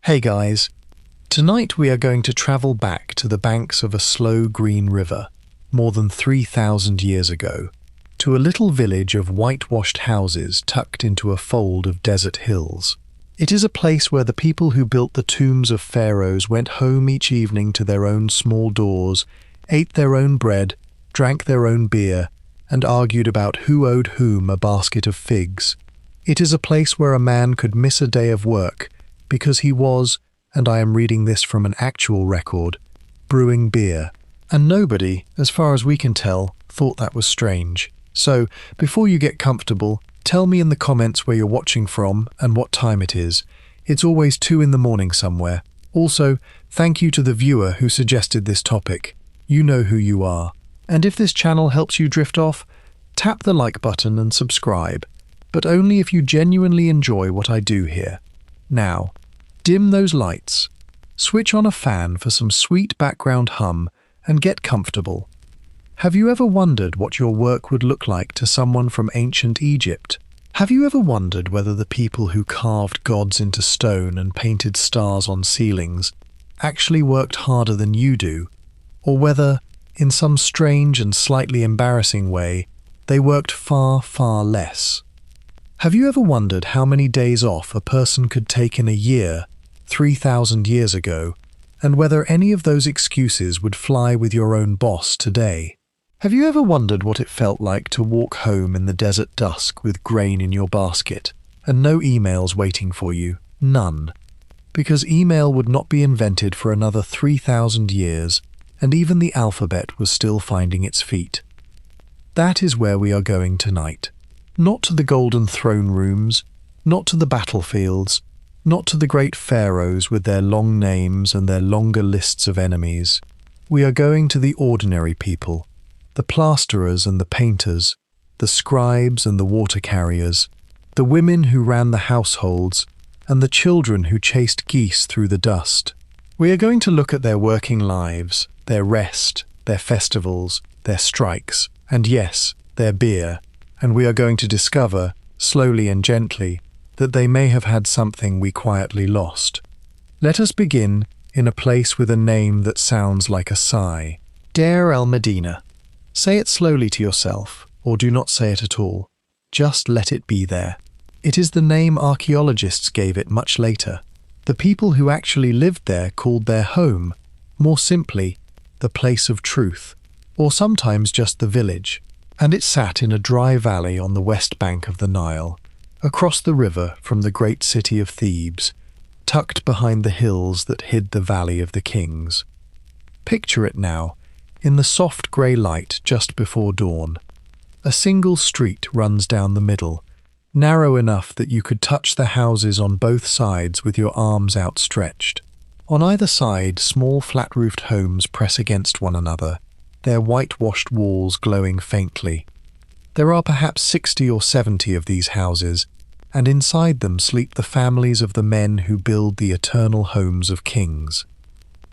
Hey guys, tonight we are going to travel back to the banks of a slow green river, more than 3,000 years ago, to a little village of whitewashed houses tucked into a fold of desert hills. It is a place where the people who built the tombs of pharaohs went home each evening to their own small doors, ate their own bread, drank their own beer, and argued about who owed whom a basket of figs. It is a place where a man could miss a day of work because he was, and I am reading this from an actual record, brewing beer. And nobody, as far as we can tell, thought that was strange. So, before you get comfortable, tell me in the comments where you're watching from and what time it is. It's always 2 in the morning somewhere. Also, thank you to the viewer who suggested this topic. You know who you are. And if this channel helps you drift off, tap the like button and subscribe. But only if you genuinely enjoy what I do here. Now, dim those lights, switch on a fan for some sweet background hum, and get comfortable. Have you ever wondered what your work would look like to someone from ancient Egypt? Have you ever wondered whether the people who carved gods into stone and painted stars on ceilings actually worked harder than you do, or whether, in some strange and slightly embarrassing way, they worked far, far less? Have you ever wondered how many days off a person could take in a year 3,000 years ago, and whether any of those excuses would fly with your own boss today? Have you ever wondered what it felt like to walk home in the desert dusk with grain in your basket, and no emails waiting for you? None. Because email would not be invented for another 3,000 years, and even the alphabet was still finding its feet. That is where we are going tonight. Not to the golden throne rooms, not to the battlefields, not to the great pharaohs with their long names and their longer lists of enemies. We are going to the ordinary people, the plasterers and the painters, the scribes and the water carriers, the women who ran the households, and the children who chased geese through the dust. We are going to look at their working lives, their rest, their festivals, their strikes, and yes, their beer, and we are going to discover, slowly and gently, that they may have had something we quietly lost. Let us begin in a place with a name that sounds like a sigh. Deir el-Medina. Say it slowly to yourself, or do not say it at all. Just let it be there. It is the name archaeologists gave it much later. The people who actually lived there called their home, more simply, the place of truth, or sometimes just the village. And it sat in a dry valley on the west bank of the Nile, across the river from the great city of Thebes, tucked behind the hills that hid the Valley of the Kings. Picture it now, in the soft grey light just before dawn. A single street runs down the middle, narrow enough that you could touch the houses on both sides with your arms outstretched. On either side, small flat-roofed homes press against one another, their whitewashed walls glowing faintly. There are perhaps 60 or 70 of these houses, and inside them sleep the families of the men who build the eternal homes of kings.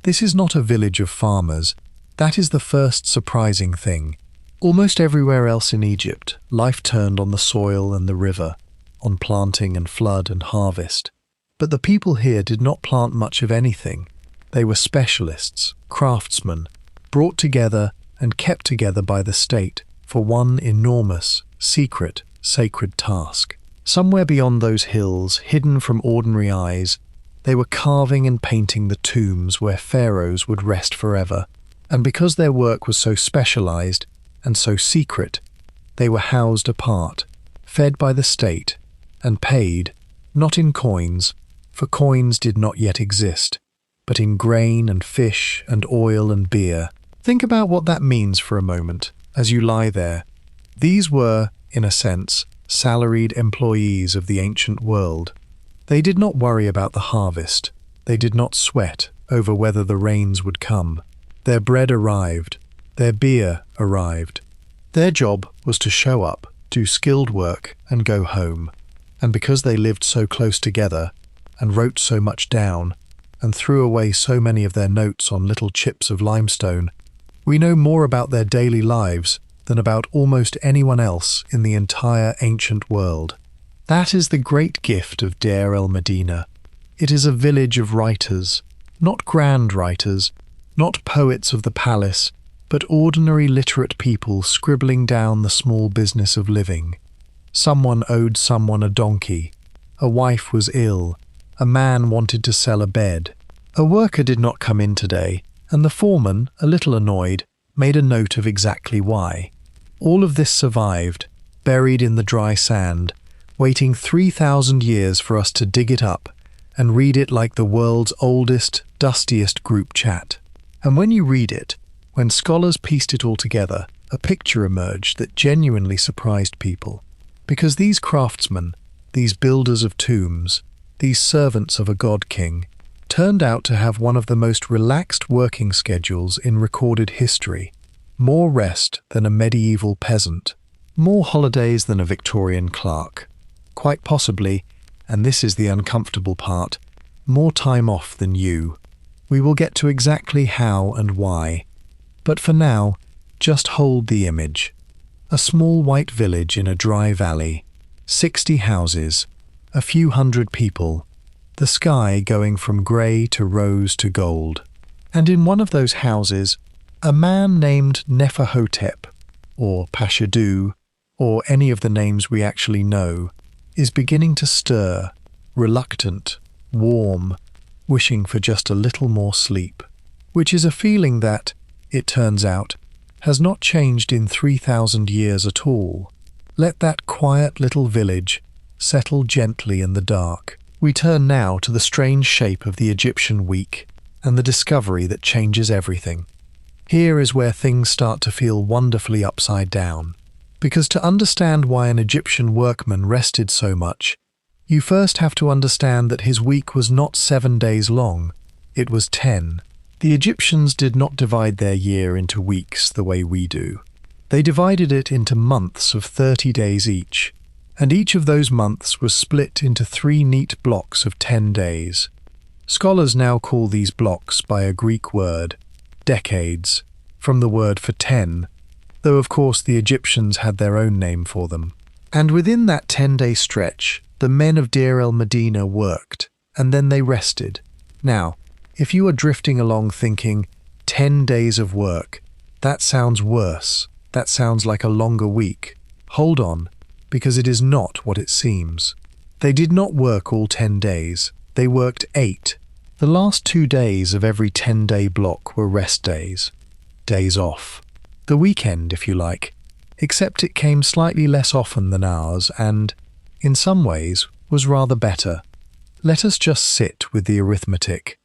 This is not a village of farmers. That is the first surprising thing. Almost everywhere else in Egypt, life turned on the soil and the river, on planting and flood and harvest. But the people here did not plant much of anything. They were specialists, craftsmen, brought together and kept together by the state for one enormous, secret, sacred task. Somewhere beyond those hills, hidden from ordinary eyes, they were carving and painting the tombs where pharaohs would rest forever. And because their work was so specialized and so secret, they were housed apart, fed by the state, and paid, not in coins, for coins did not yet exist, but in grain and fish and oil and beer. Think about what that means for a moment, as you lie there. These were, in a sense, salaried employees of the ancient world. They did not worry about the harvest. They did not sweat over whether the rains would come. Their bread arrived. Their beer arrived. Their job was to show up, do skilled work, and go home. And because they lived so close together, and wrote so much down, and threw away so many of their notes on little chips of limestone, we know more about their daily lives than about almost anyone else in the entire ancient world. That is the great gift of Deir el-Medina. It is a village of writers, not grand writers, not poets of the palace, but ordinary literate people scribbling down the small business of living. Someone owed someone a donkey. A wife was ill. A man wanted to sell a bed. A worker did not come in today, and the foreman, a little annoyed, made a note of exactly why. All of this survived, buried in the dry sand, waiting 3,000 years for us to dig it up and read it like the world's oldest, dustiest group chat. And when you read it, when scholars pieced it all together, a picture emerged that genuinely surprised people. Because these craftsmen, these builders of tombs, these servants of a god-king, turned out to have one of the most relaxed working schedules in recorded history. More rest than a medieval peasant. More holidays than a Victorian clerk. Quite possibly, and this is the uncomfortable part, more time off than you. We will get to exactly how and why. But for now, just hold the image. A small white village in a dry valley, 60 houses, a few hundred people, the sky going from grey to rose to gold. And in one of those houses, a man named Neferhotep, or Pashadu, or any of the names we actually know, is beginning to stir, reluctant, warm, wishing for just a little more sleep, which is a feeling that, it turns out, has not changed in 3,000 years at all. Let that quiet little village settle gently in the dark. We turn now to the strange shape of the Egyptian week and the discovery that changes everything. Here is where things start to feel wonderfully upside down. Because to understand why an Egyptian workman rested so much, you first have to understand that his week was not 7 days long, it was 10. The Egyptians did not divide their year into weeks the way we do. They divided it into months of 30 days each, and each of those months was split into 3 neat blocks of 10 days. Scholars now call these blocks by a Greek word, decades, from the word for 10, though of course the Egyptians had their own name for them. And within that 10-day stretch, the men of Deir el-Medina worked, and then they rested. Now, if you are drifting along thinking, 10 days of work, that sounds worse, that sounds like a longer week, hold on, because it is not what it seems. They did not work all 10 days, they worked 8. The last 2 days of every 10-day block were rest days. Days off. The weekend, if you like, except it came slightly less often than ours and, in some ways, was rather better. Let us just sit with the arithmetic,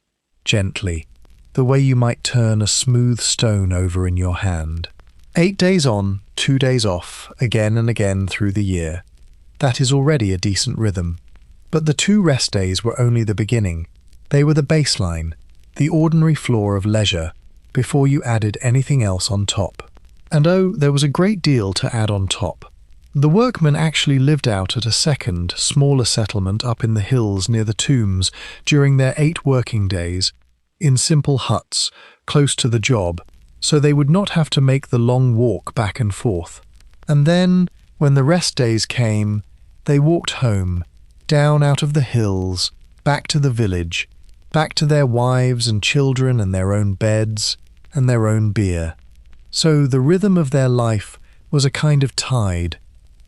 gently, the way you might turn a smooth stone over in your hand. 8 days on, 2 days off, again and again through the year. That is already a decent rhythm. But the 2 rest days were only the beginning. They were the baseline, the ordinary floor of leisure, before you added anything else on top. And oh, there was a great deal to add on top. The workmen actually lived out at a second, smaller settlement up in the hills near the tombs during their 8 working days, in simple huts, close to the job, so they would not have to make the long walk back and forth. And then, when the rest days came, they walked home, down out of the hills, back to the village, back to their wives and children and their own beds and their own beer. So the rhythm of their life was a kind of tide,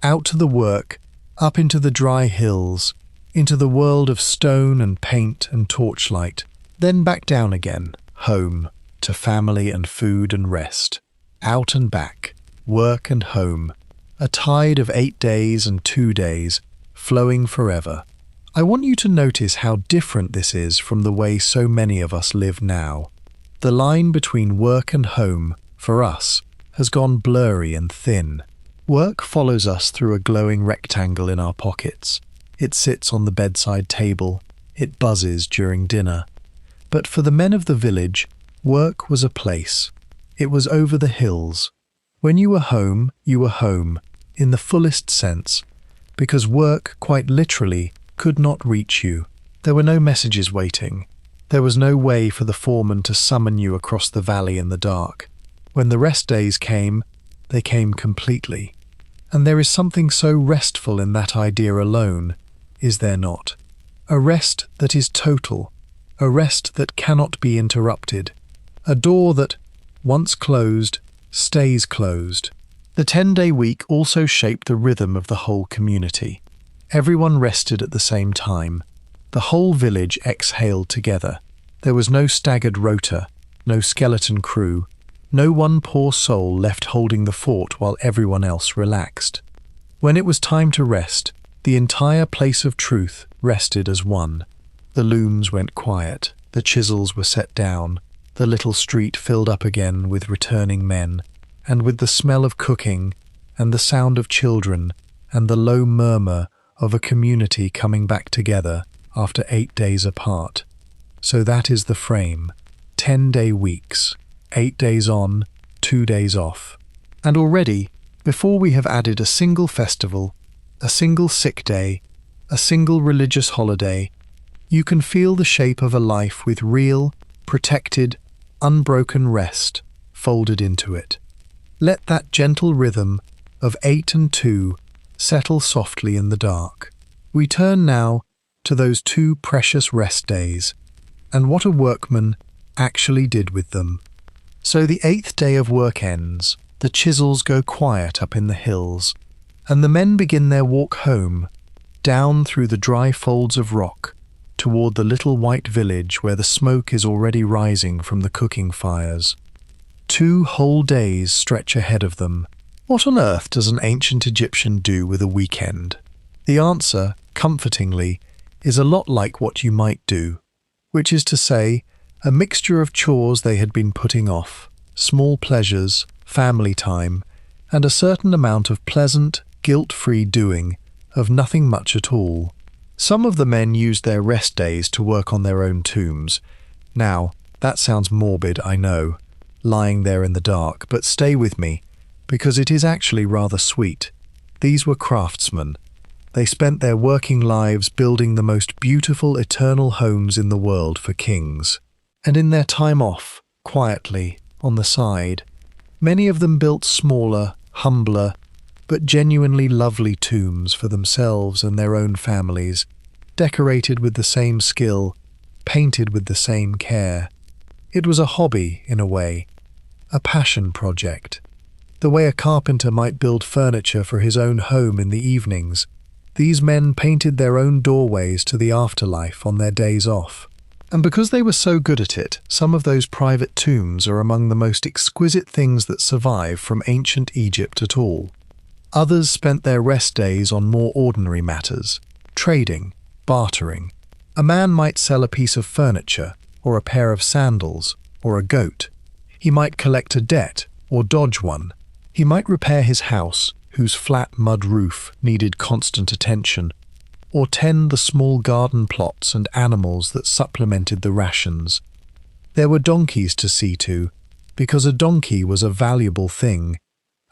out to the work, up into the dry hills, into the world of stone and paint and torchlight, then back down again, home, to family and food and rest, out and back, work and home, a tide of 8 days and 2 days, flowing forever. I want you to notice how different this is from the way so many of us live now. The line between work and home, for us, has gone blurry and thin. Work follows us through a glowing rectangle in our pockets. It sits on the bedside table. It buzzes during dinner. But for the men of the village, work was a place. It was over the hills. When you were home, in the fullest sense, because work, quite literally, could not reach you. There were no messages waiting. There was no way for the foreman to summon you across the valley in the dark. When the rest days came, they came completely. And there is something so restful in that idea alone, is there not? A rest that is total, a rest that cannot be interrupted, a door that, once closed, stays closed. The 10-day week also shaped the rhythm of the whole community. Everyone rested at the same time. The whole village exhaled together. There was no staggered rota, no skeleton crew, no one poor soul left holding the fort while everyone else relaxed. When it was time to rest, the entire place of truth rested as one. The looms went quiet, the chisels were set down, the little street filled up again with returning men, and with the smell of cooking, and the sound of children, and the low murmur of a community coming back together after 8 days apart. So that is the frame. 10-day weeks, 8 days on, 2 days off. And already, before we have added a single festival, a single sick day, a single religious holiday, you can feel the shape of a life with real, protected, unbroken rest folded into it. Let that gentle rhythm of 8 and 2 settle softly in the dark. We turn now to those 2 precious rest days, and what a workman actually did with them. So the 8th day of work ends, the chisels go quiet up in the hills, and the men begin their walk home, down through the dry folds of rock, toward the little white village where the smoke is already rising from the cooking fires. 2 whole days stretch ahead of them. What on earth does an ancient Egyptian do with a weekend? The answer, comfortingly, is a lot like what you might do, which is to say, a mixture of chores they had been putting off, small pleasures, family time, and a certain amount of pleasant, guilt-free doing of nothing much at all. Some of the men used their rest days to work on their own tombs. Now, that sounds morbid, I know, lying there in the dark, but stay with me, because it is actually rather sweet. These were craftsmen. They spent their working lives building the most beautiful eternal homes in the world for kings. And in their time off, quietly, on the side, many of them built smaller, humbler, but genuinely lovely tombs for themselves and their own families, decorated with the same skill, painted with the same care. It was a hobby, in a way, a passion project. The way a carpenter might build furniture for his own home in the evenings, these men painted their own doorways to the afterlife on their days off. And because they were so good at it, some of those private tombs are among the most exquisite things that survive from ancient Egypt at all. Others spent their rest days on more ordinary matters, trading, bartering. A man might sell a piece of furniture, or a pair of sandals, or a goat. He might collect a debt, or dodge one. He might repair his house, whose flat mud roof needed constant attention, or tend the small garden plots and animals that supplemented the rations. There were donkeys to see to, because a donkey was a valuable thing,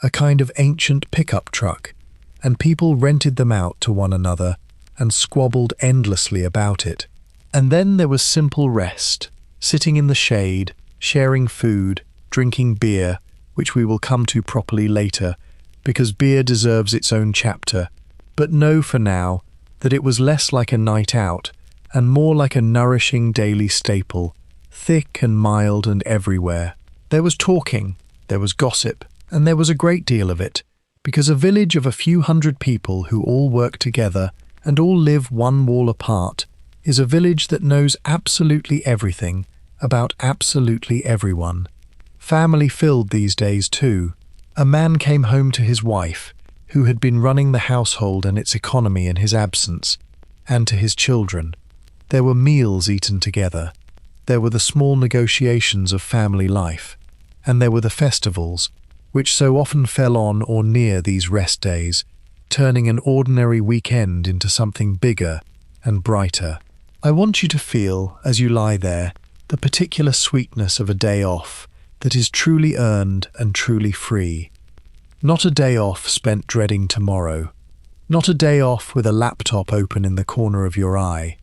a kind of ancient pickup truck, and people rented them out to one another and squabbled endlessly about it. And then there was simple rest, sitting in the shade, sharing food, drinking beer, which we will come to properly later, because beer deserves its own chapter, but know for now that it was less like a night out and more like a nourishing daily staple, thick and mild and everywhere. There was talking, there was gossip, and there was a great deal of it, because a village of a few hundred people who all work together and all live one wall apart is a village that knows absolutely everything about absolutely everyone. Family filled these days too. A man came home to his wife, who had been running the household and its economy in his absence, and to his children. There were meals eaten together. There were the small negotiations of family life, and there were the festivals, which so often fell on or near these rest days, turning an ordinary weekend into something bigger and brighter. I want you to feel, as you lie there, the particular sweetness of a day off that is truly earned and truly free. Not a day off spent dreading tomorrow. Not a day off with a laptop open in the corner of your eye.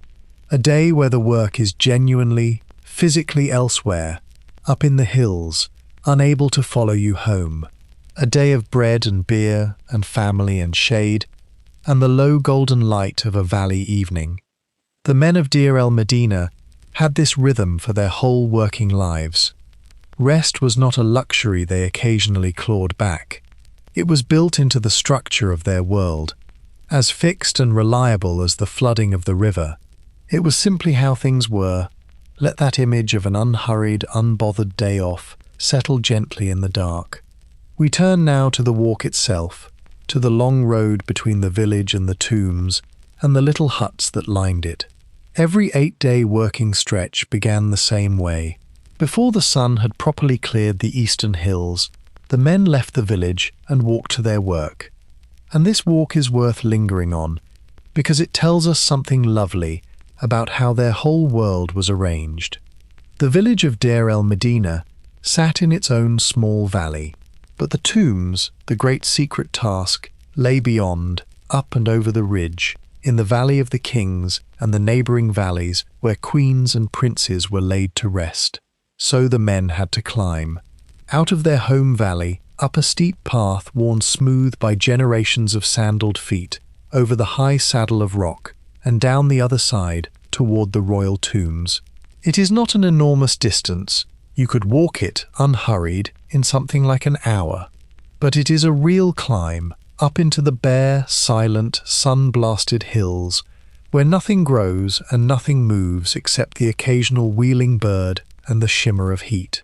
A day where the work is genuinely, physically elsewhere, up in the hills, unable to follow you home. A day of bread and beer and family and shade, and the low golden light of a valley evening. The men of Deir el-Medina had this rhythm for their whole working lives. Rest was not a luxury they occasionally clawed back. It was built into the structure of their world, as fixed and reliable as the flooding of the river. It was simply how things were. Let that image of an unhurried, unbothered day off settle gently in the dark. We turn now to the walk itself, to the long road between the village and the tombs, and the little huts that lined it. Every 8-day working stretch began the same way. Before the sun had properly cleared the eastern hills, the men left the village and walked to their work. And this walk is worth lingering on, because it tells us something lovely about how their whole world was arranged. The village of Deir el-Medina sat in its own small valley, but the tombs, the great secret task, lay beyond, up and over the ridge, in the Valley of the Kings and the neighbouring valleys where queens and princes were laid to rest. So the men had to climb. Out of their home valley, up a steep path worn smooth by generations of sandaled feet, over the high saddle of rock, and down the other side toward the royal tombs. It is not an enormous distance. You could walk it, unhurried, in something like an hour. But it is a real climb, up into the bare, silent, sun-blasted hills, where nothing grows and nothing moves except the occasional wheeling bird and the shimmer of heat.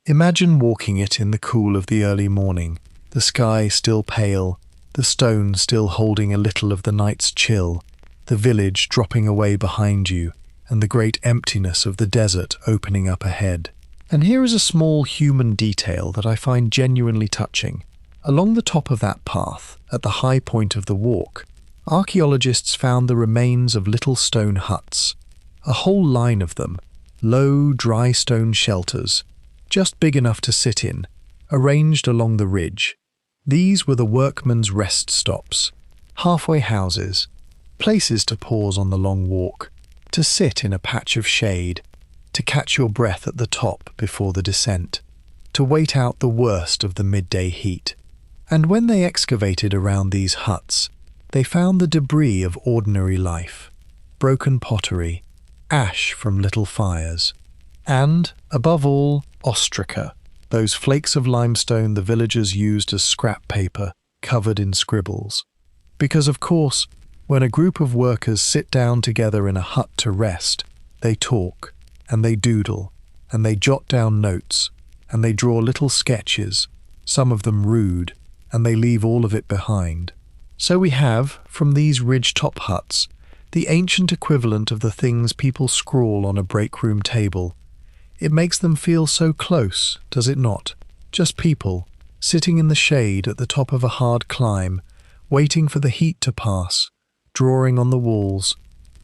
Imagine walking it in the cool of the early morning, the sky still pale, the stone still holding a little of the night's chill, the village dropping away behind you, and the great emptiness of the desert opening up ahead. And here is a small human detail that I find genuinely touching. Along the top of that path, at the high point of the walk, archaeologists found the remains of little stone huts, a whole line of them, low, dry stone shelters, just big enough to sit in, arranged along the ridge. These were the workmen's rest stops, halfway houses, places to pause on the long walk, to sit in a patch of shade, to catch your breath at the top before the descent, to wait out the worst of the midday heat. And when they excavated around these huts, they found the debris of ordinary life, broken pottery, ash from little fires, and, above all, ostraca, those flakes of limestone the villagers used as scrap paper covered in scribbles. Because, of course, when a group of workers sit down together in a hut to rest, they talk, and they doodle, and they jot down notes, and they draw little sketches, some of them rude, and they leave all of it behind. So we have, from these ridge-top huts, the ancient equivalent of the things people scrawl on a break-room table. It makes them feel so close, does it not? Just people, sitting in the shade at the top of a hard climb, waiting for the heat to pass, drawing on the walls.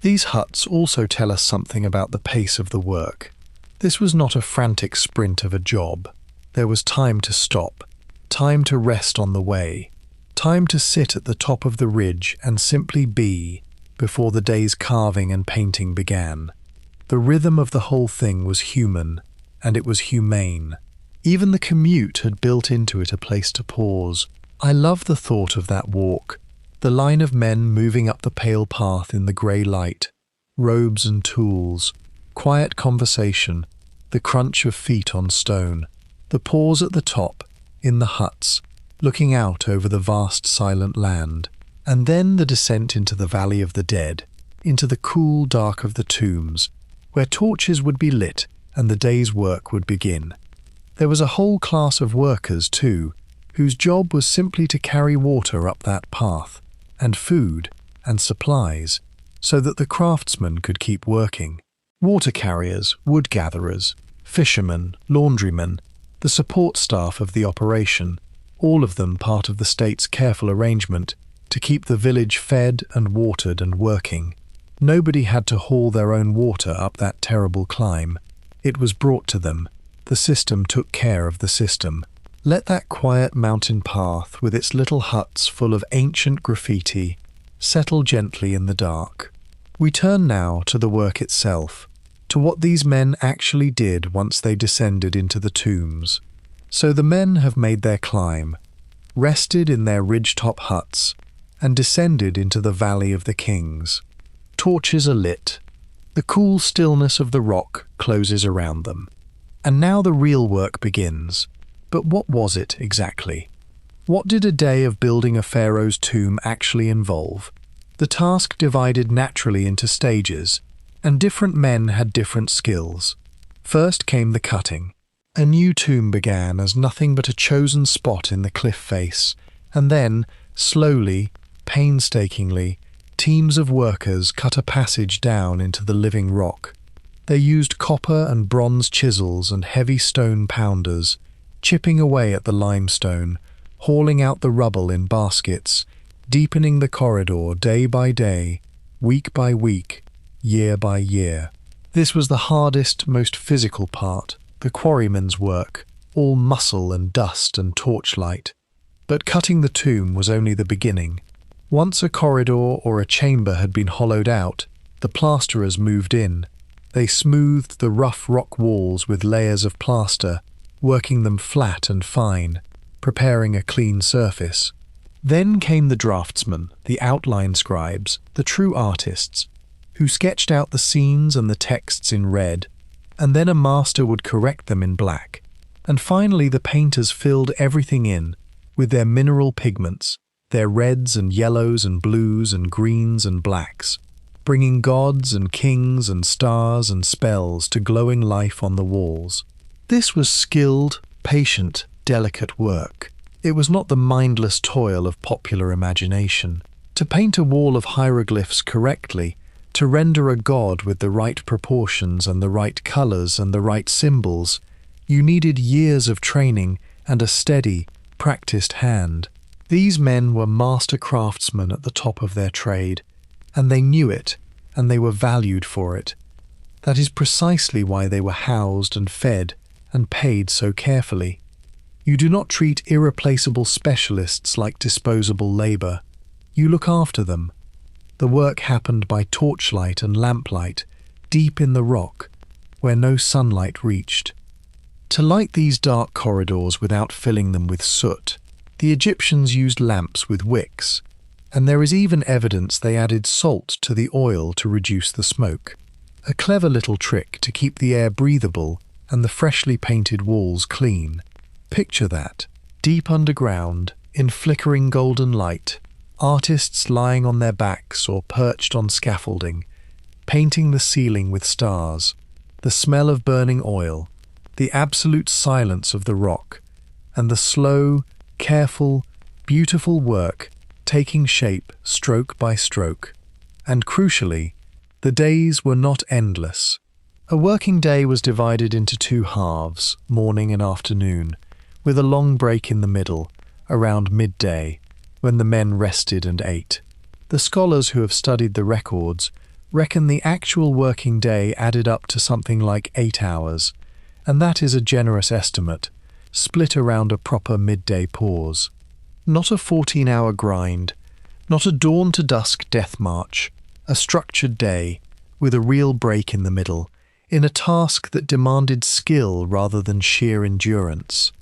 These huts also tell us something about the pace of the work. This was not a frantic sprint of a job. There was time to stop, time to rest on the way, time to sit at the top of the ridge and simply be before the day's carving and painting began. The rhythm of the whole thing was human, and it was humane. Even the commute had built into it a place to pause. I love the thought of that walk, the line of men moving up the pale path in the grey light, robes and tools, quiet conversation, the crunch of feet on stone, the pause at the top, in the huts, looking out over the vast silent land, and then the descent into the Valley of the Dead, into the cool dark of the tombs, where torches would be lit and the day's work would begin. There was a whole class of workers, too, whose job was simply to carry water up that path, and food, and supplies, so that the craftsmen could keep working. Water carriers, wood gatherers, fishermen, laundrymen, the support staff of the operation, all of them part of the state's careful arrangement to keep the village fed and watered and working. Nobody had to haul their own water up that terrible climb. It was brought to them. The system took care of the system. Let that quiet mountain path with its little huts full of ancient graffiti settle gently in the dark. We turn now to the work itself, to what these men actually did once they descended into the tombs. So the men have made their climb, rested in their ridge-top huts, and descended into the Valley of the Kings. Torches are lit, The cool stillness of the rock closes around them. And now the real work begins. But what was it exactly? What did a day of building a pharaoh's tomb actually involve? The task divided naturally into stages, and different men had different skills. First came the cutting. A new tomb began as nothing but a chosen spot in the cliff face, and then, slowly, painstakingly, teams of workers cut a passage down into the living rock. They used copper and bronze chisels and heavy stone pounders, chipping away at the limestone, hauling out the rubble in baskets, deepening the corridor day by day, week by week, year by year. This was the hardest, most physical part, the quarryman's work, all muscle and dust and torchlight. But cutting the tomb was only the beginning. Once a corridor or a chamber had been hollowed out, the plasterers moved in. They smoothed the rough rock walls with layers of plaster, working them flat and fine, preparing a clean surface. Then came the draftsmen, the outline scribes, the true artists, who sketched out the scenes and the texts in red, and then a master would correct them in black. And finally the painters filled everything in, with their mineral pigments, their reds and yellows and blues and greens and blacks, bringing gods and kings and stars and spells to glowing life on the walls. This was skilled, patient, delicate work. It was not the mindless toil of popular imagination. To paint a wall of hieroglyphs correctly, to render a god with the right proportions and the right colors and the right symbols, you needed years of training and a steady, practiced hand. These men were master craftsmen at the top of their trade, and they knew it, and they were valued for it. That is precisely why they were housed and fed and paid so carefully. You do not treat irreplaceable specialists like disposable labor. You look after them. The work happened by torchlight and lamplight, deep in the rock, where no sunlight reached. To light these dark corridors without filling them with soot, the Egyptians used lamps with wicks, and there is even evidence they added salt to the oil to reduce the smoke. A clever little trick to keep the air breathable and the freshly painted walls clean. Picture that, deep underground, in flickering golden light, artists lying on their backs or perched on scaffolding, painting the ceiling with stars, the smell of burning oil, the absolute silence of the rock, and the slow, careful, beautiful work taking shape stroke by stroke. And crucially, the days were not endless. A working day was divided into two halves, morning and afternoon, with a long break in the middle, around midday, when the men rested and ate. The scholars who have studied the records reckon the actual working day added up to something like 8 hours, and that is a generous estimate, split around a proper midday pause. Not a 14-hour grind, not a dawn-to-dusk death march, a structured day, with a real break in the middle, in a task that demanded skill rather than sheer endurance.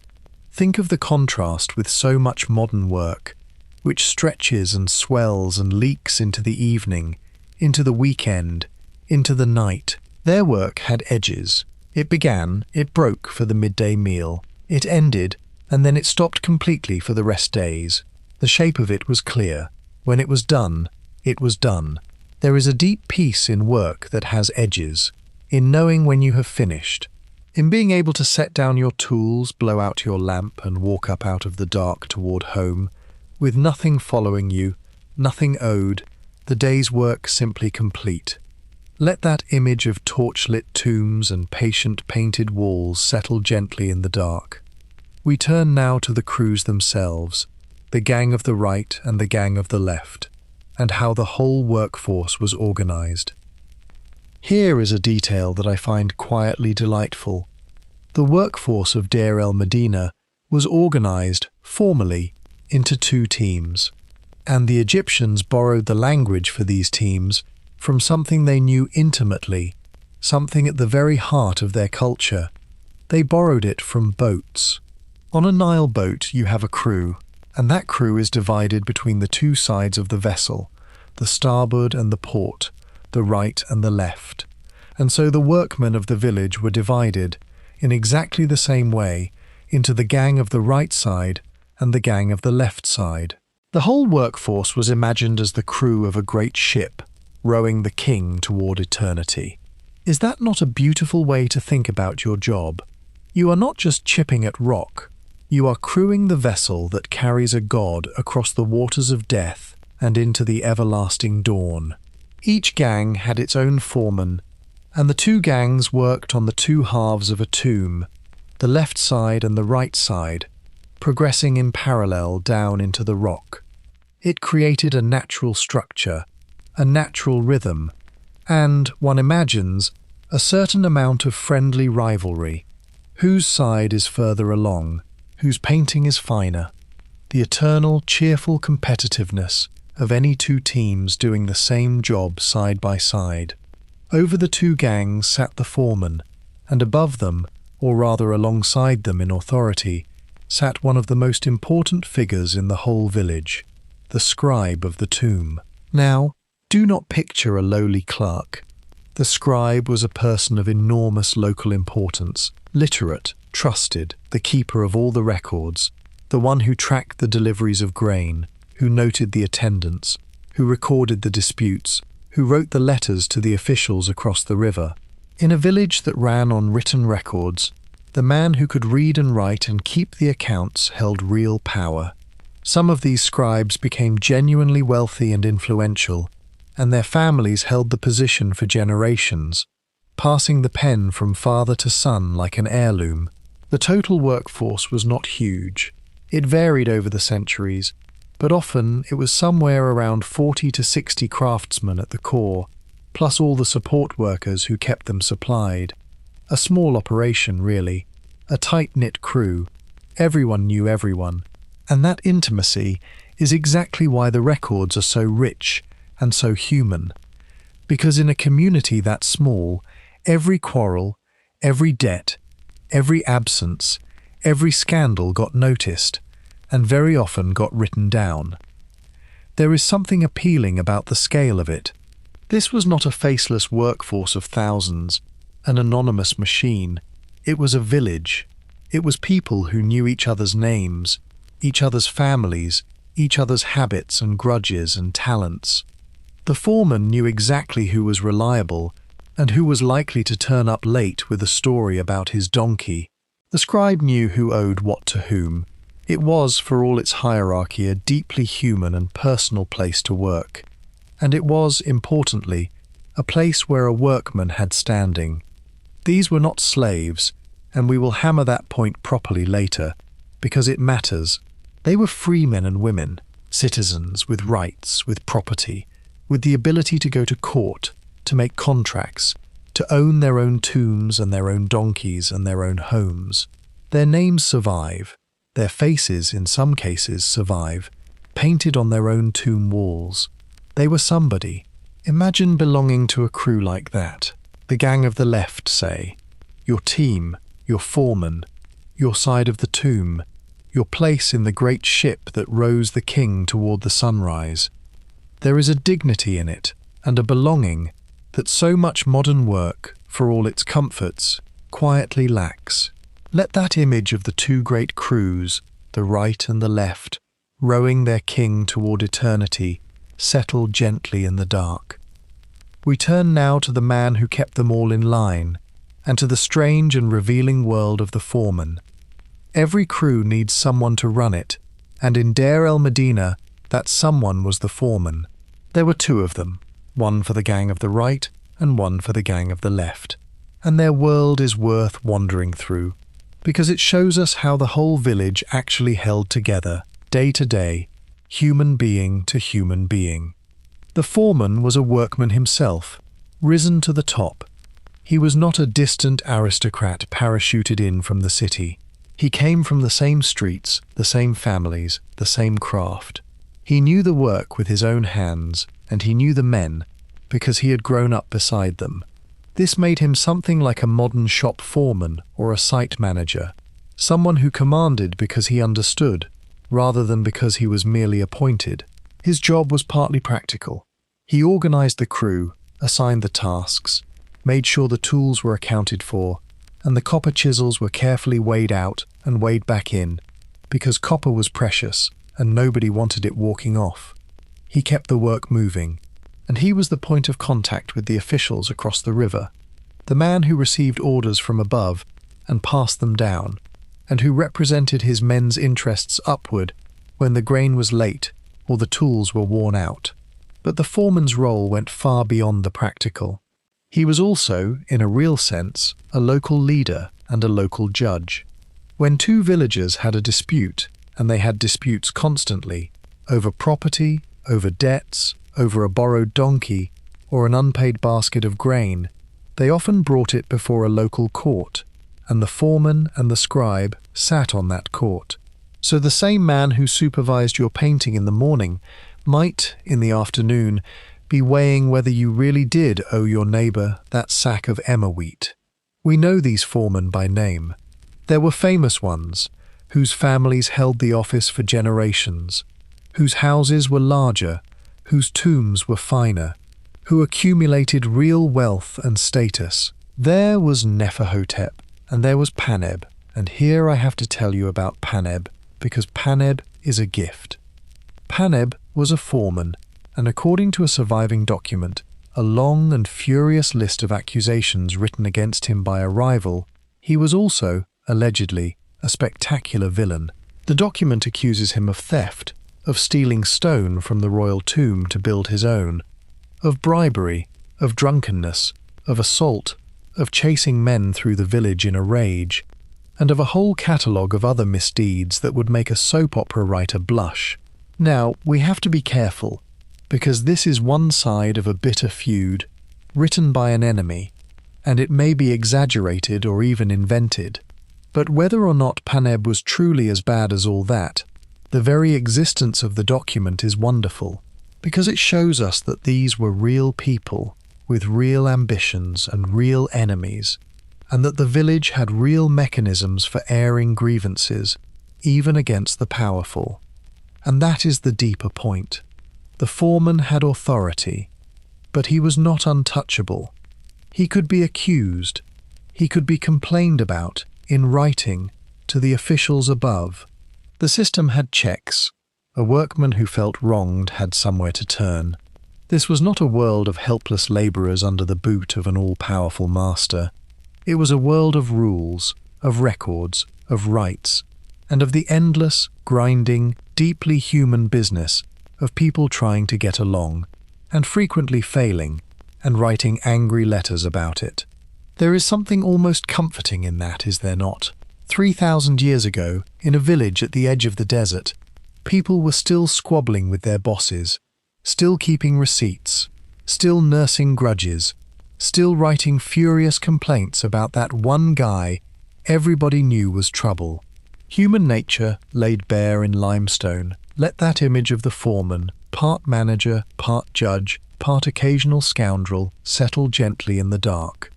Think of the contrast with so much modern work, which stretches and swells and leaks into the evening, into the weekend, into the night. Their work had edges. It began, it broke for the midday meal, it ended, and then it stopped completely for the rest days. The shape of it was clear. When it was done, it was done. There is a deep peace in work that has edges, in knowing when you have finished, in being able to set down your tools, blow out your lamp, and walk up out of the dark toward home, with nothing following you, nothing owed, the day's work simply complete. Let that image of torch-lit tombs and patient painted walls settle gently in the dark. We turn now to the crews themselves, the gang of the right and the gang of the left, and how the whole workforce was organized. Here is a detail that I find quietly delightful. The workforce of Deir el-Medina was organized, formally, into 2 teams, and the Egyptians borrowed the language for these teams from something they knew intimately, something at the very heart of their culture. They borrowed it from boats. On a Nile boat you have a crew, and that crew is divided between the 2 sides of the vessel, the starboard and the port, the right and the left. And so the workmen of the village were divided, in exactly the same way, into the gang of the right side and the gang of the left side. The whole workforce was imagined as the crew of a great ship, rowing the king toward eternity. Is that not a beautiful way to think about your job? You are not just chipping at rock, you are crewing the vessel that carries a god across the waters of death and into the everlasting dawn. Each gang had its own foreman, and the two gangs worked on the two halves of a tomb, the left side and the right side, progressing in parallel down into the rock. It created a natural structure, a natural rhythm, and, one imagines, a certain amount of friendly rivalry. Whose side is further along? Whose painting is finer? The eternal, cheerful competitiveness of any two teams doing the same job side by side. Over the two gangs sat the foreman, and above them, or rather alongside them in authority, sat one of the most important figures in the whole village, the scribe of the tomb. Now, do not picture a lowly clerk. The scribe was a person of enormous local importance, literate, trusted, the keeper of all the records, the one who tracked the deliveries of grain, who noted the attendance, who recorded the disputes, who wrote the letters to the officials across the river. In a village that ran on written records, the man who could read and write and keep the accounts held real power. Some of these scribes became genuinely wealthy and influential, and their families held the position for generations, passing the pen from father to son like an heirloom. The total workforce was not huge. It varied over the centuries, but often it was somewhere around 40 to 60 craftsmen at the core, plus all the support workers who kept them supplied. A small operation, really. A tight-knit crew. Everyone knew everyone. And that intimacy is exactly why the records are so rich and so human. Because in a community that small, every quarrel, every debt, every absence, every scandal got noticed, and very often got written down. There is something appealing about the scale of it. This was not a faceless workforce of thousands, an anonymous machine. It was a village. It was people who knew each other's names, each other's families, each other's habits and grudges and talents. The foreman knew exactly who was reliable and who was likely to turn up late with a story about his donkey. The scribe knew who owed what to whom. It was, for all its hierarchy, a deeply human and personal place to work. And it was, importantly, a place where a workman had standing. These were not slaves, and we will hammer that point properly later, because it matters. They were free men and women, citizens with rights, with property, with the ability to go to court, to make contracts, to own their own tombs and their own donkeys and their own homes. Their names survive, their faces in some cases survive, painted on their own tomb walls. They were somebody. Imagine belonging to a crew like that. The gang of the left, say. Your team, your foreman, your side of the tomb, your place in the great ship that rows the king toward the sunrise. There is a dignity in it, and a belonging, that so much modern work, for all its comforts, quietly lacks. Let that image of the two great crews, the right and the left, rowing their king toward eternity, settle gently in the dark. We turn now to the man who kept them all in line, and to the strange and revealing world of the foreman. Every crew needs someone to run it, and in Deir el-Medina, that someone was the foreman. There were two of them, one for the gang of the right and one for the gang of the left. And their world is worth wandering through, because it shows us how the whole village actually held together, day to day, human being to human being. The foreman was a workman himself, risen to the top. He was not a distant aristocrat parachuted in from the city. He came from the same streets, the same families, the same craft. He knew the work with his own hands, and he knew the men, because he had grown up beside them. This made him something like a modern shop foreman or a site manager, someone who commanded because he understood, rather than because he was merely appointed. His job was partly practical. He organized the crew, assigned the tasks, made sure the tools were accounted for, and the copper chisels were carefully weighed out and weighed back in, because copper was precious and nobody wanted it walking off. He kept the work moving, and he was the point of contact with the officials across the river, the man who received orders from above and passed them down, and who represented his men's interests upward when the grain was late or the tools were worn out. But the foreman's role went far beyond the practical. He was also, in a real sense, a local leader and a local judge. When two villagers had a dispute, and they had disputes constantly, over property, over debts, over a borrowed donkey, or an unpaid basket of grain, they often brought it before a local court, and the foreman and the scribe sat on that court. So the same man who supervised your painting in the morning might, in the afternoon, be weighing whether you really did owe your neighbour that sack of emmer wheat. We know these foremen by name. There were famous ones, whose families held the office for generations, whose houses were larger, whose tombs were finer, who accumulated real wealth and status. There was Neferhotep, and there was Paneb, and here I have to tell you about Paneb, because Paneb is a gift. Paneb was a foreman, and according to a surviving document, a long and furious list of accusations written against him by a rival, he was also, allegedly, a spectacular villain. The document accuses him of theft, of stealing stone from the royal tomb to build his own, of bribery, of drunkenness, of assault, of chasing men through the village in a rage, and of a whole catalogue of other misdeeds that would make a soap opera writer blush. Now, we have to be careful, because this is one side of a bitter feud, written by an enemy, and it may be exaggerated or even invented. But whether or not Paneb was truly as bad as all that, the very existence of the document is wonderful, because it shows us that these were real people, with real ambitions and real enemies, and that the village had real mechanisms for airing grievances, even against the powerful. And that is the deeper point. The foreman had authority, but he was not untouchable. He could be accused, he could be complained about, in writing, to the officials above. The system had checks. A workman who felt wronged had somewhere to turn. This was not a world of helpless labourers under the boot of an all-powerful master. It was a world of rules, of records, of rights, and of the endless, grinding, deeply human business of people trying to get along, and frequently failing, and writing angry letters about it. There is something almost comforting in that, is there not? 3,000 years ago, in a village at the edge of the desert, people were still squabbling with their bosses, still keeping receipts, still nursing grudges, still writing furious complaints about that one guy everybody knew was trouble. Human nature laid bare in limestone. Let that image of the foreman, part manager, part judge, part occasional scoundrel, settle gently in the dark.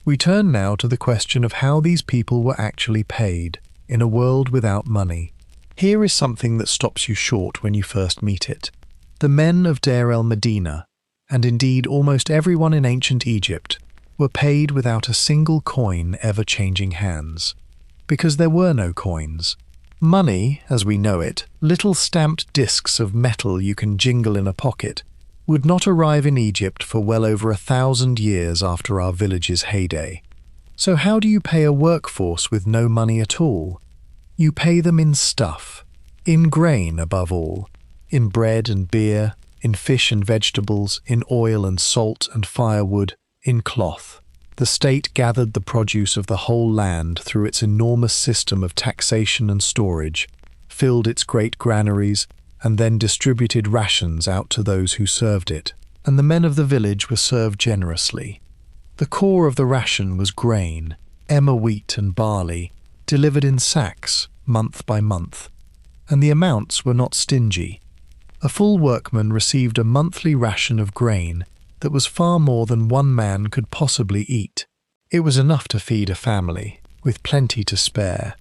We turn now to the question of how these people were actually paid, in a world without money. Here is something that stops you short when you first meet it. The men of Deir el-Medina, and indeed almost everyone in ancient Egypt, were paid without a single coin ever changing hands, because there were no coins. Money, as we know it, little stamped discs of metal you can jingle in a pocket, would not arrive in Egypt for well over 1,000 years after our village's heyday. So how do you pay a workforce with no money at all? You pay them in stuff, in grain above all, in bread and beer, in fish and vegetables, in oil and salt and firewood, in cloth. The state gathered the produce of the whole land through its enormous system of taxation and storage, filled its great granaries, and then distributed rations out to those who served it. And the men of the village were served generously. The core of the ration was grain, emmer wheat and barley, delivered in sacks, month by month. And the amounts were not stingy. A full workman received a monthly ration of grain that was far more than one man could possibly eat. It was enough to feed a family, with plenty to spare,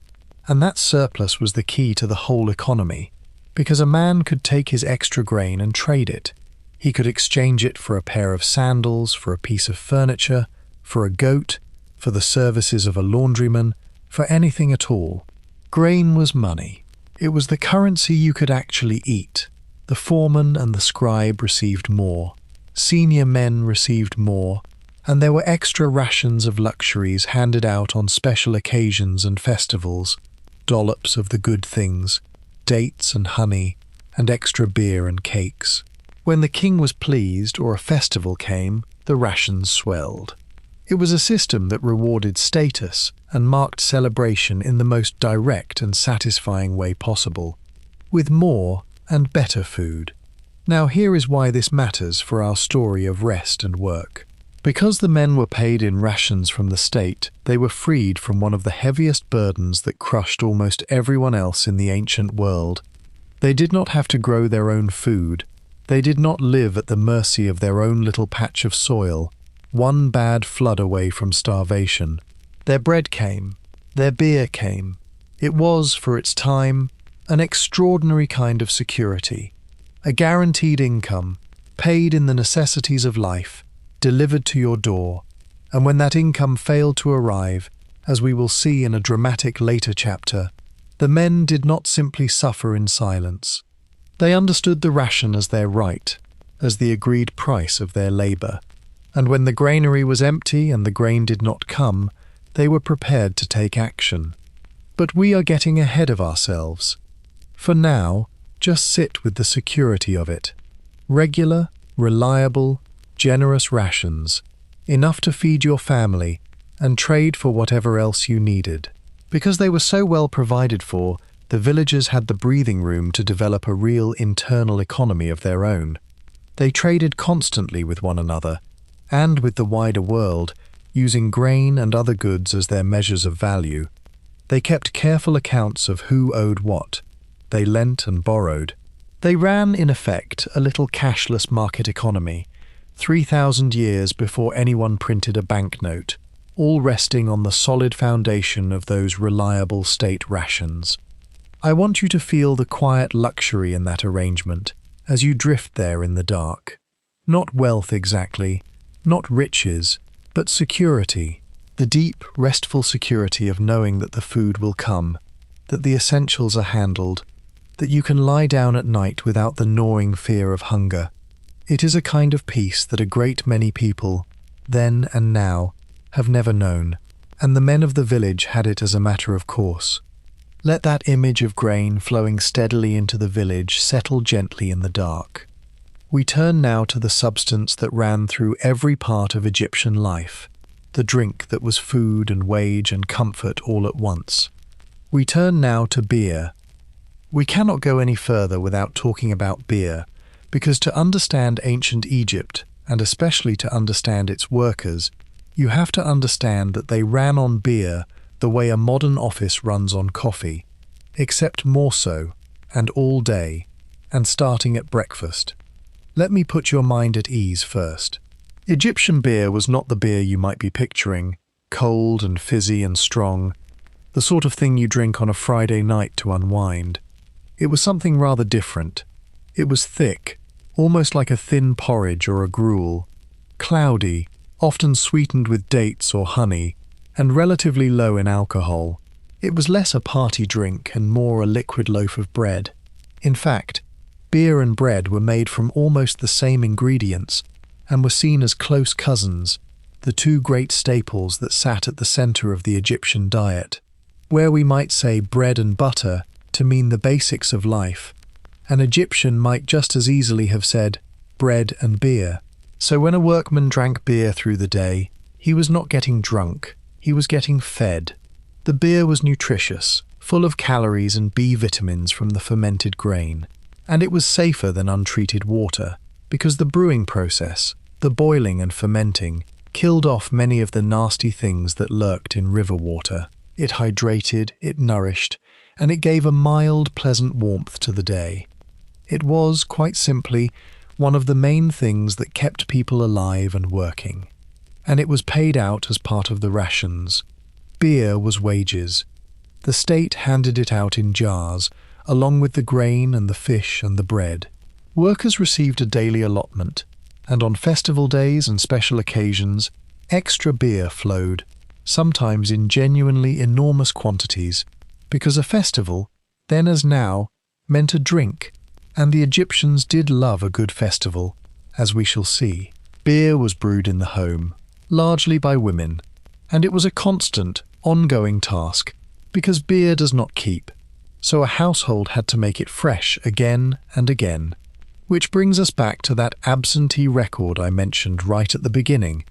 and that surplus was the key to the whole economy, because a man could take his extra grain and trade it. He could exchange it for a pair of sandals, for a piece of furniture, for a goat, for the services of a laundryman, for anything at all. Grain was money. It was the currency you could actually eat. The foreman and the scribe received more. Senior men received more, and there were extra rations of luxuries handed out on special occasions and festivals, dollops of the good things, dates and honey, and extra beer and cakes. When the king was pleased or a festival came, the rations swelled. It was a system that rewarded status and marked celebration in the most direct and satisfying way possible, with more and better food. Now here is why this matters for our story of rest and work. Because the men were paid in rations from the state, they were freed from one of the heaviest burdens that crushed almost everyone else in the ancient world. They did not have to grow their own food. They did not live at the mercy of their own little patch of soil, one bad flood away from starvation. Their bread came. Their beer came. It was, for its time, an extraordinary kind of security. A guaranteed income, paid in the necessities of life, delivered to your door, and when that income failed to arrive, as we will see in a dramatic later chapter, the men did not simply suffer in silence. They understood the ration as their right, as the agreed price of their labour, and when the granary was empty and the grain did not come, they were prepared to take action. But we are getting ahead of ourselves. For now, just sit with the security of it. Regular, reliable, generous rations, enough to feed your family and trade for whatever else you needed. Because they were so well provided for, the villagers had the breathing room to develop a real internal economy of their own. They traded constantly with one another, and with the wider world, using grain and other goods as their measures of value. They kept careful accounts of who owed what. They lent and borrowed. They ran, in effect, a little cashless market economy, 3,000 years before anyone printed a banknote, all resting on the solid foundation of those reliable state rations. I want you to feel the quiet luxury in that arrangement as you drift there in the dark. Not wealth exactly, not riches, but security, the deep, restful security of knowing that the food will come, that the essentials are handled, that you can lie down at night without the gnawing fear of hunger. It is a kind of peace that a great many people, then and now, have never known, and the men of the village had it as a matter of course. Let that image of grain flowing steadily into the village settle gently in the dark. We turn now to the substance that ran through every part of Egyptian life, the drink that was food and wage and comfort all at once. We turn now to beer. We cannot go any further without talking about beer, because to understand ancient Egypt, and especially to understand its workers, you have to understand that they ran on beer the way a modern office runs on coffee, except more so, and all day, and starting at breakfast. Let me put your mind at ease first. Egyptian beer was not the beer you might be picturing, cold and fizzy and strong, the sort of thing you drink on a Friday night to unwind. It was something rather different. It was thick, almost like a thin porridge or a gruel, cloudy, often sweetened with dates or honey, and relatively low in alcohol. It was less a party drink and more a liquid loaf of bread. In fact, beer and bread were made from almost the same ingredients and were seen as close cousins, the two great staples that sat at the center of the Egyptian diet. Where we might say bread and butter to mean the basics of life, an Egyptian might just as easily have said bread and beer. So when a workman drank beer through the day, he was not getting drunk, he was getting fed. The beer was nutritious, full of calories and B vitamins from the fermented grain, and it was safer than untreated water, because the brewing process, the boiling and fermenting, killed off many of the nasty things that lurked in river water. It hydrated, it nourished, and it gave a mild, pleasant warmth to the day. It was, quite simply, one of the main things that kept people alive and working. And it was paid out as part of the rations. Beer was wages. The state handed it out in jars, along with the grain and the fish and the bread. Workers received a daily allotment, and on festival days and special occasions, Extra beer flowed, sometimes in genuinely enormous quantities, because a festival, then as now, meant a drink, and the Egyptians did love a good festival, as we shall see. Beer was brewed in the home, largely by women, and it was a constant, ongoing task, because beer does not keep, so a household had to make it fresh again and again. Which brings us back to that absentee record I mentioned right at the beginning,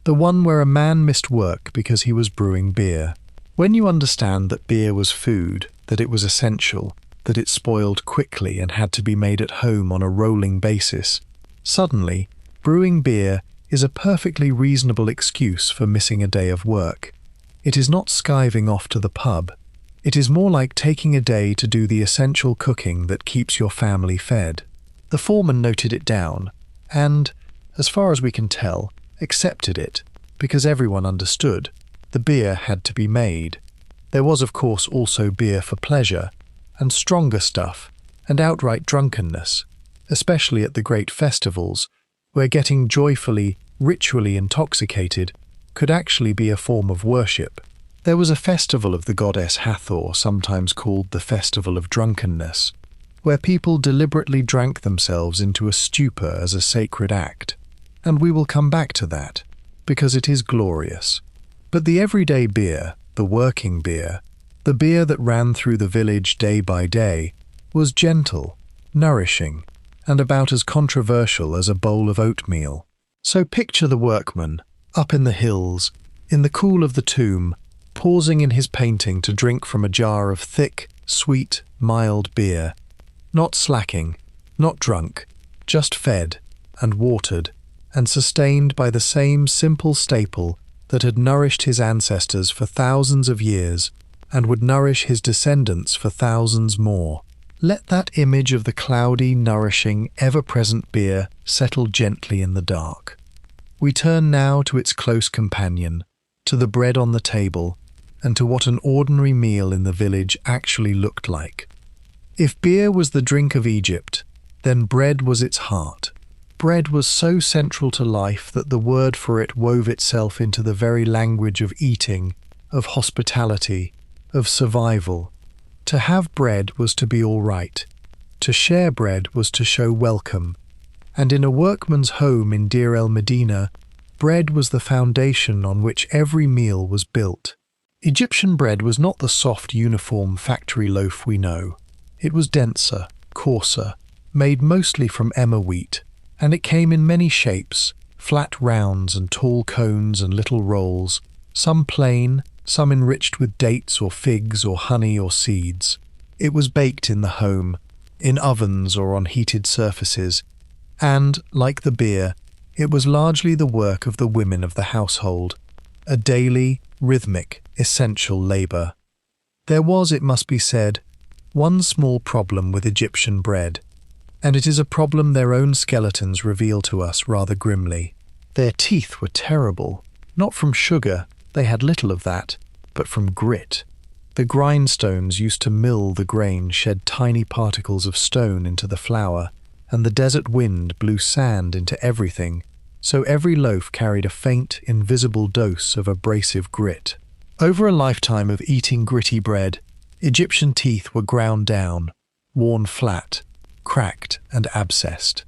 the one where a man missed work because he was brewing beer. When you understand that beer was food, that it was essential, that it spoiled quickly and had to be made at home on a rolling basis, suddenly, brewing beer is a perfectly reasonable excuse for missing a day of work. It is not skiving off to the pub. It is more like taking a day to do the essential cooking that keeps your family fed. The foreman noted it down and, as far as we can tell, accepted it, because everyone understood. The beer had to be made. There was of course also beer for pleasure, and stronger stuff, and outright drunkenness, especially at the great festivals, where getting joyfully, ritually intoxicated could actually be a form of worship. There was a festival of the goddess Hathor, sometimes called the Festival of Drunkenness, where people deliberately drank themselves into a stupor as a sacred act, and we will come back to that, because it is glorious. But the everyday beer, the working beer, the beer that ran through the village day by day, was gentle, nourishing, and about as controversial as a bowl of oatmeal. So picture the workman, up in the hills, in the cool of the tomb, pausing in his painting to drink from a jar of thick, sweet, mild beer, not slacking, not drunk, just fed and watered and sustained by the same simple staple that had nourished his ancestors for thousands of years and would nourish his descendants for thousands more. Let that image of the cloudy, nourishing, ever-present beer settle gently in the dark. We turn now to its close companion, to the bread on the table, and to what an ordinary meal in the village actually looked like. If beer was the drink of Egypt, then bread was its heart. Bread was so central to life that the word for it wove itself into the very language of eating, of hospitality, of survival. To have bread was to be all right. To share bread was to show welcome. And in a workman's home in Deir el-Medina, bread was the foundation on which every meal was built. Egyptian bread was not the soft, uniform factory loaf we know. It was denser, coarser, made mostly from emmer wheat, and it came in many shapes, flat rounds and tall cones and little rolls, some plain, some enriched with dates or figs or honey or seeds. It was baked in the home, in ovens or on heated surfaces, and, like the beer, it was largely the work of the women of the household, a daily, rhythmic, essential labour. There was, it must be said, one small problem with Egyptian bread, and it is a problem their own skeletons reveal to us rather grimly. Their teeth were terrible, not from sugar, they had little of that, but from grit. The grindstones used to mill the grain shed tiny particles of stone into the flour, and the desert wind blew sand into everything, so every loaf carried a faint, invisible dose of abrasive grit. Over a lifetime of eating gritty bread, Egyptian teeth were ground down, worn flat, cracked and abscessed.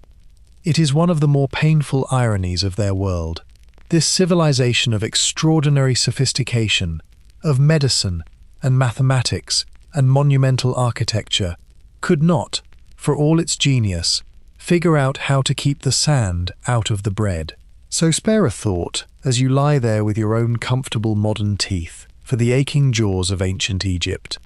It is one of the more painful ironies of their world. This civilization of extraordinary sophistication, of medicine and mathematics and monumental architecture, could not, for all its genius, figure out how to keep the sand out of the bread. So spare a thought, as you lie there with your own comfortable modern teeth, for the aching jaws of ancient Egypt.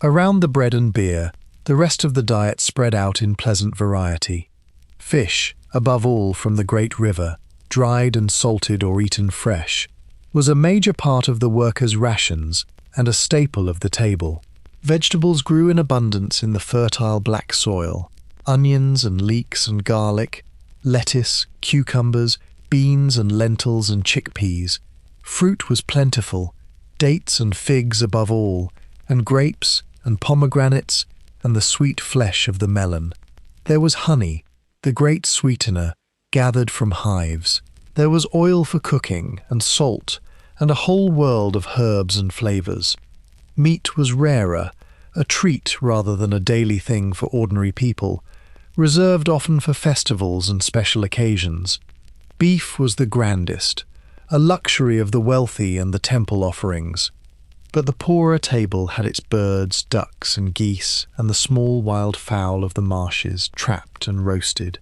Around the bread and beer, the rest of the diet spread out in pleasant variety. Fish, above all from the great river, dried and salted or eaten fresh, was a major part of the workers' rations and a staple of the table. Vegetables grew in abundance in the fertile black soil. Onions and leeks and garlic, lettuce, cucumbers, beans and lentils and chickpeas. Fruit was plentiful, dates and figs above all, and grapes and pomegranates and the sweet flesh of the melon. There was honey, the great sweetener, gathered from hives. There was oil for cooking and salt and a whole world of herbs and flavors. Meat was rarer, a treat rather than a daily thing for ordinary people, reserved often for festivals and special occasions. Beef was the grandest, a luxury of the wealthy and the temple offerings. But the poorer table had its birds, ducks and geese, and the small wild fowl of the marshes trapped and roasted,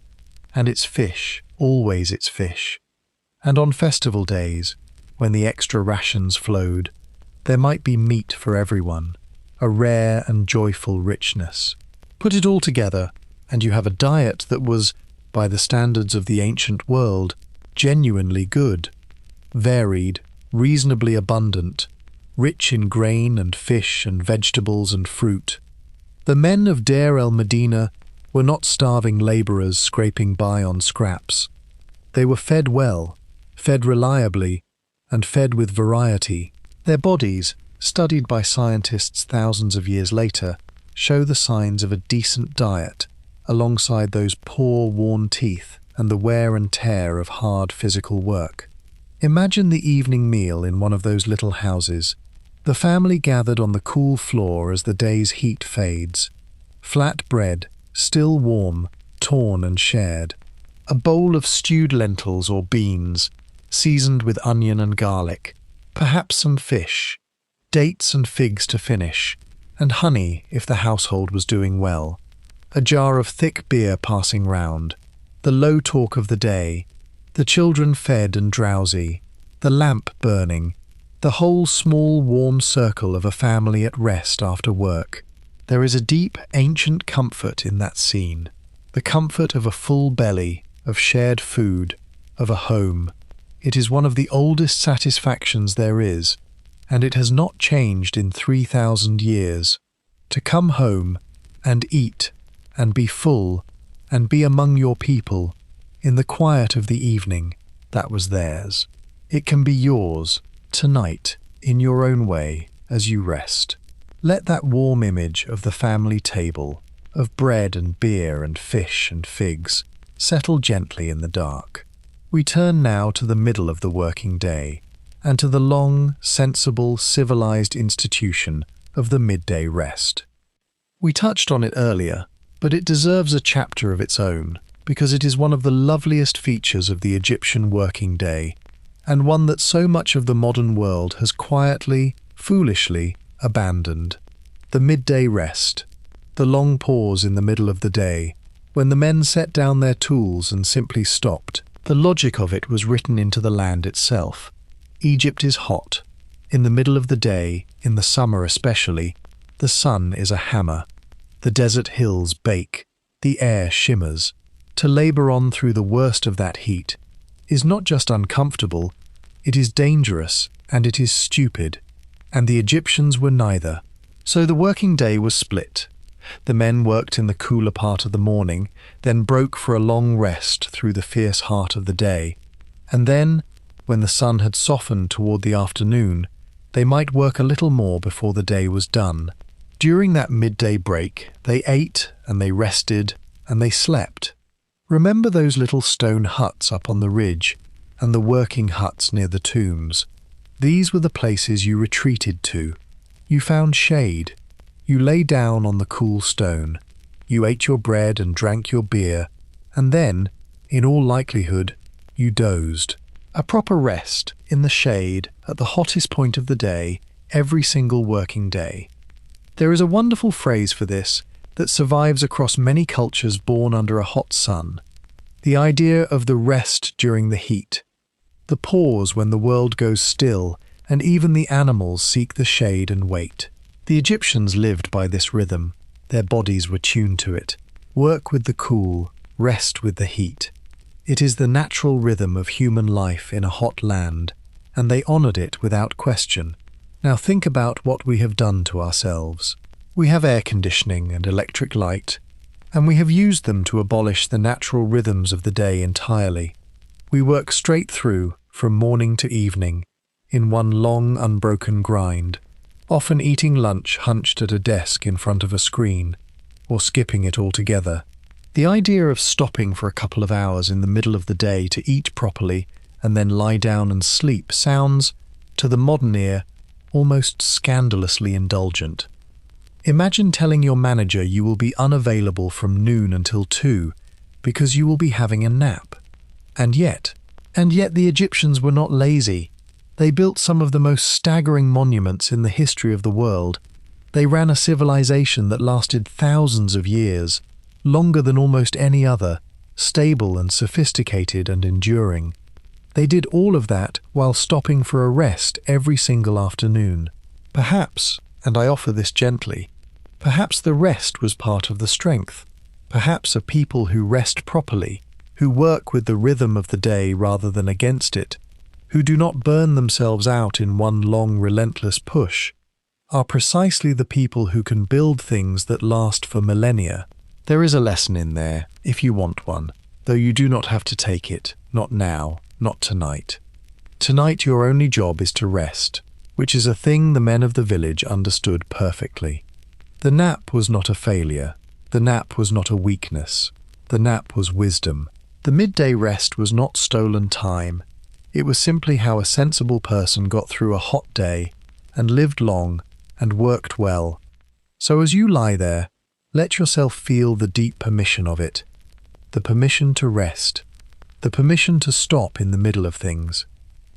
and its fish, always its fish. And on festival days, when the extra rations flowed, there might be meat for everyone, a rare and joyful richness. Put it all together, and you have a diet that was, by the standards of the ancient world, genuinely good, varied, reasonably abundant, rich in grain and fish and vegetables and fruit. The men of Deir el-Medina were not starving labourers scraping by on scraps. They were fed well, fed reliably, and fed with variety. Their bodies, studied by scientists thousands of years later, show the signs of a decent diet, alongside those poor, worn teeth and the wear and tear of hard physical work. Imagine the evening meal in one of those little houses. The family gathered on the cool floor as the day's heat fades. Flat bread, still warm, torn and shared. A bowl of stewed lentils or beans, seasoned with onion and garlic. Perhaps some fish. Dates and figs to finish, and honey if the household was doing well. A jar of thick beer passing round. The low talk of the day. The children fed and drowsy. The lamp burning. The whole small, warm circle of a family at rest after work. There is a deep, ancient comfort in that scene. The comfort of a full belly, of shared food, of a home. It is one of the oldest satisfactions there is, and it has not changed in 3,000 years. To come home and eat and be full and be among your people in the quiet of the evening, that was theirs. It can be yours tonight, in your own way, as you rest. Let that warm image of the family table, of bread and beer and fish and figs, settle gently in the dark. We turn now to the middle of the working day, and to the long, sensible, civilized institution of the midday rest. We touched on it earlier, but it deserves a chapter of its own, because it is one of the loveliest features of the Egyptian working day, and one that so much of the modern world has quietly, foolishly abandoned. The midday rest, the long pause in the middle of the day, when the men set down their tools and simply stopped. The logic of it was written into the land itself. Egypt is hot. In the middle of the day, in the summer especially, the sun is a hammer. The desert hills bake. The air shimmers. To labour on through the worst of that heat is not just uncomfortable, it is dangerous and it is stupid, and the Egyptians were neither. So the working day was split. The men worked in the cooler part of the morning, then broke for a long rest through the fierce heart of the day, and then, when the sun had softened toward the afternoon, they might work a little more before the day was done. During that midday break, they ate and they rested and they slept. Remember those little stone huts up on the ridge and the working huts near the tombs? These were the places you retreated to. You found shade. You lay down on the cool stone. You ate your bread and drank your beer, and then, in all likelihood, you dozed. A proper rest, in the shade, at the hottest point of the day, every single working day. There is a wonderful phrase for this that survives across many cultures born under a hot sun. The idea of the rest during the heat. The pause when the world goes still and even the animals seek the shade and wait. The Egyptians lived by this rhythm. Their bodies were tuned to it. Work with the cool, rest with the heat. It is the natural rhythm of human life in a hot land, and they honoured it without question. Now think about what we have done to ourselves. We have air conditioning and electric light, and we have used them to abolish the natural rhythms of the day entirely. We work straight through, from morning to evening, in one long, unbroken grind, often eating lunch hunched at a desk in front of a screen, or skipping it altogether. The idea of stopping for a couple of hours in the middle of the day to eat properly and then lie down and sleep sounds, to the modern ear, almost scandalously indulgent. Imagine telling your manager you will be unavailable from noon until 2 because you will be having a nap. And yet the Egyptians were not lazy. They built some of the most staggering monuments in the history of the world. They ran a civilization that lasted thousands of years, longer than almost any other, stable and sophisticated and enduring. They did all of that while stopping for a rest every single afternoon. Perhaps, and I offer this gently, perhaps the rest was part of the strength. Perhaps a people who rest properly, who work with the rhythm of the day rather than against it, who do not burn themselves out in one long relentless push, are precisely the people who can build things that last for millennia. There is a lesson in there, if you want one, though you do not have to take it, not now, not tonight. Tonight your only job is to rest, which is a thing the men of the village understood perfectly. The nap was not a failure. The nap was not a weakness. The nap was wisdom. The midday rest was not stolen time. It was simply how a sensible person got through a hot day and lived long and worked well. So as you lie there, let yourself feel the deep permission of it. The permission to rest. The permission to stop in the middle of things.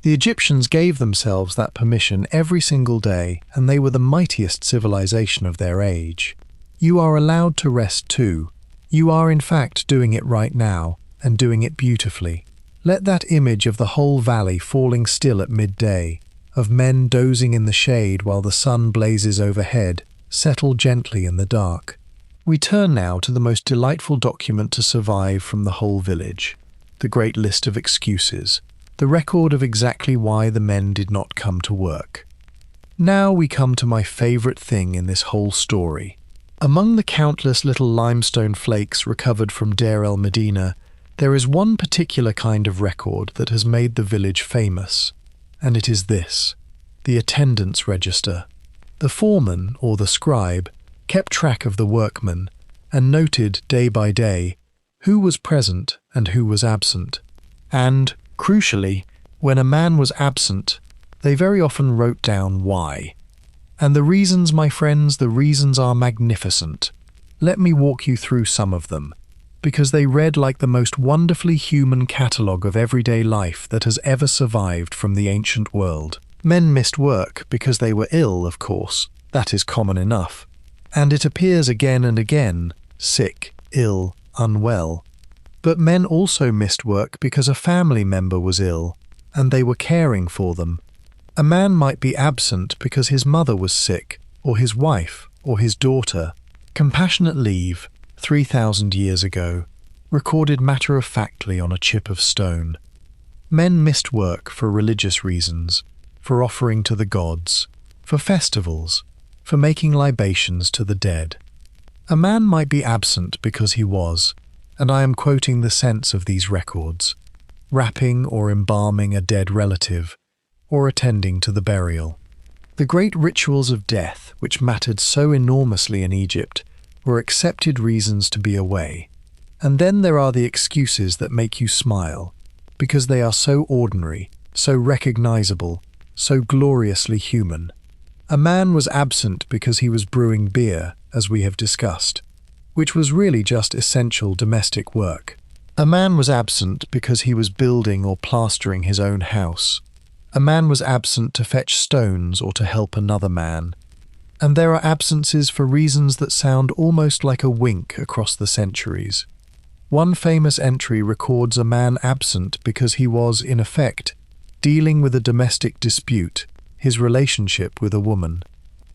The Egyptians gave themselves that permission every single day, and they were the mightiest civilization of their age. You are allowed to rest too. You are in fact doing it right now, and doing it beautifully. Let that image of the whole valley falling still at midday, of men dozing in the shade while the sun blazes overhead, settle gently in the dark. We turn now to the most delightful document to survive from the whole village, the great list of excuses, the record of exactly why the men did not come to work. Now we come to my favorite thing in this whole story. Among the countless little limestone flakes recovered from Deir el-Medina, there is one particular kind of record that has made the village famous, and it is this: the attendance register. The foreman, or the scribe, kept track of the workmen and noted day by day who was present and who was absent. And, crucially, when a man was absent, they very often wrote down why. And the reasons, my friends, the reasons are magnificent. Let me walk you through some of them, because they read like the most wonderfully human catalogue of everyday life that has ever survived from the ancient world. Men missed work because they were ill, of course. That is common enough. And it appears again and again, sick, ill, unwell. But men also missed work because a family member was ill, and they were caring for them. A man might be absent because his mother was sick, or his wife, or his daughter. Compassionate leave, 3,000 years ago, recorded matter-of-factly on a chip of stone. Men missed work for religious reasons, for offering to the gods, for festivals, for making libations to the dead. A man might be absent because he was, and I am quoting the sense of these records, wrapping or embalming a dead relative, or attending to the burial. The great rituals of death, which mattered so enormously in Egypt, were accepted reasons to be away. And then there are the excuses that make you smile, because they are so ordinary, so recognizable, so gloriously human. A man was absent because he was brewing beer, as we have discussed, which was really just essential domestic work. A man was absent because he was building or plastering his own house. A man was absent to fetch stones or to help another man. And there are absences for reasons that sound almost like a wink across the centuries. One famous entry records a man absent because he was, in effect, dealing with a domestic dispute, his relationship with a woman.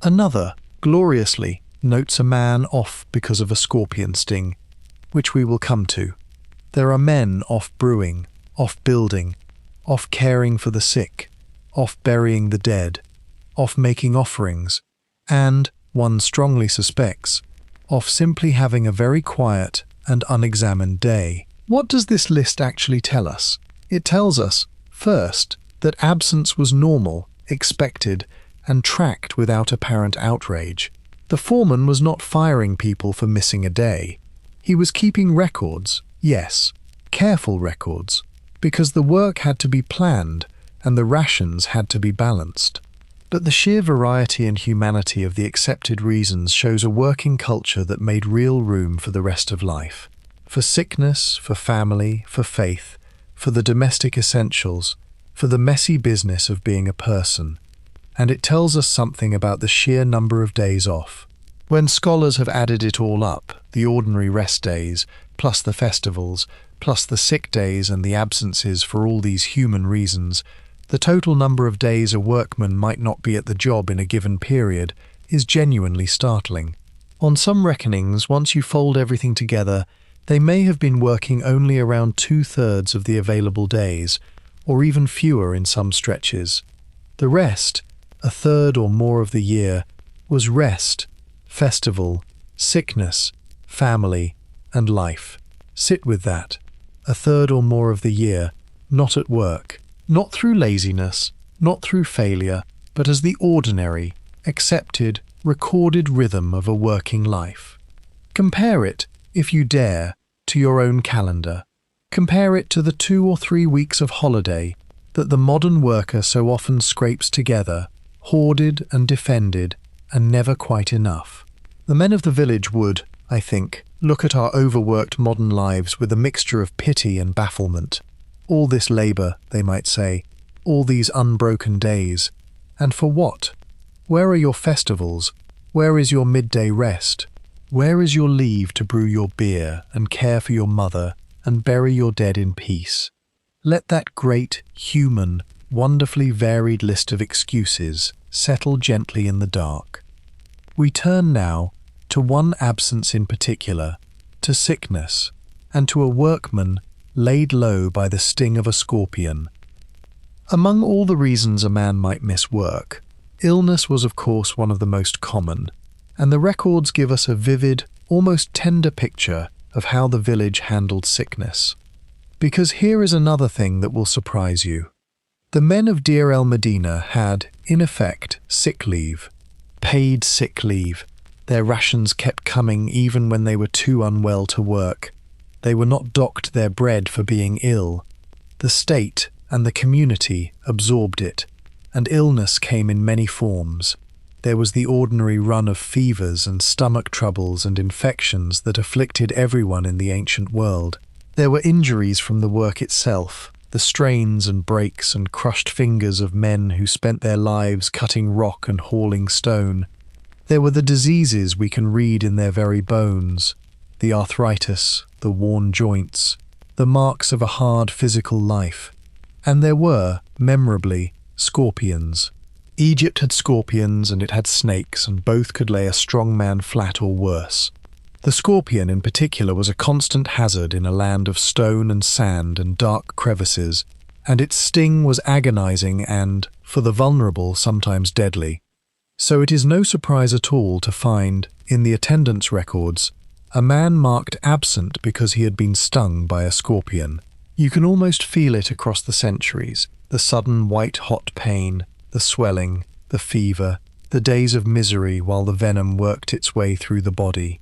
Another, gloriously, notes a man off because of a scorpion sting, which we will come to. There are men off brewing, off building, off caring for the sick, off burying the dead, off making offerings, and, one strongly suspects, off simply having a very quiet and unexamined day. What does this list actually tell us? It tells us, first, that absence was normal, expected, and tracked without apparent outrage. The foreman was not firing people for missing a day. He was keeping records, yes, careful records, because the work had to be planned and the rations had to be balanced. But the sheer variety and humanity of the accepted reasons shows a working culture that made real room for the rest of life. For sickness, for family, for faith, for the domestic essentials, for the messy business of being a person. And it tells us something about the sheer number of days off. When scholars have added it all up, the ordinary rest days, plus the festivals, plus the sick days and the absences for all these human reasons, the total number of days a workman might not be at the job in a given period is genuinely startling. On some reckonings, once you fold everything together, they may have been working only around 2/3 of the available days, or even fewer in some stretches. The rest, 1/3 or more of the year, was rest, festival, sickness, family, and life. Sit with that. 1/3 or more of the year, not at work. Not through laziness, not through failure, but as the ordinary, accepted, recorded rhythm of a working life. Compare it, if you dare, to your own calendar. Compare it to the 2 or 3 weeks of holiday that the modern worker so often scrapes together, hoarded and defended, and never quite enough. The men of the village would, I think, look at our overworked modern lives with a mixture of pity and bafflement. All this labour, they might say, all these unbroken days. And for what? Where are your festivals? Where is your midday rest? Where is your leave to brew your beer and care for your mother and bury your dead in peace? Let that great, human, wonderfully varied list of excuses settle gently in the dark. We turn now to one absence in particular, to sickness, and to a workman laid low by the sting of a scorpion. Among all the reasons a man might miss work, illness was of course one of the most common, and the records give us a vivid, almost tender picture of how the village handled sickness. Because here is another thing that will surprise you. The men of Deir el-Medina had, in effect, sick leave. Paid sick leave. Their rations kept coming even when they were too unwell to work. They were not docked their bread for being ill. The state and the community absorbed it, and illness came in many forms. There was the ordinary run of fevers and stomach troubles and infections that afflicted everyone in the ancient world. There were injuries from the work itself, the strains and breaks and crushed fingers of men who spent their lives cutting rock and hauling stone. There were the diseases we can read in their very bones, the arthritis, the worn joints, the marks of a hard physical life. And there were, memorably, scorpions. Egypt had scorpions and it had snakes, and both could lay a strong man flat or worse. The scorpion in particular was a constant hazard in a land of stone and sand and dark crevices, and its sting was agonizing and, for the vulnerable, sometimes deadly. So it is no surprise at all to find, in the attendance records, a man marked absent because he had been stung by a scorpion. You can almost feel it across the centuries, the sudden white-hot pain, the swelling, the fever, the days of misery while the venom worked its way through the body.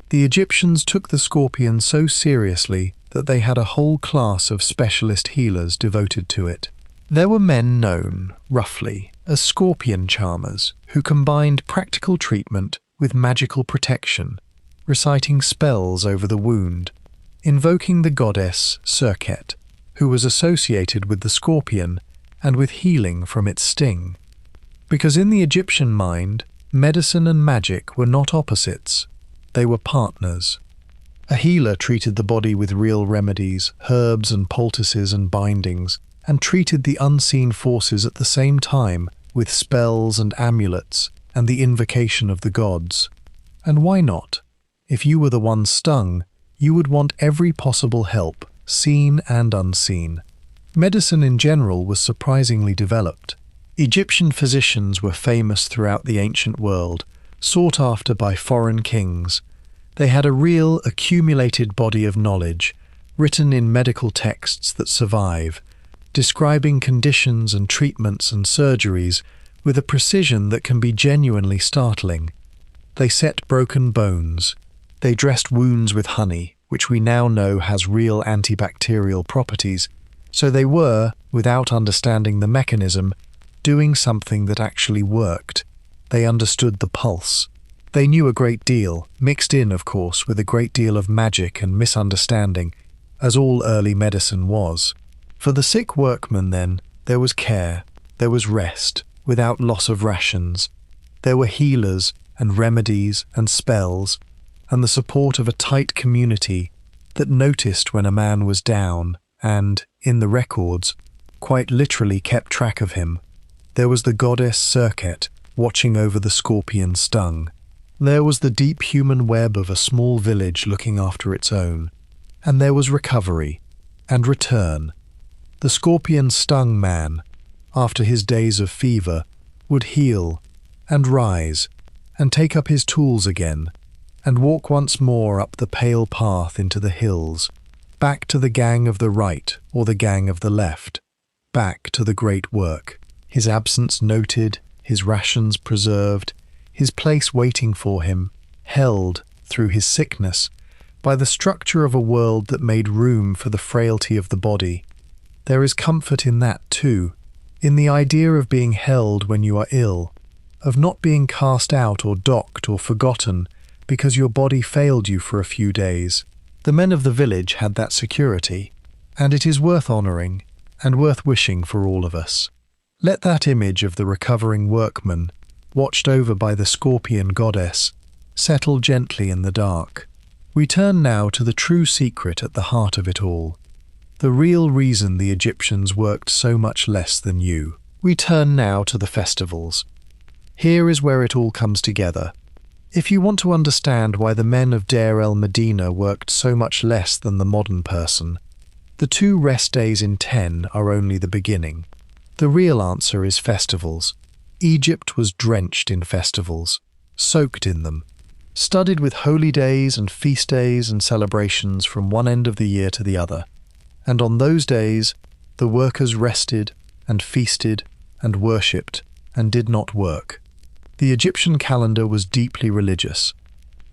The Egyptians took the scorpion so seriously that they had a whole class of specialist healers devoted to it. There were men known, roughly, as scorpion charmers, who combined practical treatment with magical protection, reciting spells over the wound, invoking the goddess Serket, who was associated with the scorpion and with healing from its sting. Because in the Egyptian mind, medicine and magic were not opposites, they were partners. A healer treated the body with real remedies, herbs and poultices and bindings, and treated the unseen forces at the same time with spells and amulets and the invocation of the gods. And why not? If you were the one stung, you would want every possible help, seen and unseen. Medicine in general was surprisingly developed. Egyptian physicians were famous throughout the ancient world, sought after by foreign kings. They had a real, accumulated body of knowledge, written in medical texts that survive, describing conditions and treatments and surgeries with a precision that can be genuinely startling. They set broken bones. They dressed wounds with honey, which we now know has real antibacterial properties, So they were, without understanding the mechanism, doing something that actually worked. They understood the pulse. They knew a great deal, mixed in, of course, with a great deal of magic and misunderstanding, as all early medicine was. For the sick workman, then, there was care, there was rest, without loss of rations. There were healers and remedies and spells, and the support of a tight community that noticed when a man was down and, in the records, quite literally kept track of him. There was the goddess Serket watching over the scorpion stung. There was the deep human web of a small village looking after its own. And there was recovery and return. The scorpion-stung man, after his days of fever, would heal and rise and take up his tools again and walk once more up the pale path into the hills, back to the gang of the right or the gang of the left, back to the great work. His absence noted, his rations preserved, his place waiting for him, held, through his sickness, by the structure of a world that made room for the frailty of the body. There is comfort in that too, in the idea of being held when you are ill, of not being cast out or docked or forgotten because your body failed you for a few days. The men of the village had that security, and it is worth honouring and worth wishing for all of us. Let that image of the recovering workman, watched over by the scorpion goddess, settle gently in the dark. We turn now to the true secret at the heart of it all, the real reason the Egyptians worked so much less than you. We turn now to the festivals. Here is where it all comes together. If you want to understand why the men of Deir el-Medina worked so much less than the modern person, the 2 rest days in 10 are only the beginning. The real answer is festivals. Egypt was drenched in festivals, soaked in them, studded with holy days and feast days and celebrations from one end of the year to the other. And on those days, the workers rested and feasted and worshipped and did not work. The Egyptian calendar was deeply religious.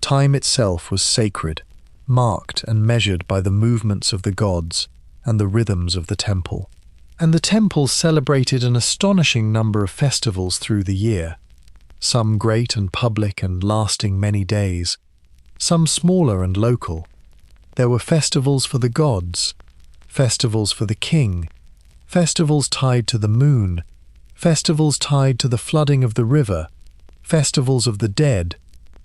Time itself was sacred, marked and measured by the movements of the gods and the rhythms of the temple. And the temple celebrated an astonishing number of festivals through the year, some great and public and lasting many days, some smaller and local. There were festivals for the gods, festivals for the king, festivals tied to the moon, festivals tied to the flooding of the river, festivals of the dead,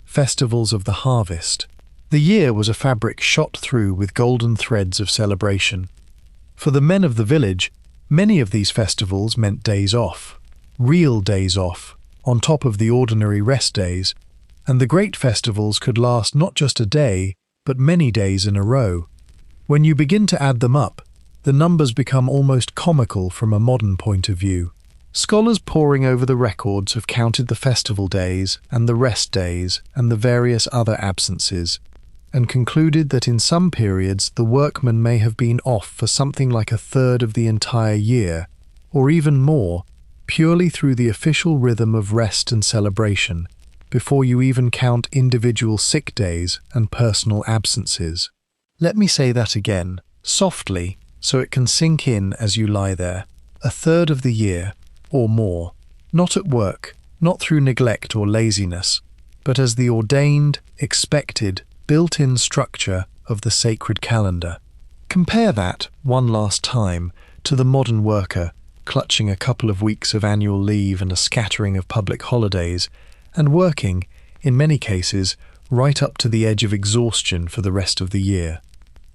festivals of the harvest. The year was a fabric shot through with golden threads of celebration. For the men of the village, many of these festivals meant days off, real days off, on top of the ordinary rest days, and the great festivals could last not just a day, but many days in a row. When you begin to add them up, the numbers become almost comical from a modern point of view. Scholars poring over the records have counted the festival days and the rest days and the various other absences, and concluded that in some periods the workman may have been off for something like 1/3 of the entire year, or even more, purely through the official rhythm of rest and celebration, before you even count individual sick days and personal absences. Let me say that again, softly, so it can sink in as you lie there. 1/3 of the year, or more, not at work, not through neglect or laziness, but as the ordained, expected, built-in structure of the sacred calendar. Compare that, one last time, to the modern worker, clutching a couple of weeks of annual leave and a scattering of public holidays, and working, in many cases, right up to the edge of exhaustion for the rest of the year.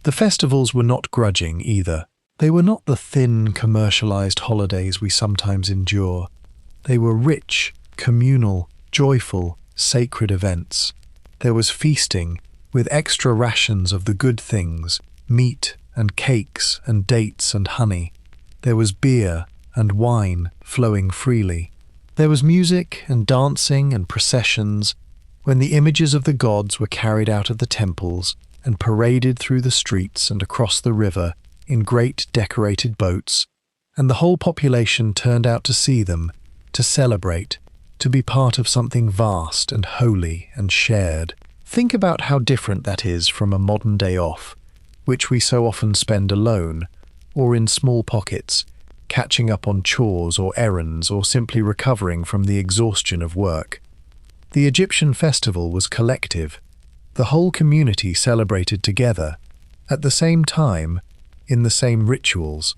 The festivals were not grudging either. They were not the thin, commercialized holidays we sometimes endure. They were rich, communal, joyful, sacred events. There was feasting, with extra rations of the good things, meat and cakes and dates and honey. There was beer and wine flowing freely. There was music and dancing and processions, when the images of the gods were carried out of the temples and paraded through the streets and across the river in great decorated boats, and the whole population turned out to see them, to celebrate, to be part of something vast and holy and shared. Think about how different that is from a modern day off, which we so often spend alone, or in small pockets, catching up on chores or errands or simply recovering from the exhaustion of work. The Egyptian festival was collective. The whole community celebrated together, at the same time, in the same rituals.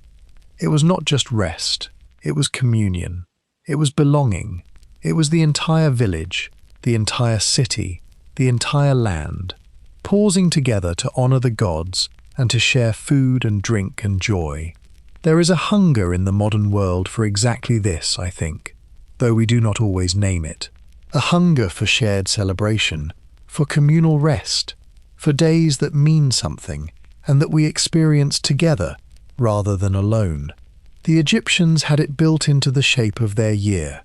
It was not just rest, it was communion. It was belonging. It was the entire village, the entire city, the entire land, pausing together to honor the gods and to share food and drink and joy. There is a hunger in the modern world for exactly this, I think, though we do not always name it. A hunger for shared celebration, for communal rest, for days that mean something and that we experience together rather than alone. The Egyptians had it built into the shape of their year.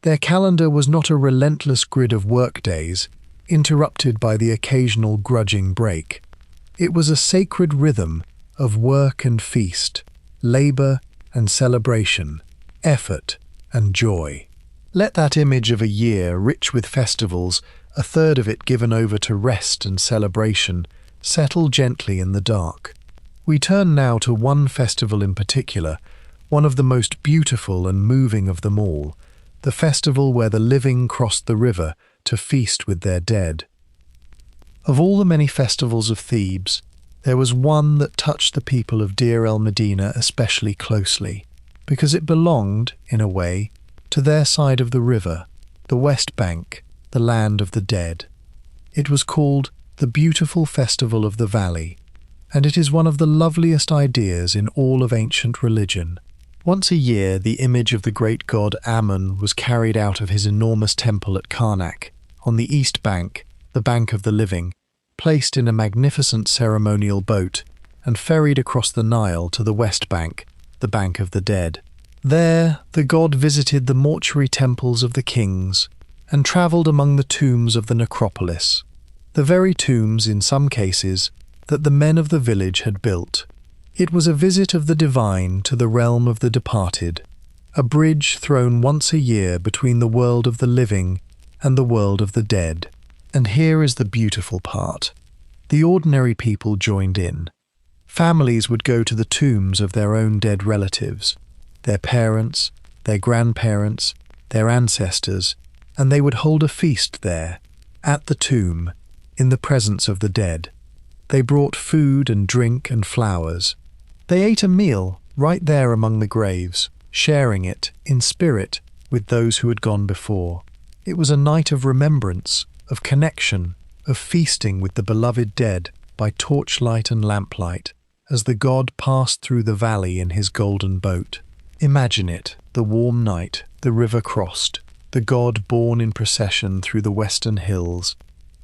Their calendar was not a relentless grid of workdays, interrupted by the occasional grudging break. It was a sacred rhythm of work and feast, labor and celebration, effort and joy. Let that image of a year rich with festivals, a third of it given over to rest and celebration, settle gently in the dark. We turn now to one festival in particular, one of the most beautiful and moving of them all, the festival where the living crossed the river to feast with their dead. Of all the many festivals of Thebes, there was one that touched the people of Deir el-Medina especially closely, because it belonged, in a way, to their side of the river, the West Bank, the land of the dead. It was called the Beautiful Festival of the Valley, and it is one of the loveliest ideas in all of ancient religion. Once a year, the image of the great god Ammon was carried out of his enormous temple at Karnak, on the east bank, the bank of the living, placed in a magnificent ceremonial boat, and ferried across the Nile to the west bank, the bank of the dead. There, the god visited the mortuary temples of the kings, and travelled among the tombs of the necropolis, the very tombs, in some cases, that the men of the village had built. It was a visit of the divine to the realm of the departed, a bridge thrown once a year between the world of the living and the world of the dead. And here is the beautiful part. The ordinary people joined in. Families would go to the tombs of their own dead relatives, their parents, their grandparents, their ancestors, and they would hold a feast there, at the tomb, in the presence of the dead. They brought food and drink and flowers. They ate a meal right there among the graves, sharing it, in spirit, with those who had gone before. It was a night of remembrance, of connection, of feasting with the beloved dead by torchlight and lamplight, as the god passed through the valley in his golden boat. Imagine it, the warm night, the river crossed, the god borne in procession through the western hills,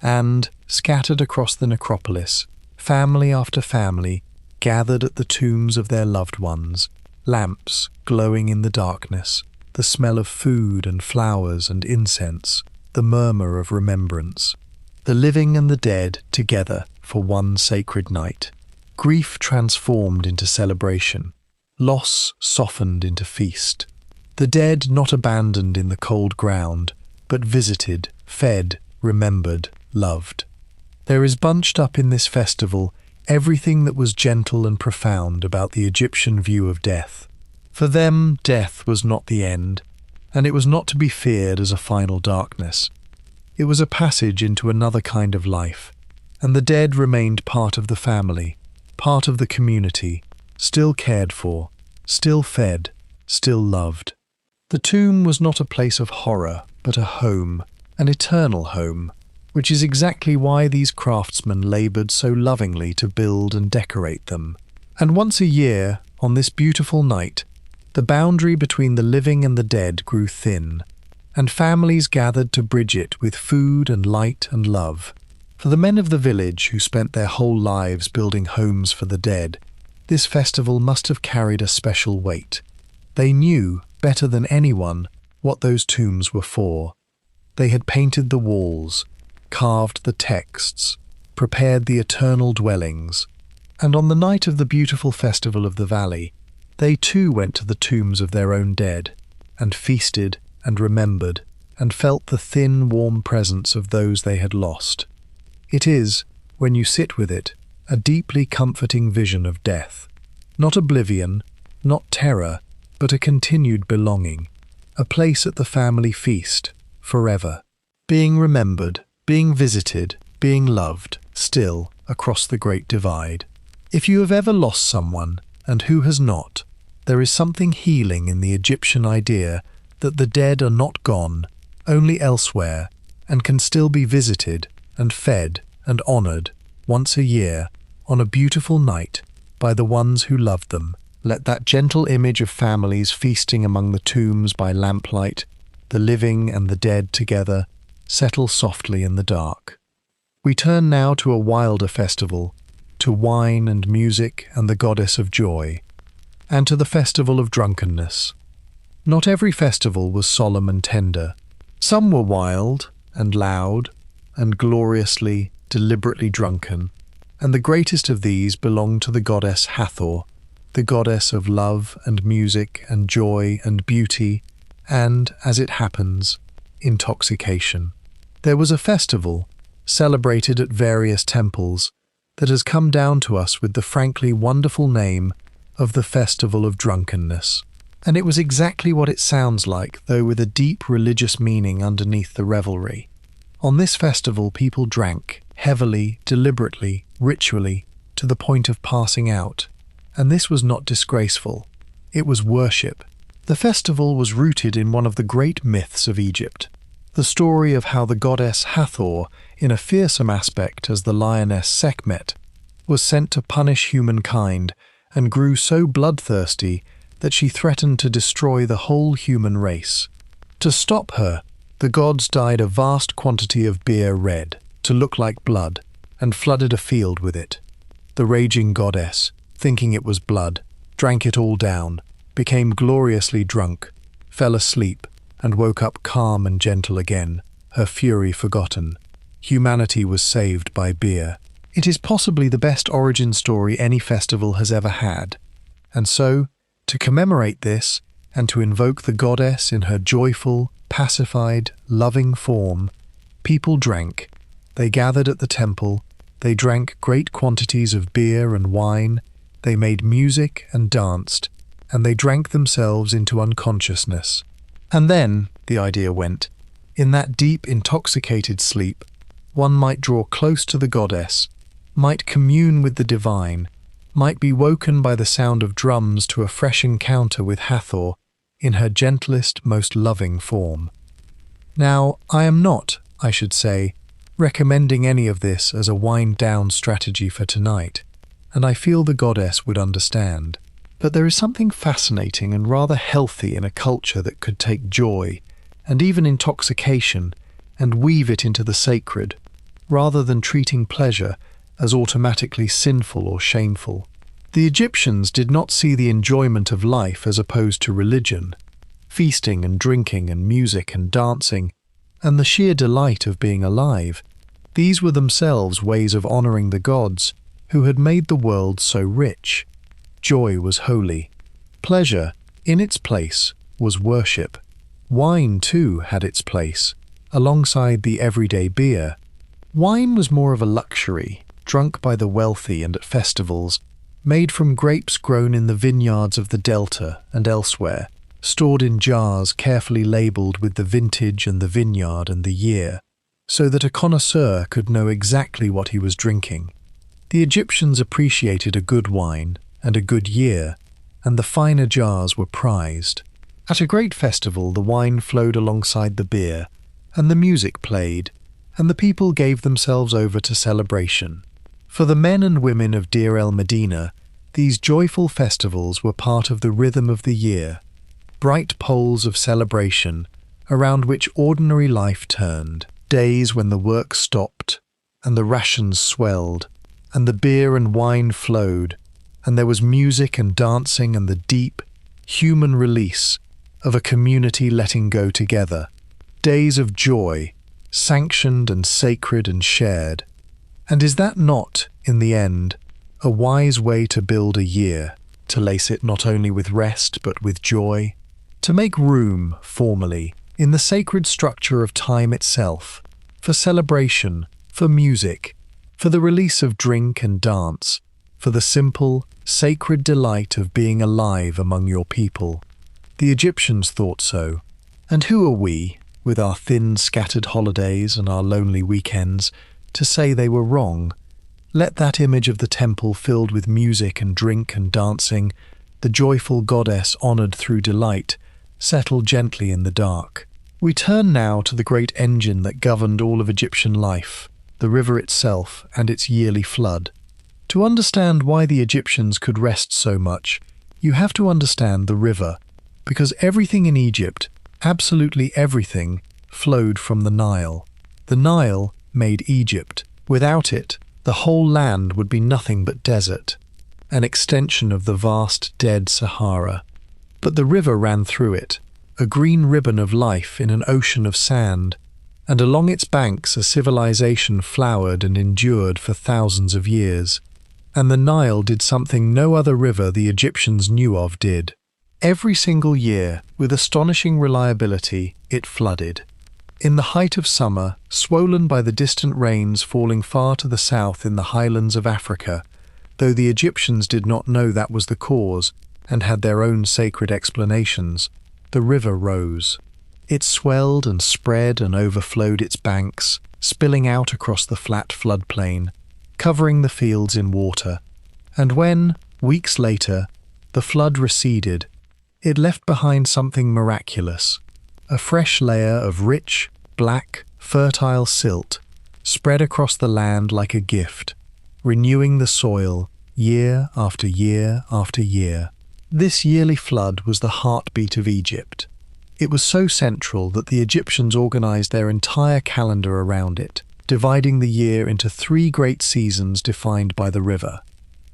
and, scattered across the necropolis, family after family gathered at the tombs of their loved ones, lamps glowing in the darkness, the smell of food and flowers and incense, the murmur of remembrance. The living and the dead together for one sacred night. Grief transformed into celebration, loss softened into feast. The dead not abandoned in the cold ground, but visited, fed, remembered, loved. There is bunched up in this festival everything that was gentle and profound about the Egyptian view of death. For them, death was not the end, and it was not to be feared as a final darkness. It was a passage into another kind of life, and the dead remained part of the family, part of the community, still cared for, still fed, still loved. The tomb was not a place of horror, but a home, an eternal home, which is exactly why these craftsmen laboured so lovingly to build and decorate them. And once a year, on this beautiful night, the boundary between the living and the dead grew thin, and families gathered to bridge it with food and light and love. For the men of the village who spent their whole lives building homes for the dead, this festival must have carried a special weight. They knew, better than anyone, what those tombs were for. They had painted the walls, carved the texts, prepared the eternal dwellings, and on the night of the beautiful festival of the valley, they too went to the tombs of their own dead, and feasted and remembered, and felt the thin, warm presence of those they had lost. It is, when you sit with it, a deeply comforting vision of death, Not oblivion, not terror, but a continued belonging, a place at the family feast, forever. Being remembered, being visited, being loved, still, across the Great Divide. If you have ever lost someone, and who has not, there is something healing in the Egyptian idea that the dead are not gone, only elsewhere, and can still be visited and fed and honored once a year on a beautiful night by the ones who loved them. Let that gentle image of families feasting among the tombs by lamplight, the living and the dead together, settle softly in the dark. We turn now to a wilder festival, to wine and music and the goddess of joy, and to the festival of drunkenness. Not every festival was solemn and tender. Some were wild and loud and gloriously, deliberately drunken, and the greatest of these belonged to the goddess Hathor, the goddess of love and music and joy and beauty and, as it happens, intoxication. There was a festival, celebrated at various temples, that has come down to us with the frankly wonderful name of the Festival of Drunkenness. And it was exactly what it sounds like, though with a deep religious meaning underneath the revelry. On this festival, people drank, heavily, deliberately, ritually, to the point of passing out. And this was not disgraceful. It was worship. The festival was rooted in one of the great myths of Egypt, the story of how the goddess Hathor, in a fearsome aspect as the lioness Sekhmet, was sent to punish humankind and grew so bloodthirsty that she threatened to destroy the whole human race. To stop her, the gods dyed a vast quantity of beer red, to look like blood, and flooded a field with it. The raging goddess, thinking it was blood, drank it all down, became gloriously drunk, fell asleep, and woke up calm and gentle again, her fury forgotten. Humanity was saved by beer. It is possibly the best origin story any festival has ever had. And so, to commemorate this, and to invoke the goddess in her joyful, pacified, loving form, people drank. They gathered at the temple, they drank great quantities of beer and wine, they made music and danced, and they drank themselves into unconsciousness. And then, the idea went, in that deep, intoxicated sleep, one might draw close to the goddess, might commune with the divine, might be woken by the sound of drums to a fresh encounter with Hathor in her gentlest, most loving form. Now, I am not, I should say, recommending any of this as a wind-down strategy for tonight, and I feel the goddess would understand. But there is something fascinating and rather healthy in a culture that could take joy, and even intoxication, and weave it into the sacred, rather than treating pleasure as automatically sinful or shameful. The Egyptians did not see the enjoyment of life as opposed to religion, feasting and drinking and music and dancing, and the sheer delight of being alive. These were themselves ways of honoring the gods who had made the world so rich. Joy was holy. Pleasure, in its place, was worship. Wine, too, had its place, alongside the everyday beer. Wine was more of a luxury, drunk by the wealthy and at festivals, made from grapes grown in the vineyards of the Delta and elsewhere, stored in jars carefully labelled with the vintage and the vineyard and the year, so that a connoisseur could know exactly what he was drinking. The Egyptians appreciated a good wine and a good year, and the finer jars were prized. At a great festival, the wine flowed alongside the beer, and the music played, and the people gave themselves over to celebration. For the men and women of Deir el-Medina, these joyful festivals were part of the rhythm of the year, bright poles of celebration around which ordinary life turned, days when the work stopped, and the rations swelled, and the beer and wine flowed, and there was music and dancing and the deep, human release of a community letting go together. Days of joy, sanctioned and sacred and shared. And is that not, in the end, a wise way to build a year, to lace it not only with rest but with joy? To make room, formally, in the sacred structure of time itself, for celebration, for music, for the release of drink and dance, for the simple, sacred delight of being alive among your people. The Egyptians thought so. And who are we, with our thin, scattered holidays and our lonely weekends, to say they were wrong? Let that image of the temple filled with music and drink and dancing, the joyful goddess honoured through delight, settle gently in the dark. We turn now to the great engine that governed all of Egyptian life, the river itself and its yearly flood. To understand why the Egyptians could rest so much, you have to understand the river, because everything in Egypt, absolutely everything, flowed from the Nile. The Nile made Egypt. Without it, the whole land would be nothing but desert, an extension of the vast dead Sahara. But the river ran through it, a green ribbon of life in an ocean of sand, and along its banks a civilization flowered and endured for thousands of years. And the Nile did something no other river the Egyptians knew of did. Every single year, with astonishing reliability, it flooded. In the height of summer, swollen by the distant rains falling far to the south in the highlands of Africa, though the Egyptians did not know that was the cause and had their own sacred explanations, the river rose. It swelled and spread and overflowed its banks, spilling out across the flat floodplain, covering the fields in water. And when, weeks later, the flood receded, it left behind something miraculous, a fresh layer of rich, black, fertile silt, spread across the land like a gift, renewing the soil year after year after year. This yearly flood was the heartbeat of Egypt. It was so central that the Egyptians organized their entire calendar around it, dividing the year into 3 great seasons defined by the river.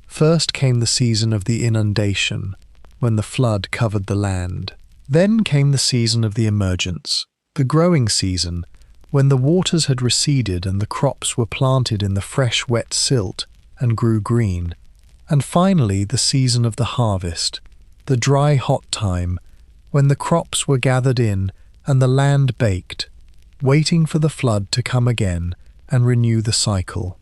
First came the season of the inundation, when the flood covered the land. Then came the season of the emergence, the growing season, when the waters had receded and the crops were planted in the fresh, wet silt and grew green. And finally the season of the harvest, the dry, hot time, when the crops were gathered in and the land baked, waiting for the flood to come again and renew the cycle.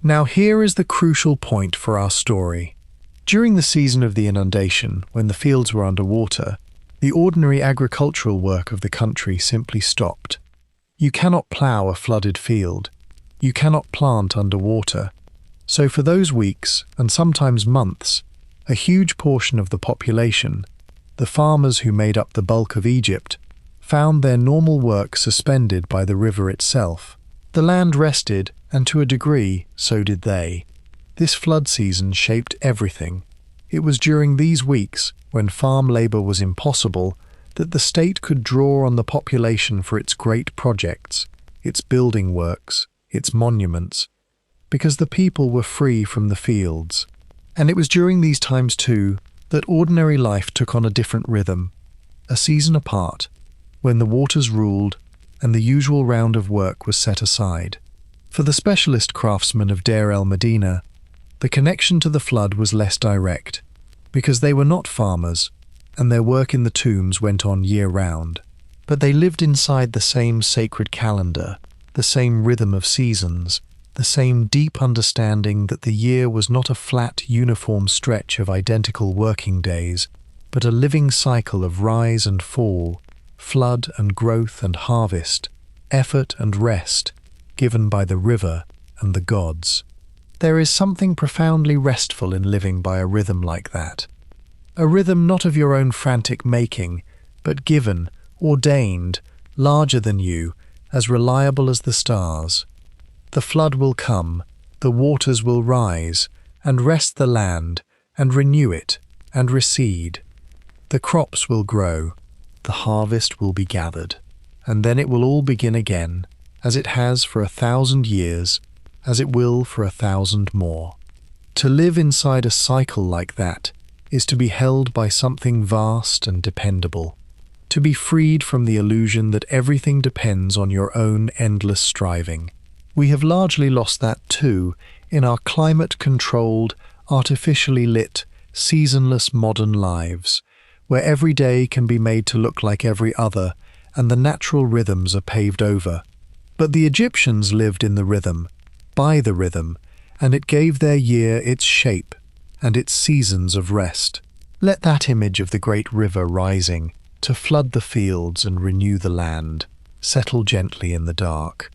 Now here is the crucial point for our story. During the season of the inundation, when the fields were underwater, the ordinary agricultural work of the country simply stopped. You cannot plough a flooded field. You cannot plant underwater. So for those weeks, and sometimes months, a huge portion of the population, the farmers who made up the bulk of Egypt, found their normal work suspended by the river itself. The land rested, and to a degree, so did they. This flood season shaped everything. It was during these weeks, when farm labor was impossible, that the state could draw on the population for its great projects, its building works, its monuments, because the people were free from the fields. And it was during these times too that ordinary life took on a different rhythm, a season apart, when the waters ruled and the usual round of work was set aside. For the specialist craftsmen of Deir el-Medina, the connection to the flood was less direct, because they were not farmers, and their work in the tombs went on year-round. But they lived inside the same sacred calendar, the same rhythm of seasons, the same deep understanding that the year was not a flat, uniform stretch of identical working days, but a living cycle of rise and fall, flood and growth and harvest, effort and rest, given by the river and the gods. There is something profoundly restful in living by a rhythm like that. A rhythm not of your own frantic making, but given, ordained, larger than you, as reliable as the stars. The flood will come, the waters will rise, and rest the land, and renew it, and recede. The crops will grow, the harvest will be gathered, and then it will all begin again, as it has for 1,000 years, as it will for 1,000 more. To live inside a cycle like that is to be held by something vast and dependable, to be freed from the illusion that everything depends on your own endless striving. We have largely lost that too in our climate-controlled, artificially lit, seasonless modern lives, where every day can be made to look like every other and the natural rhythms are paved over. But the Egyptians lived in the rhythm, by the rhythm, and it gave their year its shape, and its seasons of rest. Let that image of the great river rising to flood the fields and renew the land settle gently in the dark.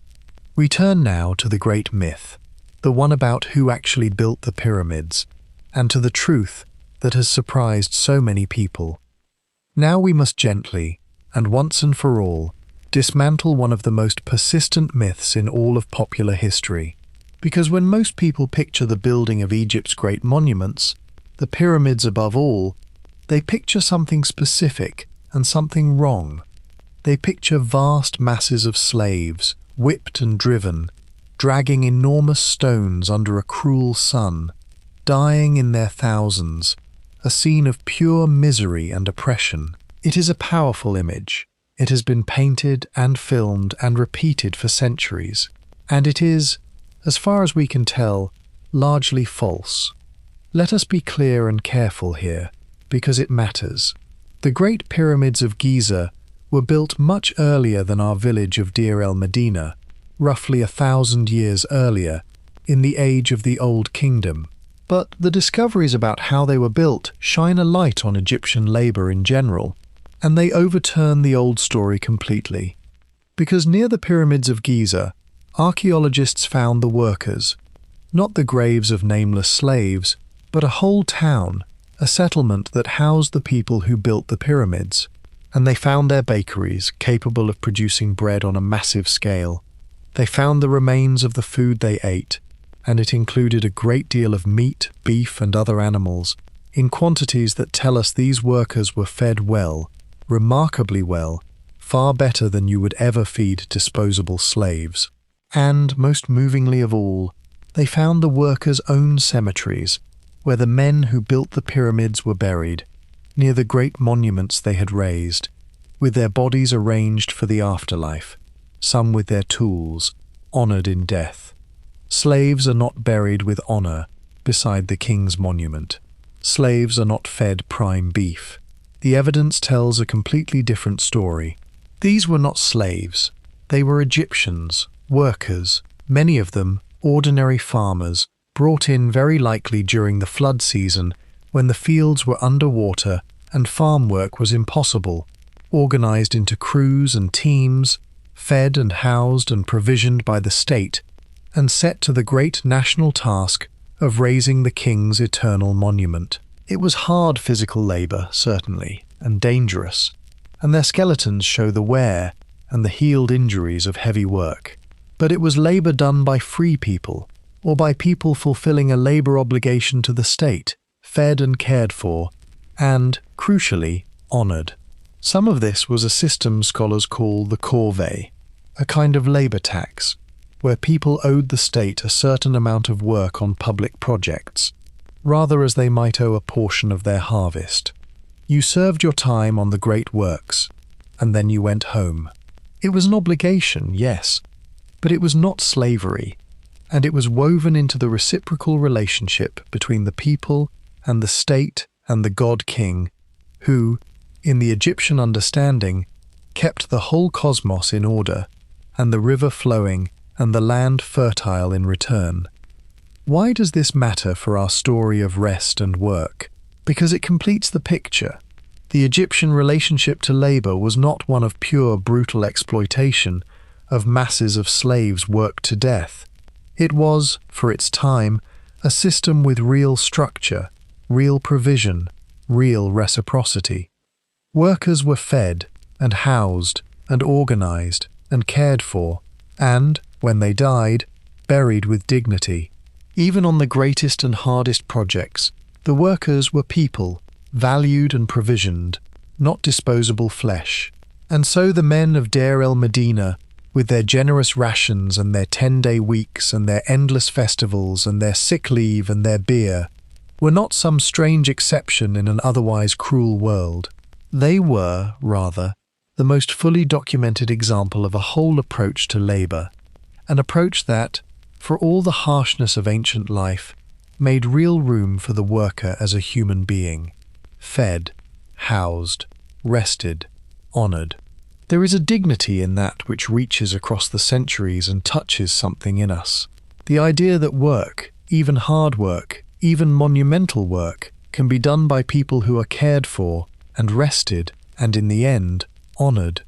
We turn now to the great myth, the one about who actually built the pyramids, and to the truth that has surprised so many people. Now we must gently, and once and for all, dismantle one of the most persistent myths in all of popular history. Because when most people picture the building of Egypt's great monuments, the pyramids above all, they picture something specific and something wrong. They picture vast masses of slaves, whipped and driven, dragging enormous stones under a cruel sun, dying in their thousands, a scene of pure misery and oppression. It is a powerful image. It has been painted and filmed and repeated for centuries, and it is, as far as we can tell, largely false. Let us be clear and careful here, because it matters. The Great Pyramids of Giza were built much earlier than our village of Deir el-Medina, roughly 1,000 years earlier, in the age of the Old Kingdom. But the discoveries about how they were built shine a light on Egyptian labor in general, and they overturn the old story completely. Because near the pyramids of Giza, archaeologists found the workers, not the graves of nameless slaves, but a whole town, a settlement that housed the people who built the pyramids. And they found their bakeries, capable of producing bread on a massive scale. They found the remains of the food they ate, and it included a great deal of meat, beef, and other animals, in quantities that tell us these workers were fed well, remarkably well, far better than you would ever feed disposable slaves. And, most movingly of all, they found the workers' own cemeteries, where the men who built the pyramids were buried, near the great monuments they had raised, with their bodies arranged for the afterlife, some with their tools, honored in death. Slaves are not buried with honor beside the king's monument. Slaves are not fed prime beef. The evidence tells a completely different story. These were not slaves. They were Egyptians, workers, many of them ordinary farmers, brought in very likely during the flood season when the fields were underwater and farm work was impossible, organized into crews and teams, fed and housed and provisioned by the state, and set to the great national task of raising the king's eternal monument. It was hard physical labor, certainly, and dangerous, and their skeletons show the wear and the healed injuries of heavy work. But it was labor done by free people, or by people fulfilling a labor obligation to the state, fed and cared for, and, crucially, honored. Some of this was a system scholars call the corvée, a kind of labor tax, where people owed the state a certain amount of work on public projects, rather as they might owe a portion of their harvest. You served your time on the great works, and then you went home. It was an obligation, yes, but it was not slavery, and it was woven into the reciprocal relationship between the people and the state and the god-king, who, in the Egyptian understanding, kept the whole cosmos in order, and the river flowing and the land fertile in return. Why does this matter for our story of rest and work? Because it completes the picture. The Egyptian relationship to labor was not one of pure brutal exploitation of masses of slaves worked to death. It was, for its time, a system with real structure, real provision, real reciprocity. Workers were fed and housed and organized and cared for, and, when they died, buried with dignity. Even on the greatest and hardest projects, the workers were people, valued and provisioned, not disposable flesh. And so the men of Deir el-Medina, with their generous rations and their 10-day weeks and their endless festivals and their sick leave and their beer, were not some strange exception in an otherwise cruel world. They were, rather, the most fully documented example of a whole approach to labor, an approach that, for all the harshness of ancient life, made real room for the worker as a human being, fed, housed, rested, honored. There is a dignity in that which reaches across the centuries and touches something in us. The idea that work, even hard work, even monumental work, can be done by people who are cared for and rested and, in the end, honored.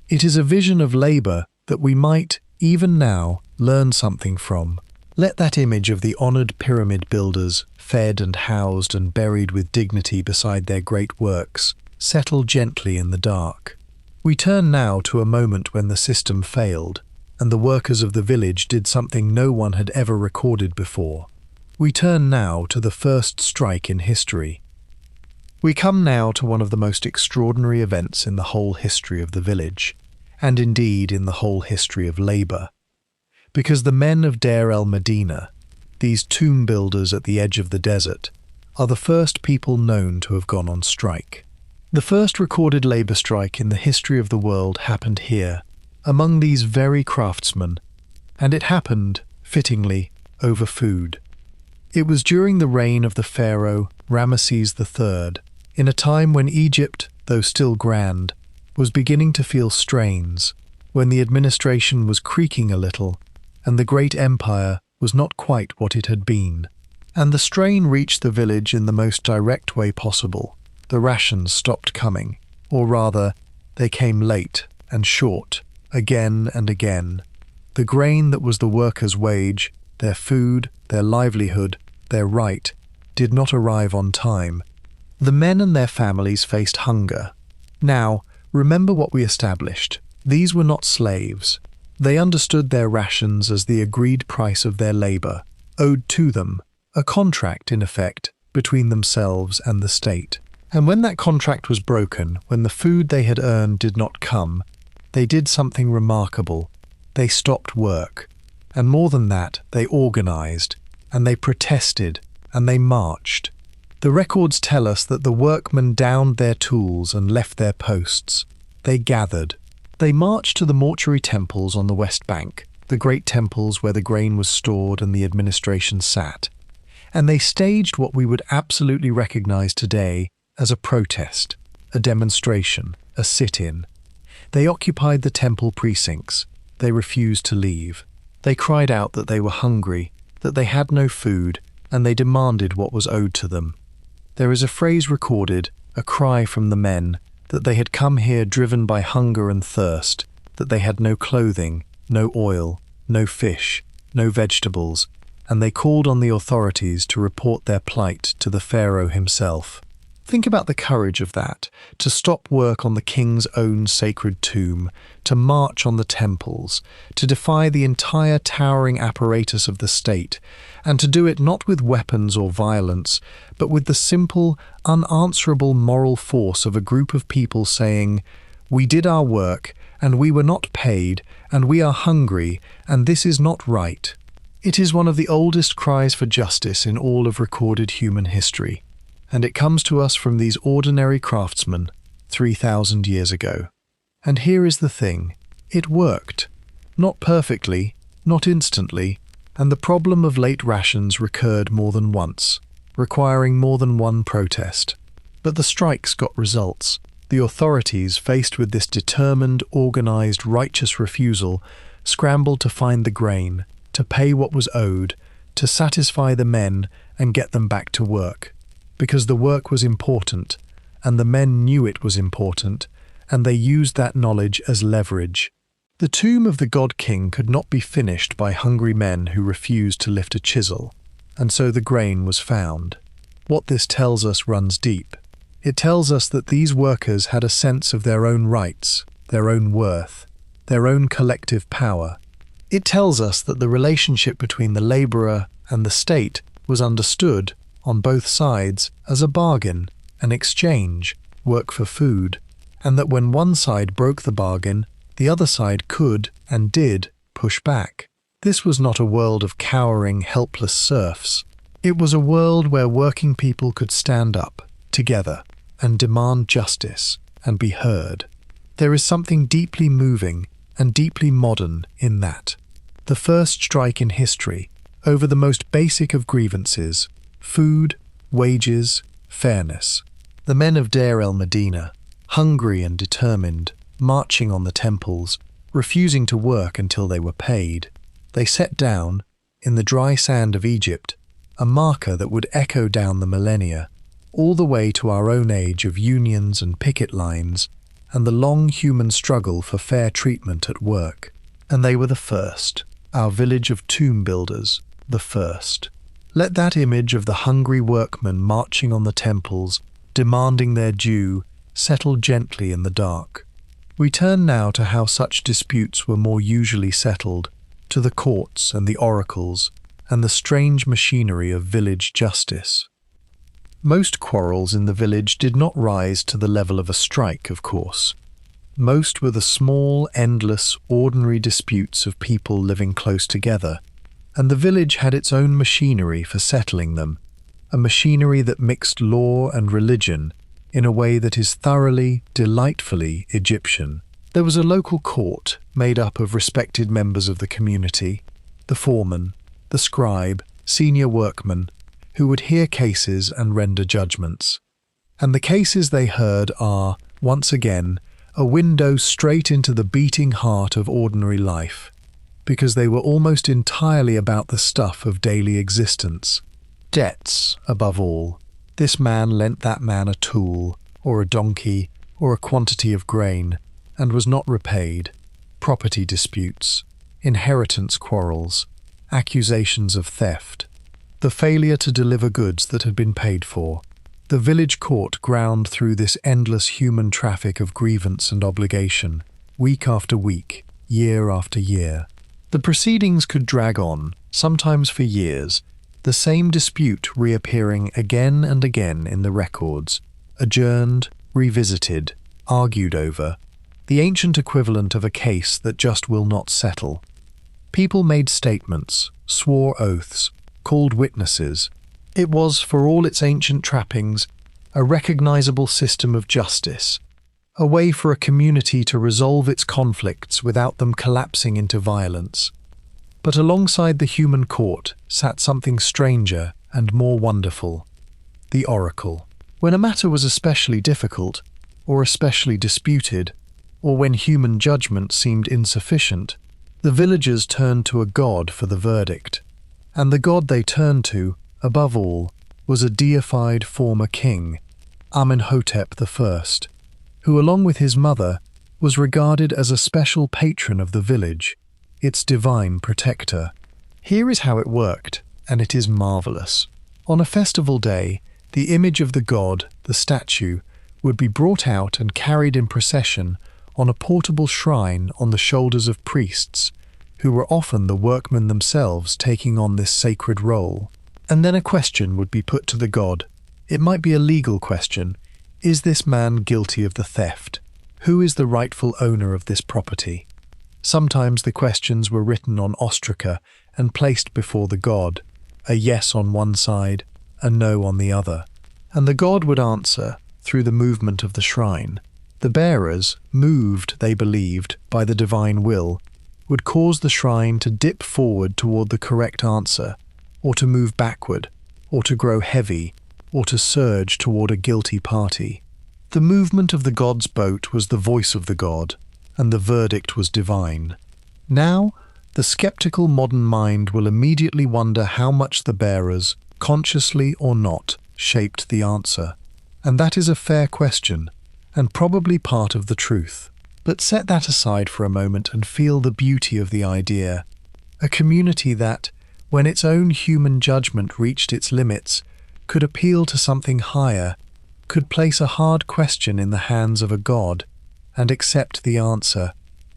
It is a vision of labor that we might, even now, learn something from. Let that image of the honored pyramid builders, fed and housed and buried with dignity beside their great works, settle gently in the dark. We turn now to a moment when the system failed, and the workers of the village did something no one had ever recorded before. We turn now to the first strike in history. We come now to one of the most extraordinary events in the whole history of the village, and indeed in the whole history of labor. Because the men of Deir el-Medina, these tomb builders at the edge of the desert, are the first people known to have gone on strike. The first recorded labor strike in the history of the world happened here, among these very craftsmen, and it happened, fittingly, over food. It was during the reign of the pharaoh Ramesses III, in a time when Egypt, though still grand, was beginning to feel strains, when the administration was creaking a little, and the great empire was not quite what it had been. And the strain reached the village in the most direct way possible. The rations stopped coming, or rather, they came late and short, again and again. The grain that was the workers' wage, their food, their livelihood, their right, did not arrive on time. The men and their families faced hunger. Now, remember what we established. These were not slaves. They understood their rations as the agreed price of their labor, owed to them, a contract, in effect, between themselves and the state. And when that contract was broken, when the food they had earned did not come, they did something remarkable. They stopped work. And more than that, they organized, and they protested, and they marched. The records tell us that the workmen downed their tools and left their posts. They gathered. They marched to the mortuary temples on the West Bank, the great temples where the grain was stored and the administration sat. And they staged what we would absolutely recognize today as a protest, a demonstration, a sit-in. They occupied the temple precincts. They refused to leave. They cried out that they were hungry, that they had no food, and they demanded what was owed to them. There is a phrase recorded, a cry from the men, that they had come here driven by hunger and thirst, that they had no clothing, no oil, no fish, no vegetables, and they called on the authorities to report their plight to the pharaoh himself. Think about the courage of that, to stop work on the king's own sacred tomb, to march on the temples, to defy the entire towering apparatus of the state, and to do it not with weapons or violence, but with the simple, unanswerable moral force of a group of people saying, "We did our work, and we were not paid, and we are hungry, and this is not right." It is one of the oldest cries for justice in all of recorded human history. And it comes to us from these ordinary craftsmen 3,000 years ago. And here is the thing, it worked. Not perfectly, not instantly, and the problem of late rations recurred more than once, requiring more than one protest. But the strikes got results. The authorities, faced with this determined, organized, righteous refusal, scrambled to find the grain, to pay what was owed, to satisfy the men and get them back to work. Because the work was important, and the men knew it was important, and they used that knowledge as leverage. The tomb of the god-king could not be finished by hungry men who refused to lift a chisel, and so the grain was found. What this tells us runs deep. It tells us that these workers had a sense of their own rights, their own worth, their own collective power. It tells us that the relationship between the laborer and the state was understood on both sides as a bargain, an exchange, work for food, and that when one side broke the bargain, the other side could and did push back. This was not a world of cowering, helpless serfs. It was a world where working people could stand up, together, and demand justice, and be heard. There is something deeply moving and deeply modern in that. The first strike in history, over the most basic of grievances, food, wages, fairness. The men of Deir el-Medina, hungry and determined, marching on the temples, refusing to work until they were paid. They set down, in the dry sand of Egypt, a marker that would echo down the millennia, all the way to our own age of unions and picket lines, and the long human struggle for fair treatment at work. And they were the first, our village of tomb builders, the first. Let that image of the hungry workmen marching on the temples, demanding their due, settle gently in the dark. We turn now to how such disputes were more usually settled, to the courts and the oracles, and the strange machinery of village justice. Most quarrels in the village did not rise to the level of a strike, of course. Most were the small, endless, ordinary disputes of people living close together, and the village had its own machinery for settling them, a machinery that mixed law and religion in a way that is thoroughly, delightfully Egyptian. There was a local court made up of respected members of the community, the foreman, the scribe, senior workman, who would hear cases and render judgments. And the cases they heard are, once again, a window straight into the beating heart of ordinary life, because they were almost entirely about the stuff of daily existence. Debts, above all. This man lent that man a tool, or a donkey, or a quantity of grain, and was not repaid. Property disputes, inheritance quarrels, accusations of theft, the failure to deliver goods that had been paid for. The village court ground through this endless human traffic of grievance and obligation, week after week, year after year. The proceedings could drag on, sometimes for years, the same dispute reappearing again and again in the records, adjourned, revisited, argued over, the ancient equivalent of a case that just will not settle. People made statements, swore oaths, called witnesses. It was, for all its ancient trappings, a recognizable system of justice, a way for a community to resolve its conflicts without them collapsing into violence. But alongside the human court sat something stranger and more wonderful, the oracle. When a matter was especially difficult, or especially disputed, or when human judgment seemed insufficient, the villagers turned to a god for the verdict. And the god they turned to, above all, was a deified former king, Amenhotep I, who, along with his mother, was regarded as a special patron of the village, its divine protector. Here is how it worked, and it is marvelous. On a festival day, the image of the god, the statue, would be brought out and carried in procession on a portable shrine on the shoulders of priests, who were often the workmen themselves taking on this sacred role. And then a question would be put to the god. It might be a legal question. Is this man guilty of the theft? Who is the rightful owner of this property? Sometimes the questions were written on ostraca and placed before the god, a yes on one side, a no on the other. And the god would answer through the movement of the shrine. The bearers, moved, they believed, by the divine will, would cause the shrine to dip forward toward the correct answer, or to move backward, or to grow heavy, or to surge toward a guilty party. The movement of the god's boat was the voice of the god, and the verdict was divine. Now, the skeptical modern mind will immediately wonder how much the bearers, consciously or not, shaped the answer. And that is a fair question, and probably part of the truth. But set that aside for a moment and feel the beauty of the idea. A community that, when its own human judgment reached its limits, could appeal to something higher, could place a hard question in the hands of a god and accept the answer,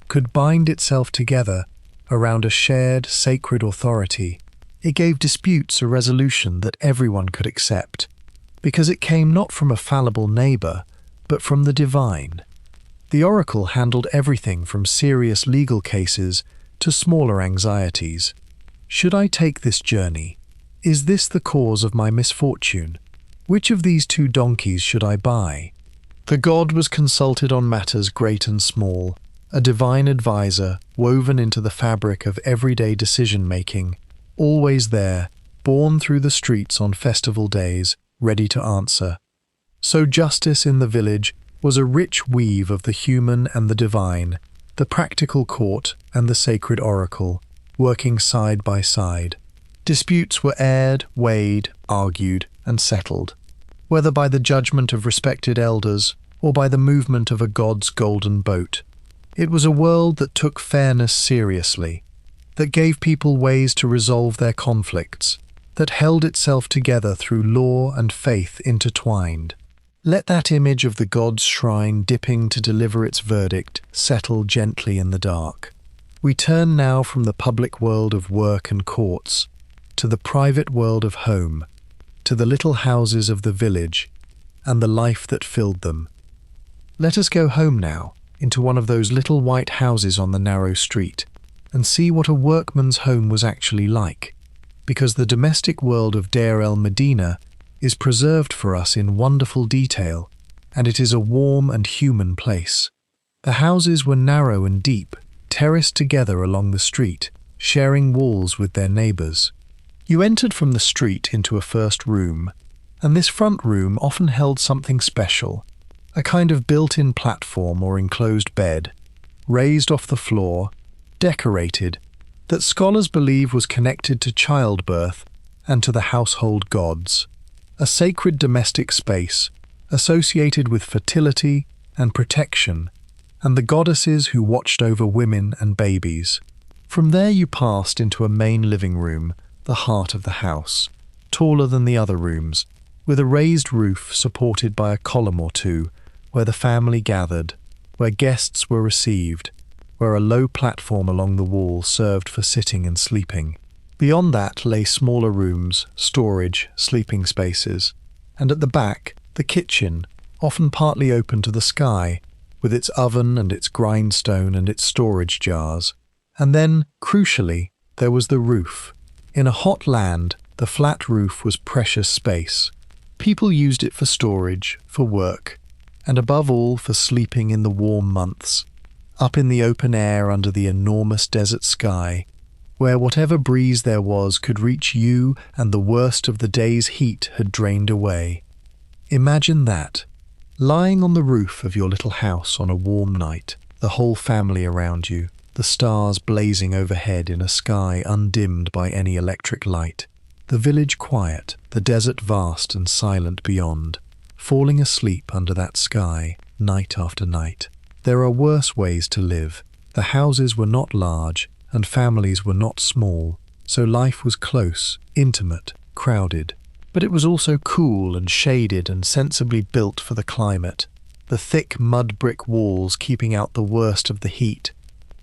could bind itself together around a shared sacred authority. It gave disputes a resolution that everyone could accept, because it came not from a fallible neighbor, but from the divine. The oracle handled everything from serious legal cases to smaller anxieties. Should I take this journey? Is this the cause of my misfortune? Which of these 2 donkeys should I buy? The god was consulted on matters great and small, a divine advisor woven into the fabric of everyday decision-making, always there, borne through the streets on festival days, ready to answer. So justice in the village was a rich weave of the human and the divine, the practical court and the sacred oracle, working side by side. Disputes were aired, weighed, argued, and settled, whether by the judgment of respected elders or by the movement of a god's golden boat. It was a world that took fairness seriously, that gave people ways to resolve their conflicts, that held itself together through law and faith intertwined. Let that image of the god's shrine dipping to deliver its verdict settle gently in the dark. We turn now from the public world of work and courts to the private world of home, to the little houses of the village and the life that filled them. Let us go home now, into one of those little white houses on the narrow street, and see what a workman's home was actually like, because the domestic world of Deir el-Medina is preserved for us in wonderful detail, and it is a warm and human place. The houses were narrow and deep, terraced together along the street, sharing walls with their neighbours. You entered from the street into a first room, and this front room often held something special, a kind of built-in platform or enclosed bed, raised off the floor, decorated, that scholars believe was connected to childbirth and to the household gods, a sacred domestic space associated with fertility and protection, and the goddesses who watched over women and babies. From there you passed into a main living room, the heart of the house, taller than the other rooms, with a raised roof supported by a column or two, where the family gathered, where guests were received, where a low platform along the wall served for sitting and sleeping. Beyond that lay smaller rooms, storage, sleeping spaces, and at the back, the kitchen, often partly open to the sky, with its oven and its grindstone and its storage jars. And then, crucially, there was the roof. In a hot land, the flat roof was precious space. People used it for storage, for work, and above all for sleeping in the warm months, up in the open air under the enormous desert sky, where whatever breeze there was could reach you and the worst of the day's heat had drained away. Imagine that, lying on the roof of your little house on a warm night, the whole family around you, the stars blazing overhead in a sky undimmed by any electric light, the village quiet, the desert vast and silent beyond, falling asleep under that sky, night after night. There are worse ways to live. The houses were not large, and families were not small, so life was close, intimate, crowded. But it was also cool and shaded and sensibly built for the climate. The thick mud brick walls keeping out the worst of the heat,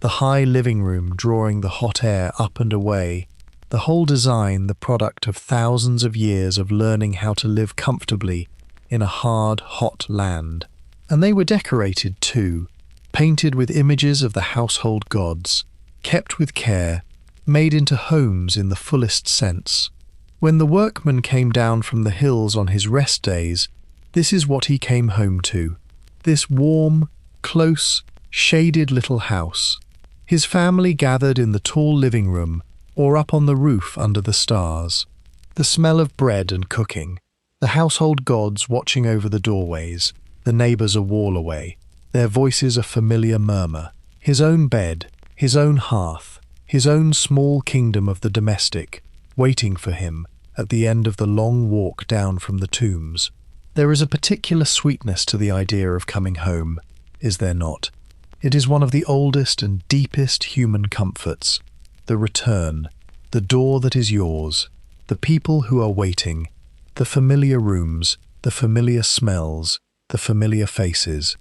the high living room drawing the hot air up and away, the whole design the product of thousands of years of learning how to live comfortably in a hard, hot land. And they were decorated too, painted with images of the household gods, kept with care, made into homes in the fullest sense. When the workman came down from the hills on his rest days, this is what he came home to, this warm, close, shaded little house. His family gathered in the tall living room or up on the roof under the stars. The smell of bread and cooking, the household gods watching over the doorways, the neighbours a wall away, their voices a familiar murmur, his own bed, his own hearth, his own small kingdom of the domestic, waiting for him at the end of the long walk down from the tombs. There is a particular sweetness to the idea of coming home, is there not? It is one of the oldest and deepest human comforts. The return, the door that is yours, the people who are waiting, the familiar rooms, the familiar smells, the familiar faces.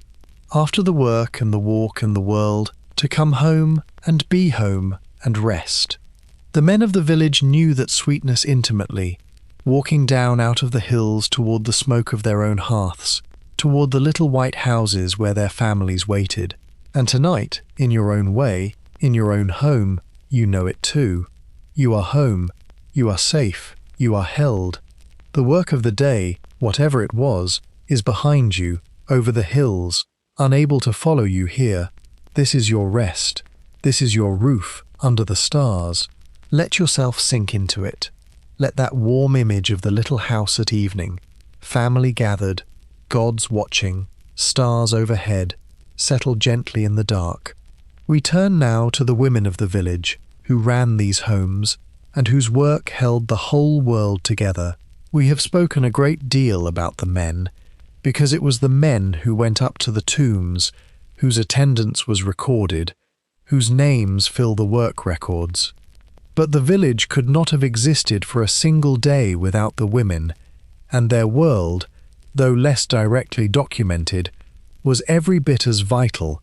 After the work and the walk and the world, to come home and be home and rest. The men of the village knew that sweetness intimately, walking down out of the hills toward the smoke of their own hearths, toward the little white houses where their families waited. And tonight, in your own way, in your own home, you know it too. You are home, you are safe, you are held. The work of the day, whatever it was, is behind you, over the hills, unable to follow you here. This is your rest. This is your roof, under the stars. Let yourself sink into it. Let that warm image of the little house at evening, family gathered, gods watching, stars overhead, settle gently in the dark. We turn now to the women of the village who ran these homes and whose work held the whole world together. We have spoken a great deal about the men, because it was the men who went up to the tombs, whose attendance was recorded, whose names fill the work records. But the village could not have existed for a single day without the women, and their world, though less directly documented, was every bit as vital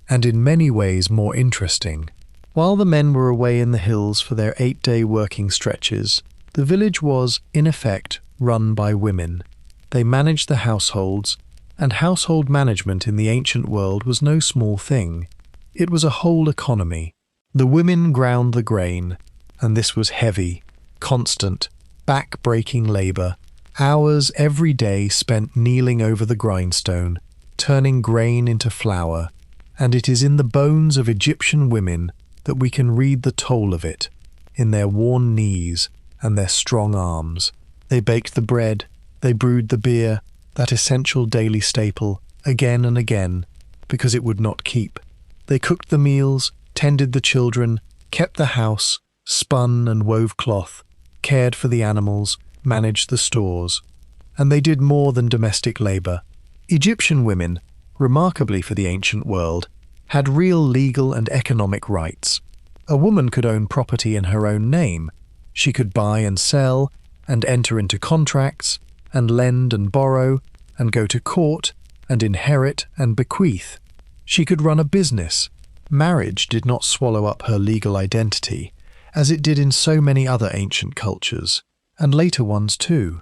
and in many ways more interesting. While the men were away in the hills for their 8-day working stretches, the village was, in effect, run by women. They managed the households, and household management in the ancient world was no small thing. It was a whole economy. The women ground the grain, and this was heavy, constant, back-breaking labour, hours every day spent kneeling over the grindstone, turning grain into flour, and it is in the bones of Egyptian women that we can read the toll of it, in their worn knees and their strong arms. They baked the bread, they brewed the beer, that essential daily staple, again and again, because it would not keep. They cooked the meals, tended the children, kept the house, spun and wove cloth, cared for the animals, managed the stores. And they did more than domestic labour. Egyptian women, remarkably for the ancient world, had real legal and economic rights. A woman could own property in her own name. She could buy and sell, and enter into contracts, and lend and borrow, and go to court, and inherit and bequeath. She could run a business. Marriage did not swallow up her legal identity, as it did in so many other ancient cultures, and later ones too.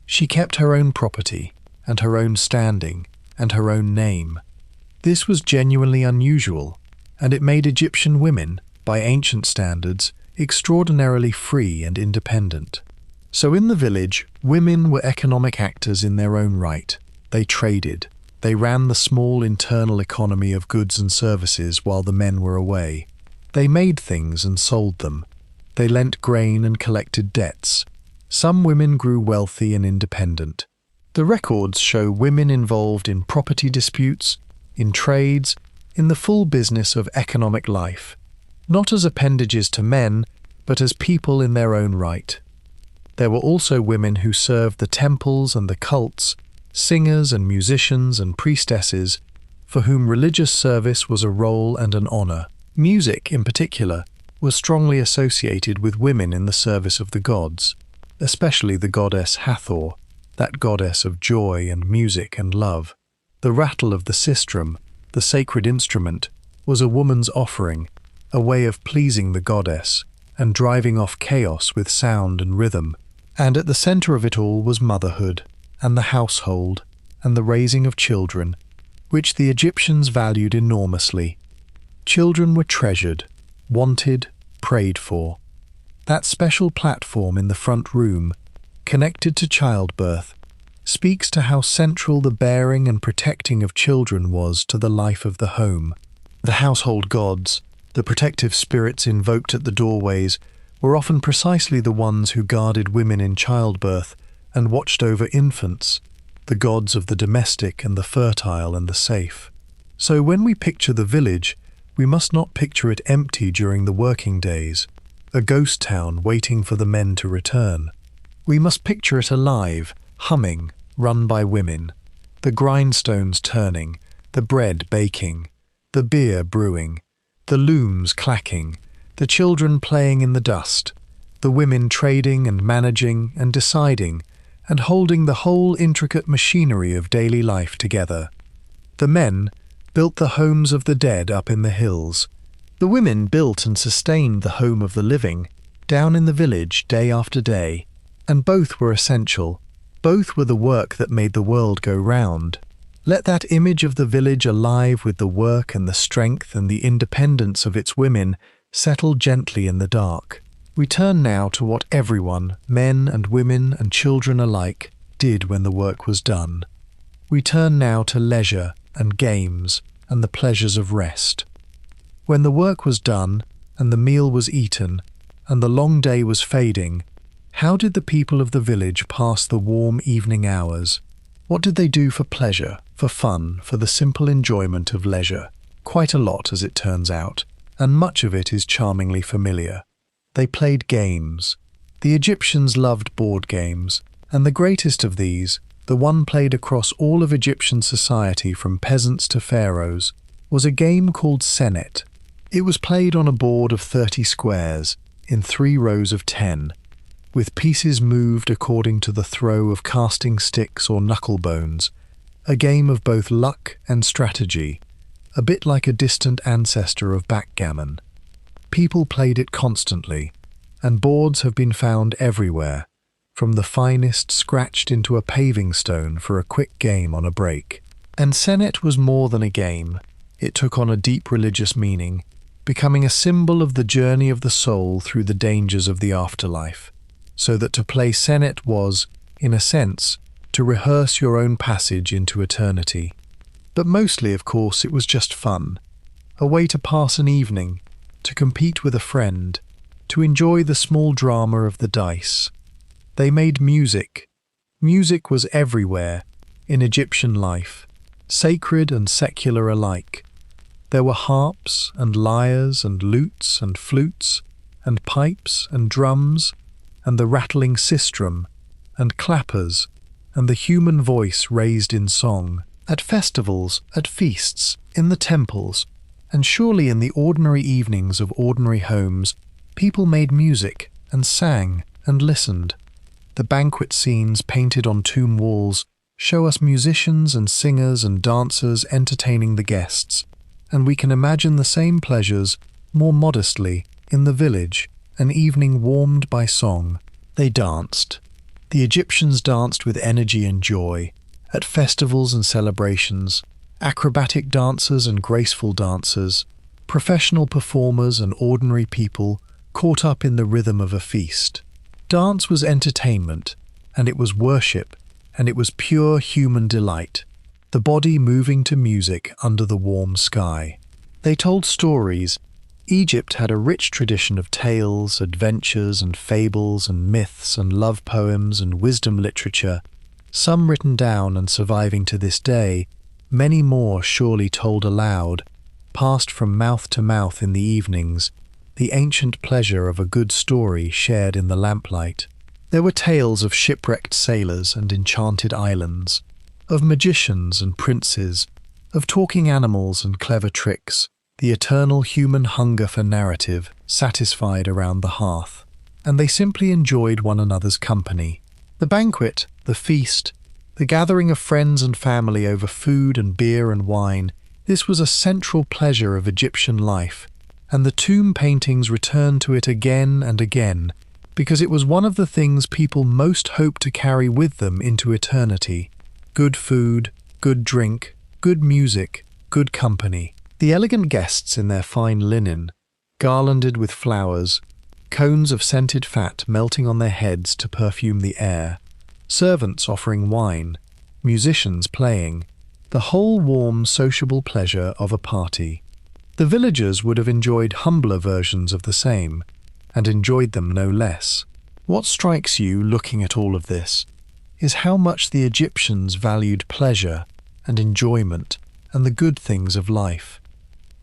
She kept her own property, and her own standing, and her own name. This was genuinely unusual, and it made Egyptian women, by ancient standards, extraordinarily free and independent. So in the village, women were economic actors in their own right. They traded. They ran the small internal economy of goods and services while the men were away. They made things and sold them. They lent grain and collected debts. Some women grew wealthy and independent. The records show women involved in property disputes, in trades, in the full business of economic life, not as appendages to men, but as people in their own right. There were also women who served the temples and the cults, singers and musicians and priestesses, for whom religious service was a role and an honour. Music, in particular, was strongly associated with women in the service of the gods, especially the goddess Hathor, that goddess of joy and music and love. The rattle of the sistrum, the sacred instrument, was a woman's offering, a way of pleasing the goddess and driving off chaos with sound and rhythm. And at the centre of it all was motherhood, and the household, and the raising of children, which the Egyptians valued enormously. Children were treasured, wanted, prayed for. That special platform in the front room, connected to childbirth, speaks to how central the bearing and protecting of children was to the life of the home. The household gods, the protective spirits invoked at the doorways, were often precisely the ones who guarded women in childbirth and watched over infants, the gods of the domestic and the fertile and the safe. So when we picture the village, we must not picture it empty during the working days, a ghost town waiting for the men to return. We must picture it alive, humming, run by women, the grindstones turning, the bread baking, the beer brewing, the looms clacking, the children playing in the dust, the women trading and managing and deciding and holding the whole intricate machinery of daily life together. The men built the homes of the dead up in the hills. The women built and sustained the home of the living, down in the village day after day, and both were essential. Both were the work that made the world go round. Let that image of the village alive with the work and the strength and the independence of its women settle gently in the dark. We turn now to what everyone, men and women and children alike, did when the work was done. We turn now to leisure and games and the pleasures of rest. When the work was done and the meal was eaten and the long day was fading, how did the people of the village pass the warm evening hours? What did they do for pleasure, for fun, for the simple enjoyment of leisure? Quite a lot, as it turns out, and much of it is charmingly familiar. They played games. The Egyptians loved board games, and the greatest of these, the one played across all of Egyptian society from peasants to pharaohs, was a game called senet. It was played on a board of 30 squares, in 3 rows of 10, with pieces moved according to the throw of casting sticks or knuckle bones, a game of both luck and strategy, a bit like a distant ancestor of backgammon. People played it constantly, and boards have been found everywhere, from the finest scratched into a paving stone for a quick game on a break. And senet was more than a game. It took on a deep religious meaning, becoming a symbol of the journey of the soul through the dangers of the afterlife, so that to play senet was, in a sense, to rehearse your own passage into eternity. But mostly, of course, it was just fun, a way to pass an evening, to compete with a friend, to enjoy the small drama of the dice. They made music. Music was everywhere, in Egyptian life, sacred and secular alike. There were harps and lyres and lutes and flutes and pipes and drums and the rattling sistrum and clappers and the human voice raised in song. At festivals, at feasts, in the temples, and surely in the ordinary evenings of ordinary homes, people made music and sang and listened. The banquet scenes painted on tomb walls show us musicians and singers and dancers entertaining the guests, and we can imagine the same pleasures, more modestly, in the village, an evening warmed by song. They danced. The Egyptians danced with energy and joy, at festivals and celebrations, acrobatic dancers and graceful dancers, professional performers and ordinary people caught up in the rhythm of a feast. Dance was entertainment, and it was worship, and it was pure human delight, the body moving to music under the warm sky. They told stories. Egypt had a rich tradition of tales, adventures and fables and myths and love poems and wisdom literature, some written down and surviving to this day, many more surely told aloud, passed from mouth to mouth in the evenings, the ancient pleasure of a good story shared in the lamplight. There were tales of shipwrecked sailors and enchanted islands, of magicians and princes, of talking animals and clever tricks, the eternal human hunger for narrative satisfied around the hearth, and they simply enjoyed one another's company. The banquet, the feast, the gathering of friends and family over food and beer and wine, this was a central pleasure of Egyptian life, and the tomb paintings returned to it again and again, because it was one of the things people most hoped to carry with them into eternity. Good food, good drink, good music, good company. The elegant guests in their fine linen, garlanded with flowers, cones of scented fat melting on their heads to perfume the air, servants offering wine, musicians playing, the whole warm sociable pleasure of a party. The villagers would have enjoyed humbler versions of the same, and enjoyed them no less. What strikes you looking at all of this is how much the Egyptians valued pleasure and enjoyment and the good things of life.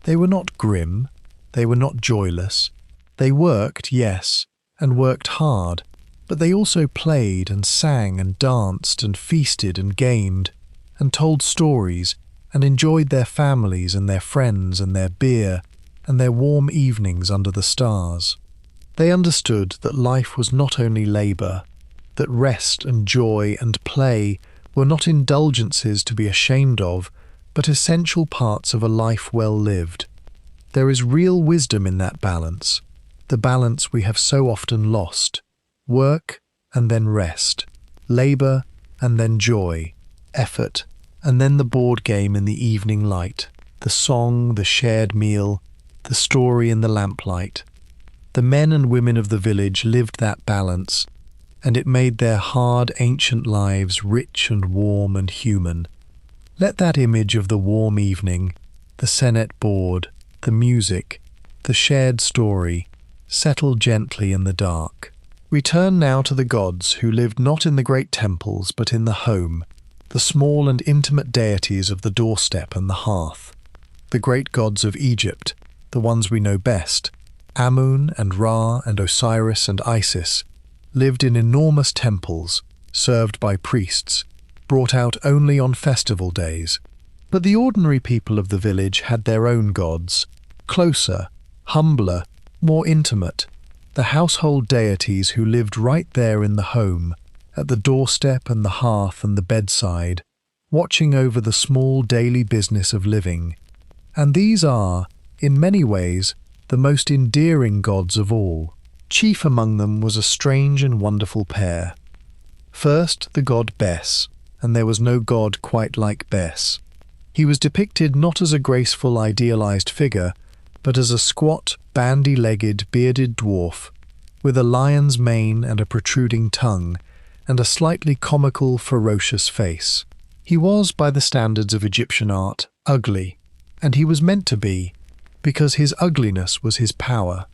They were not grim, they were not joyless. They worked, yes, and worked hard, but they also played and sang and danced and feasted and gamed and told stories and enjoyed their families and their friends and their beer and their warm evenings under the stars. They understood that life was not only labour, that rest and joy and play were not indulgences to be ashamed of, but essential parts of a life well lived. There is real wisdom in that balance, the balance we have so often lost. Work and then rest, labour and then joy, effort and then the board game in the evening light, the song, the shared meal, the story in the lamplight. The men and women of the village lived that balance, and it made their hard ancient lives rich and warm and human. Let that image of the warm evening, the senet board, the music, the shared story, settle gently in the dark. Return now to the gods who lived not in the great temples but in the home, the small and intimate deities of the doorstep and the hearth. The great gods of Egypt, the ones we know best, Amun and Ra and Osiris and Isis lived in enormous temples, served by priests, brought out only on festival days. But the ordinary people of the village had their own gods, closer, humbler, more intimate, the household deities who lived right there in the home, at the doorstep and the hearth and the bedside, watching over the small daily business of living. And these are, in many ways, the most endearing gods of all. Chief among them was a strange and wonderful pair. First, the god Bes, and there was no god quite like Bes. He was depicted not as a graceful, idealized figure, but as a squat, bandy-legged, bearded dwarf, with a lion's mane and a protruding tongue, and a slightly comical, ferocious face. He was, by the standards of Egyptian art, ugly, and he was meant to be, because his ugliness was his power.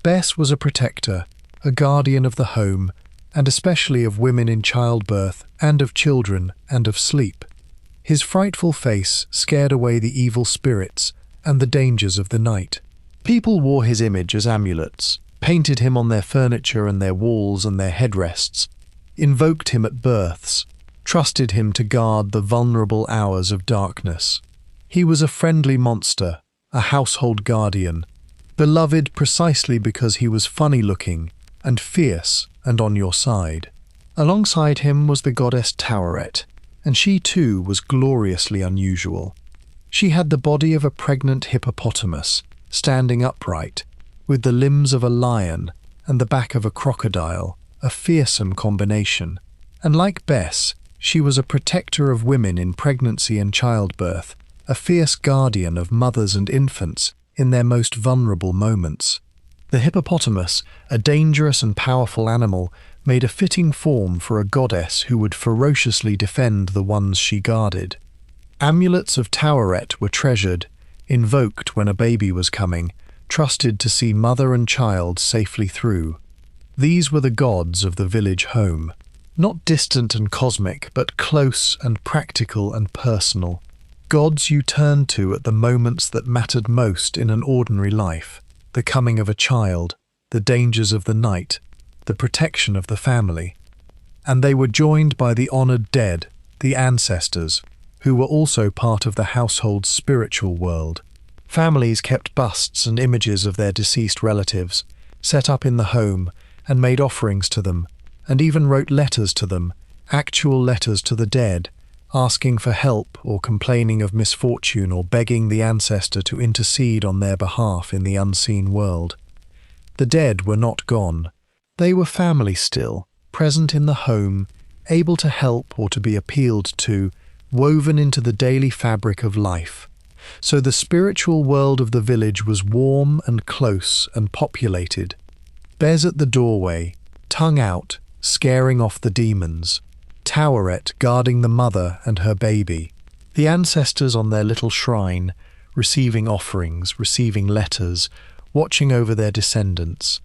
Bes was a protector, a guardian of the home, and especially of women in childbirth, and of children, and of sleep. His frightful face scared away the evil spirits and the dangers of the night. People wore his image as amulets, painted him on their furniture and their walls and their headrests, invoked him at births, trusted him to guard the vulnerable hours of darkness. He was a friendly monster, a household guardian, beloved precisely because he was funny-looking and fierce and on your side. Alongside him was the goddess Taweret, and she too was gloriously unusual. She had the body of a pregnant hippopotamus, standing upright, with the limbs of a lion and the back of a crocodile, a fearsome combination. And like Bes, she was a protector of women in pregnancy and childbirth, a fierce guardian of mothers and infants in their most vulnerable moments. The hippopotamus, a dangerous and powerful animal, made a fitting form for a goddess who would ferociously defend the ones she guarded. Amulets of Taweret were treasured, invoked when a baby was coming, trusted to see mother and child safely through. These were the gods of the village home, not distant and cosmic, but close and practical and personal. Gods you turned to at the moments that mattered most in an ordinary life, the coming of a child, the dangers of the night, the protection of the family. And they were joined by the honored dead, the ancestors, who were also part of the household's spiritual world. Families kept busts and images of their deceased relatives, set up in the home, and made offerings to them, and even wrote letters to them, actual letters to the dead, asking for help or complaining of misfortune or begging the ancestor to intercede on their behalf in the unseen world. The dead were not gone. They were family still, present in the home, able to help or to be appealed to, woven into the daily fabric of life. So the spiritual world of the village was warm and close and populated. Bes at the doorway, tongue out, scaring off the demons. Taweret guarding the mother and her baby. The ancestors on their little shrine, receiving offerings, receiving letters, watching over their descendants.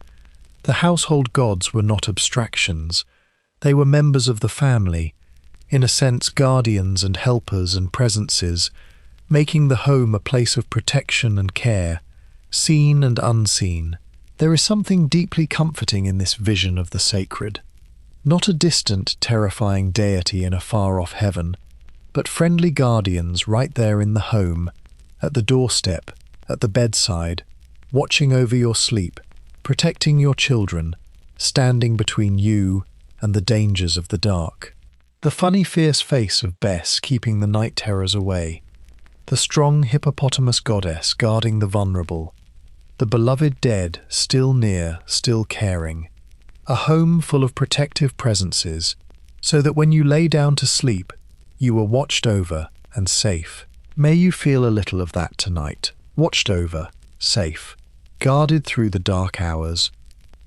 The household gods were not abstractions. They were members of the family, in a sense guardians and helpers and presences, making the home a place of protection and care, seen and unseen. There is something deeply comforting in this vision of the sacred. Not a distant, terrifying deity in a far-off heaven, but friendly guardians right there in the home, at the doorstep, at the bedside, watching over your sleep, protecting your children, standing between you and the dangers of the dark. The funny, fierce face of Bes keeping the night terrors away. The strong hippopotamus goddess guarding the vulnerable. The beloved dead still near, still caring. A home full of protective presences, so that when you lay down to sleep, you were watched over and safe. May you feel a little of that tonight. Watched over, safe, guarded through the dark hours.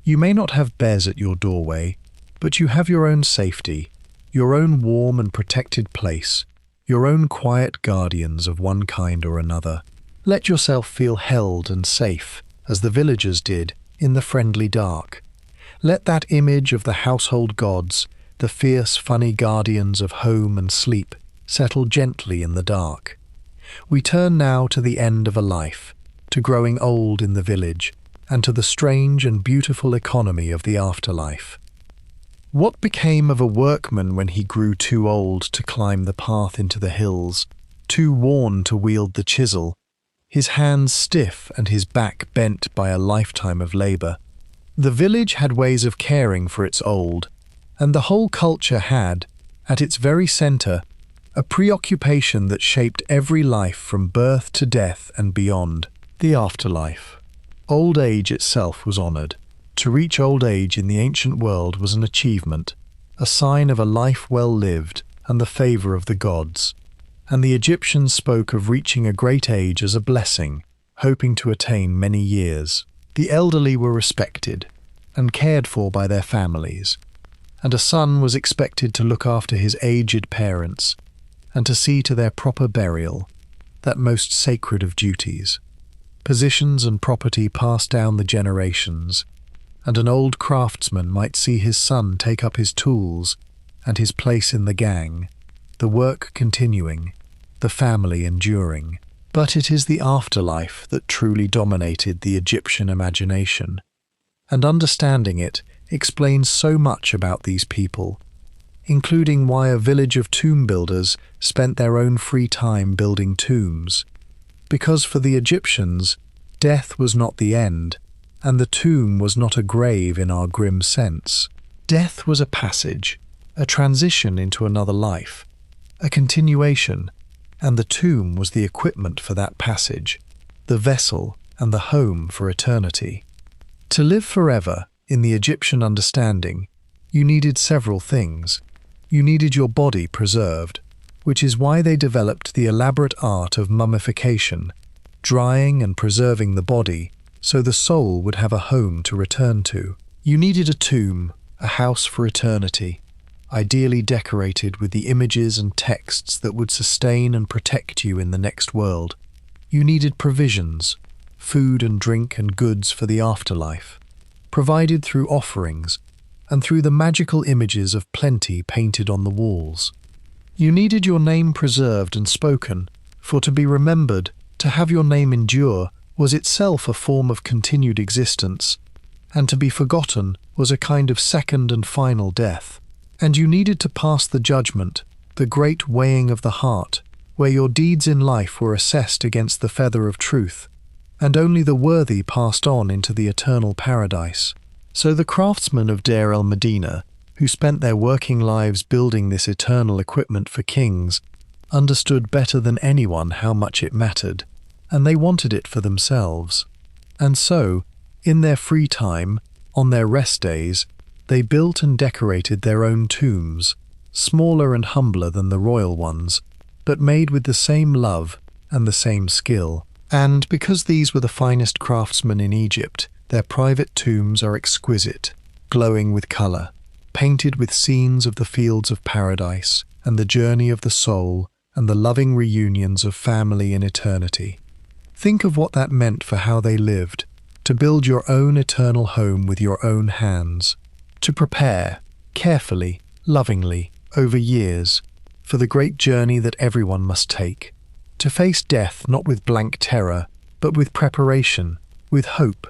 You may not have Bes at your doorway, but you have your own safety, your own warm and protected place, your own quiet guardians of one kind or another. Let yourself feel held and safe, as the villagers did, in the friendly dark. Let that image of the household gods, the fierce, funny guardians of home and sleep, settle gently in the dark. We turn now to the end of a life, to growing old in the village, and to the strange and beautiful economy of the afterlife. What became of a workman when he grew too old to climb the path into the hills, too worn to wield the chisel, his hands stiff and his back bent by a lifetime of labor? The village had ways of caring for its old, and the whole culture had, at its very center, a preoccupation that shaped every life from birth to death and beyond, the afterlife. Old age itself was honored. To reach old age in the ancient world was an achievement, a sign of a life well lived and the favor of the gods. And the Egyptians spoke of reaching a great age as a blessing, hoping to attain many years. The elderly were respected and cared for by their families, and a son was expected to look after his aged parents and to see to their proper burial, that most sacred of duties. Positions and property passed down the generations, and an old craftsman might see his son take up his tools and his place in the gang, the work continuing, the family enduring. But it is the afterlife that truly dominated the Egyptian imagination, and understanding it explains so much about these people, including why a village of tomb builders spent their own free time building tombs. Because for the Egyptians, death was not the end, and the tomb was not a grave in our grim sense. Death was a passage, a transition into another life, a continuation, and the tomb was the equipment for that passage, the vessel and the home for eternity. To live forever, in the Egyptian understanding, you needed several things. You needed your body preserved, which is why they developed the elaborate art of mummification, drying and preserving the body so the soul would have a home to return to. You needed a tomb, a house for eternity, ideally decorated with the images and texts that would sustain and protect you in the next world. You needed provisions, food and drink and goods for the afterlife, provided through offerings and through the magical images of plenty painted on the walls. You needed your name preserved and spoken, for to be remembered, to have your name endure, was itself a form of continued existence, and to be forgotten was a kind of second and final death. And you needed to pass the judgment, the great weighing of the heart, where your deeds in life were assessed against the feather of truth, and only the worthy passed on into the eternal paradise. So the craftsmen of Deir el-Medina, who spent their working lives building this eternal equipment for kings, understood better than anyone how much it mattered, and they wanted it for themselves. And so, in their free time, on their rest days, they built and decorated their own tombs, smaller and humbler than the royal ones, but made with the same love and the same skill. And because these were the finest craftsmen in Egypt, their private tombs are exquisite, glowing with colour, painted with scenes of the fields of paradise and the journey of the soul and the loving reunions of family in eternity. Think of what that meant for how they lived, to build your own eternal home with your own hands, to prepare, carefully, lovingly, over years, for the great journey that everyone must take, to face death not with blank terror, but with preparation, with hope,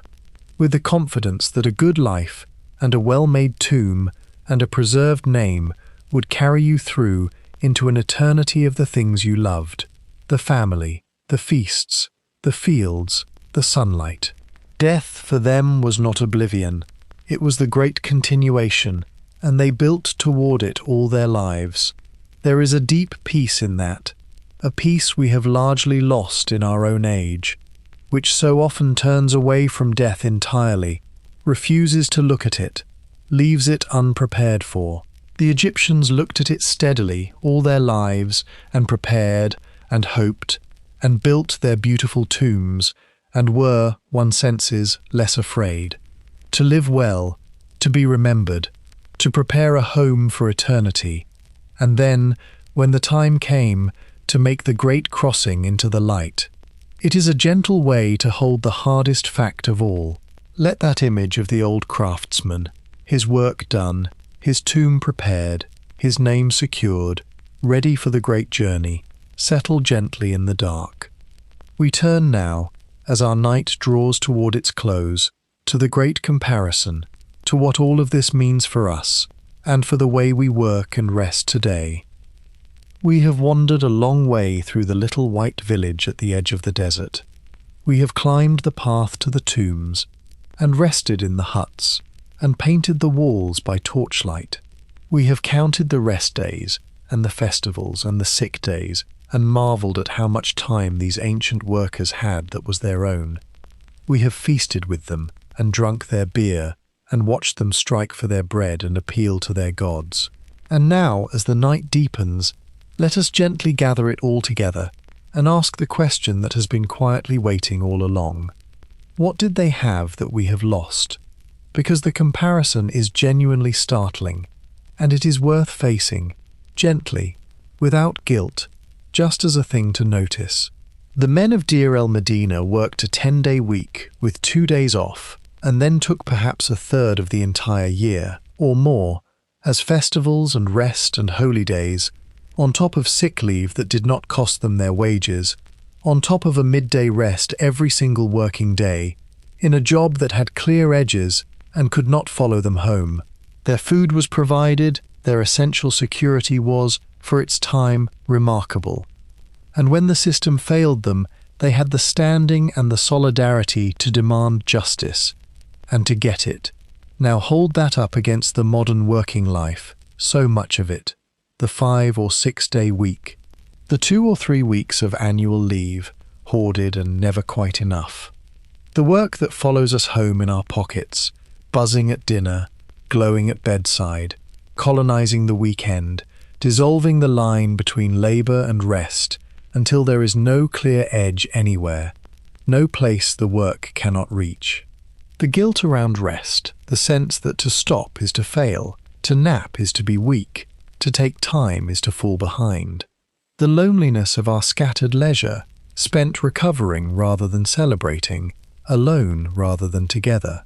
with the confidence that a good life and a well-made tomb and a preserved name would carry you through into an eternity of the things you loved, the family, the feasts, the fields, the sunlight. Death for them was not oblivion, it was the great continuation, and they built toward it all their lives. There is a deep peace in that, a peace we have largely lost in our own age, which so often turns away from death entirely, refuses to look at it, leaves it unprepared for. The Egyptians looked at it steadily all their lives and prepared and hoped and built their beautiful tombs and were, one senses, less afraid. To live well, to be remembered, to prepare a home for eternity, and then, when the time came, to make the great crossing into the light. It is a gentle way to hold the hardest fact of all. Let that image of the old craftsman, his work done, his tomb prepared, his name secured, ready for the great journey, settle gently in the dark. We turn now, as our night draws toward its close, to the great comparison, to what all of this means for us, and for the way we work and rest today. We have wandered a long way through the little white village at the edge of the desert. We have climbed the path to the tombs, and rested in the huts, and painted the walls by torchlight. We have counted the rest days, and the festivals, and the sick days, and marvelled at how much time these ancient workers had that was their own. We have feasted with them, and drunk their beer, and watched them strike for their bread and appeal to their gods. And now, as the night deepens, let us gently gather it all together, and ask the question that has been quietly waiting all along. What did they have that we have lost? Because the comparison is genuinely startling, and it is worth facing, gently, without guilt, just as a thing to notice. The men of Deir el-Medina worked a 10-day week with 2 days off, and then took perhaps a third of the entire year, or more, as festivals and rest and holy days, on top of sick leave that did not cost them their wages, on top of a midday rest every single working day, in a job that had clear edges and could not follow them home. Their food was provided, their essential security was, for its time, remarkable. And when the system failed them, they had the standing and the solidarity to demand justice, and to get it. Now hold that up against the modern working life, so much of it. The 5 or 6 day week, the 2 or 3 weeks of annual leave, hoarded and never quite enough. The work that follows us home in our pockets, buzzing at dinner, glowing at bedside, colonizing the weekend, dissolving the line between labour and rest until there is no clear edge anywhere, no place the work cannot reach. The guilt around rest, the sense that to stop is to fail, to nap is to be weak, to take time is to fall behind. The loneliness of our scattered leisure, spent recovering rather than celebrating, alone rather than together.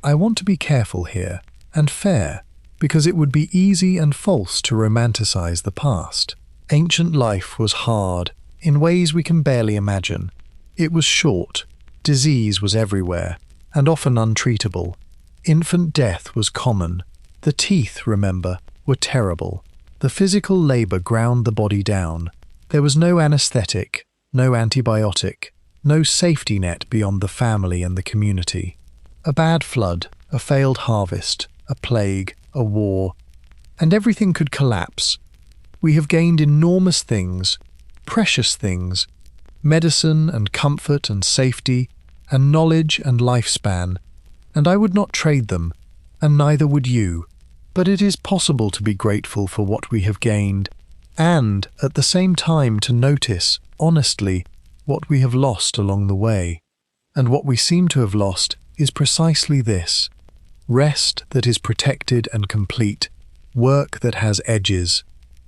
I want to be careful here, and fair, because it would be easy and false to romanticize the past. Ancient life was hard, in ways we can barely imagine. It was short, disease was everywhere, and often untreatable. Infant death was common. The teeth, remember, were terrible. The physical labor ground the body down. There was no anesthetic, no antibiotic, no safety net beyond the family and the community. A bad flood, a failed harvest, a plague, a war, and everything could collapse. We have gained enormous things, precious things, medicine and comfort and safety, and knowledge and lifespan, and I would not trade them, and neither would you. But it is possible to be grateful for what we have gained, and at the same time to notice, honestly, what we have lost along the way. And what we seem to have lost is precisely this: rest that is protected and complete, work that has edges,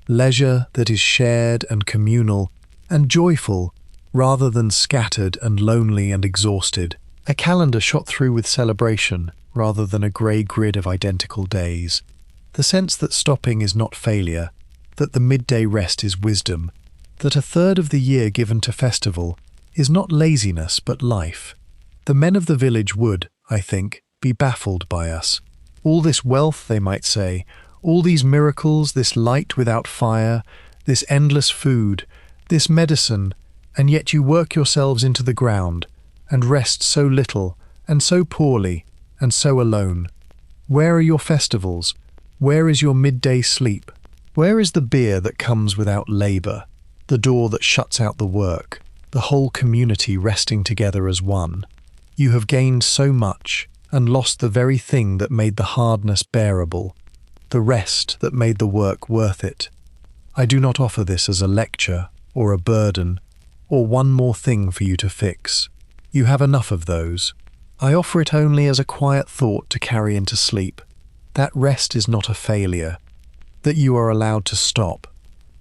leisure that is shared and communal and joyful rather than scattered and lonely and exhausted, a calendar shot through with celebration rather than a grey grid of identical days, the sense that stopping is not failure, that the midday rest is wisdom, that a third of the year given to festival is not laziness but life. The men of the village would, I think, be baffled by us. All this wealth, they might say, all these miracles, this light without fire, this endless food, this medicine, and yet you work yourselves into the ground, and rest so little, and so poorly, and so alone. Where are your festivals? Where is your midday sleep? Where is the beer that comes without labour, the door that shuts out the work, the whole community resting together as one? You have gained so much, and lost the very thing that made the hardness bearable, the rest that made the work worth it. I do not offer this as a lecture, or a burden, or one more thing for you to fix. You have enough of those. I offer it only as a quiet thought to carry into sleep. That rest is not a failure, that you are allowed to stop,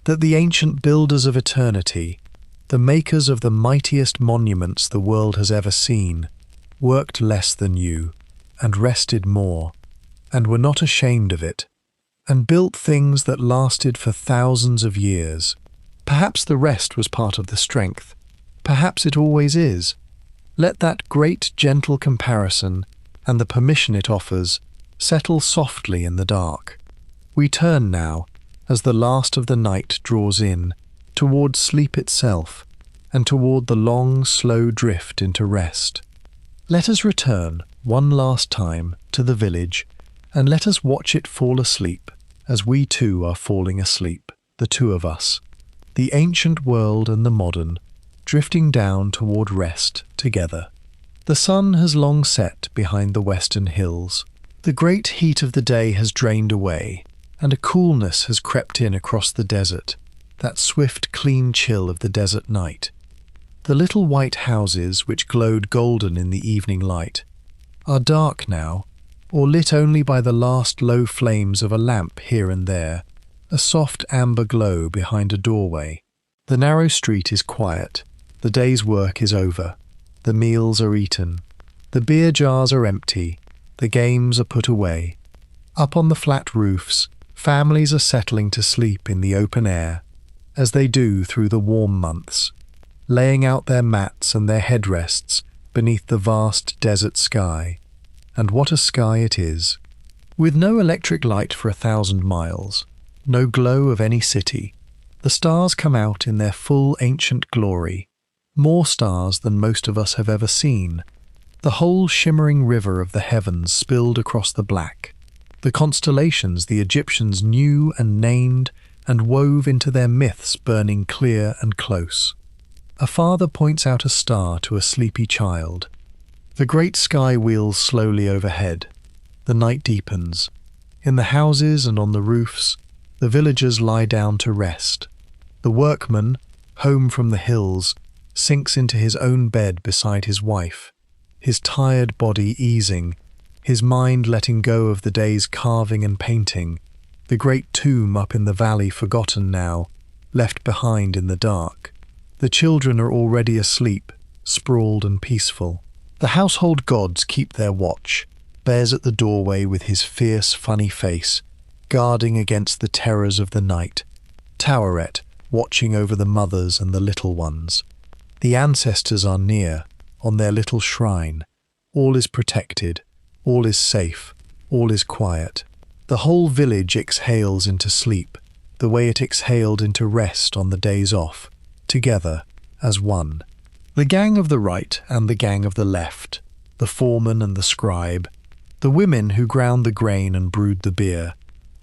that the ancient builders of eternity, the makers of the mightiest monuments the world has ever seen, worked less than you, and rested more, and were not ashamed of it, and built things that lasted for thousands of years. Perhaps the rest was part of the strength. Perhaps it always is. Let that great gentle comparison and the permission it offers, settle softly in the dark. We turn now, as the last of the night draws in, toward sleep itself, and toward the long, slow drift into rest. Let us return, one last time, to the village, and let us watch it fall asleep, as we too are falling asleep, the two of us, the ancient world and the modern, drifting down toward rest together. The sun has long set behind the western hills. The great heat of the day has drained away, and a coolness has crept in across the desert, that swift, clean chill of the desert night. The little white houses, which glowed golden in the evening light, are dark now, or lit only by the last low flames of a lamp here and there, a soft amber glow behind a doorway. The narrow street is quiet. The day's work is over. The meals are eaten. The beer jars are empty. The games are put away. Up on the flat roofs, families are settling to sleep in the open air, as they do through the warm months, laying out their mats and their headrests beneath the vast desert sky. And what a sky it is! With no electric light for 1,000 miles, no glow of any city, the stars come out in their full ancient glory, more stars than most of us have ever seen. The whole shimmering river of the heavens spilled across the black. The constellations the Egyptians knew and named and wove into their myths burning clear and close. A father points out a star to a sleepy child. The great sky wheels slowly overhead. The night deepens. In the houses and on the roofs, the villagers lie down to rest. The workman, home from the hills, sinks into his own bed beside his wife, his tired body easing, his mind letting go of the day's carving and painting, the great tomb up in the valley forgotten now, left behind in the dark. The children are already asleep, sprawled and peaceful. The household gods keep their watch, bears at the doorway with his fierce, funny face, guarding against the terrors of the night. Toweret, watching over the mothers and the little ones. The ancestors are near, on their little shrine. All is protected, all is safe, all is quiet. The whole village exhales into sleep, the way it exhaled into rest on the days off, together, as one. The gang of the right and the gang of the left, the foreman and the scribe, the women who ground the grain and brewed the beer,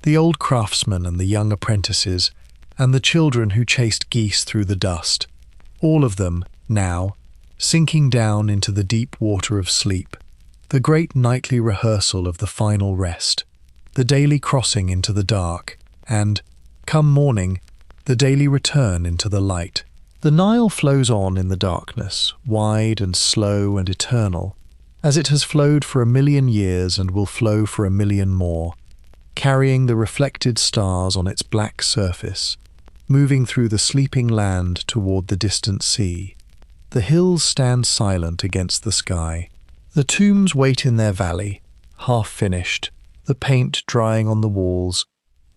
the old craftsmen and the young apprentices, and the children who chased geese through the dust, all of them, now, sinking down into the deep water of sleep, the great nightly rehearsal of the final rest, the daily crossing into the dark, and, come morning, the daily return into the light. The Nile flows on in the darkness, wide and slow and eternal, as it has flowed for 1,000,000 years and will flow for 1,000,000 more, carrying the reflected stars on its black surface, moving through the sleeping land toward the distant sea. The hills stand silent against the sky. The tombs wait in their valley, half finished, the paint drying on the walls,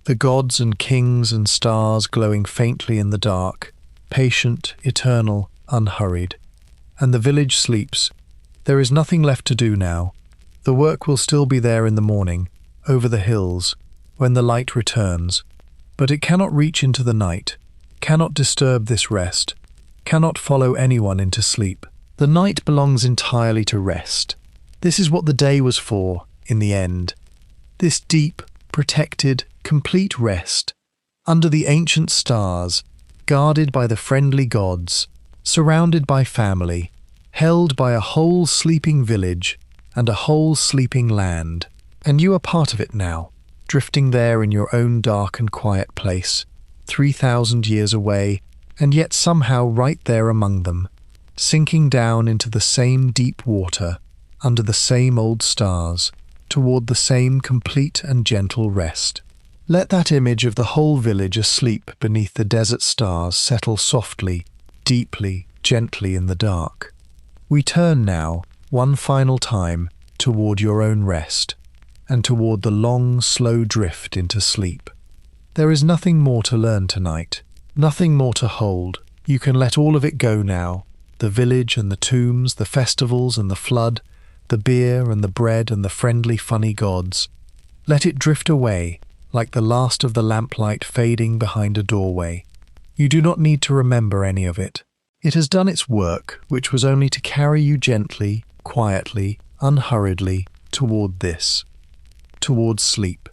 the gods and kings and stars glowing faintly in the dark, patient, eternal, unhurried. And the village sleeps. There is nothing left to do now. The work will still be there in the morning, over the hills, when the light returns, but it cannot reach into the night, cannot disturb this rest, cannot follow anyone into sleep. The night belongs entirely to rest. This is what the day was for, in the end. This deep, protected, complete rest, under the ancient stars, guarded by the friendly gods, surrounded by family, held by a whole sleeping village and a whole sleeping land. And you are part of it now, drifting there in your own dark and quiet place, 3,000 years away, and yet somehow right there among them, sinking down into the same deep water, under the same old stars, toward the same complete and gentle rest. Let that image of the whole village asleep beneath the desert stars settle softly, deeply, gently in the dark. We turn now, one final time, toward your own rest, and toward the long, slow drift into sleep. There is nothing more to learn tonight, nothing more to hold. You can let all of it go now, the village and the tombs, the festivals and the flood, the beer and the bread and the friendly funny gods. Let it drift away, like the last of the lamplight fading behind a doorway. You do not need to remember any of it. It has done its work, which was only to carry you gently, quietly, unhurriedly, toward sleep.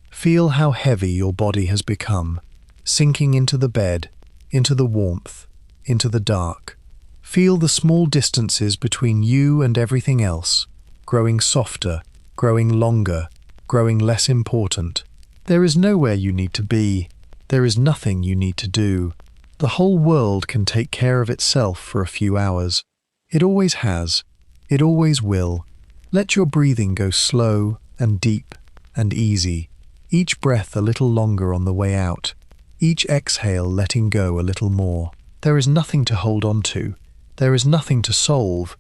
Feel how heavy your body has become, sinking into the bed, into the warmth, into the dark. Feel the small distances between you and everything else, growing softer, growing longer, growing less important. There is nowhere you need to be. There is nothing you need to do. The whole world can take care of itself for a few hours. It always has. It always will. Let your breathing go slow and deep and easy, each breath a little longer on the way out, each exhale letting go a little more. There is nothing to hold on to. There is nothing to solve.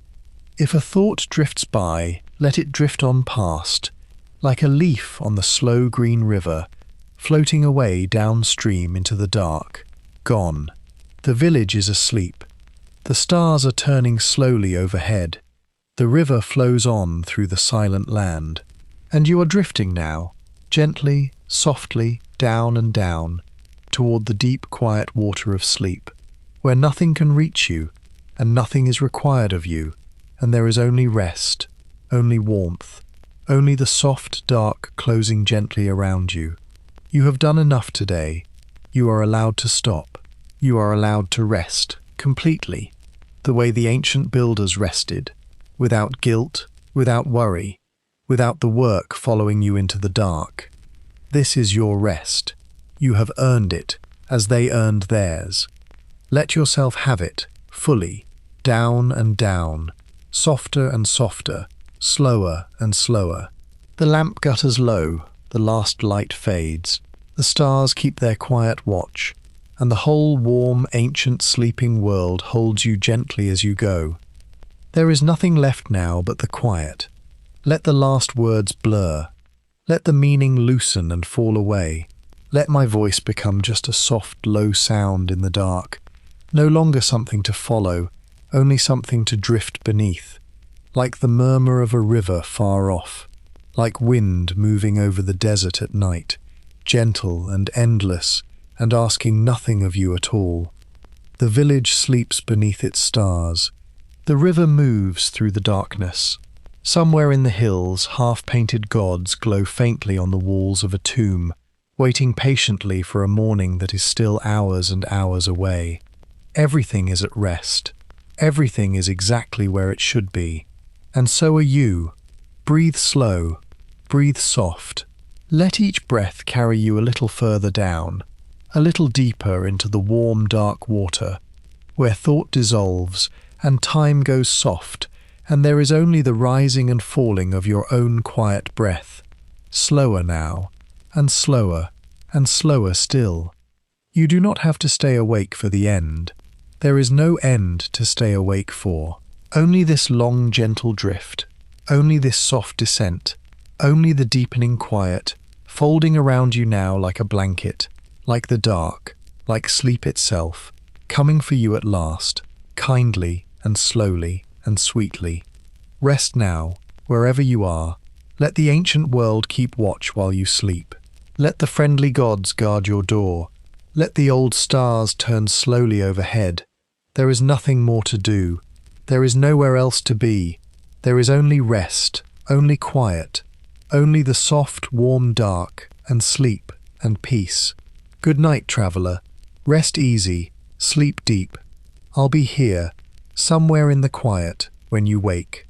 If a thought drifts by, let it drift on past, like a leaf on the slow green river, floating away downstream into the dark. Gone. The village is asleep. The stars are turning slowly overhead. The river flows on through the silent land. And you are drifting now, gently, softly, down and down, toward the deep, quiet water of sleep, where nothing can reach you, and nothing is required of you, and there is only rest, only warmth, only the soft, dark closing gently around you. You have done enough today. You are allowed to stop. You are allowed to rest, completely, the way the ancient builders rested, without guilt, without worry, without the work following you into the dark. This is your rest. You have earned it, as they earned theirs. Let yourself have it, fully, down and down, softer and softer, slower and slower. The lamp gutters low, the last light fades, the stars keep their quiet watch, and the whole warm, ancient, sleeping world holds you gently as you go. There is nothing left now but the quiet. Let the last words blur. Let the meaning loosen and fall away. Let my voice become just a soft, low sound in the dark. No longer something to follow, only something to drift beneath. Like the murmur of a river far off. Like wind moving over the desert at night. Gentle and endless, and asking nothing of you at all. The village sleeps beneath its stars. The river moves through the darkness. Somewhere in the hills, half-painted gods glow faintly on the walls of a tomb, waiting patiently for a morning that is still hours and hours away. Everything is at rest. Everything is exactly where it should be. And so are you. Breathe slow. Breathe soft. Let each breath carry you a little further down, a little deeper into the warm, dark water, where thought dissolves and time goes soft, and there is only the rising and falling of your own quiet breath. Slower now, and slower still. You do not have to stay awake for the end. There is no end to stay awake for. Only this long, gentle drift, only this soft descent, only the deepening quiet, folding around you now like a blanket, like the dark, like sleep itself, coming for you at last, kindly and slowly and sweetly. Rest now, wherever you are. Let the ancient world keep watch while you sleep. Let the friendly gods guard your door. Let the old stars turn slowly overhead. There is nothing more to do. There is nowhere else to be. There is only rest, only quiet, only the soft, warm dark, and sleep and peace. Good night, traveller. Rest easy, sleep deep. I'll be here, somewhere in the quiet, when you wake.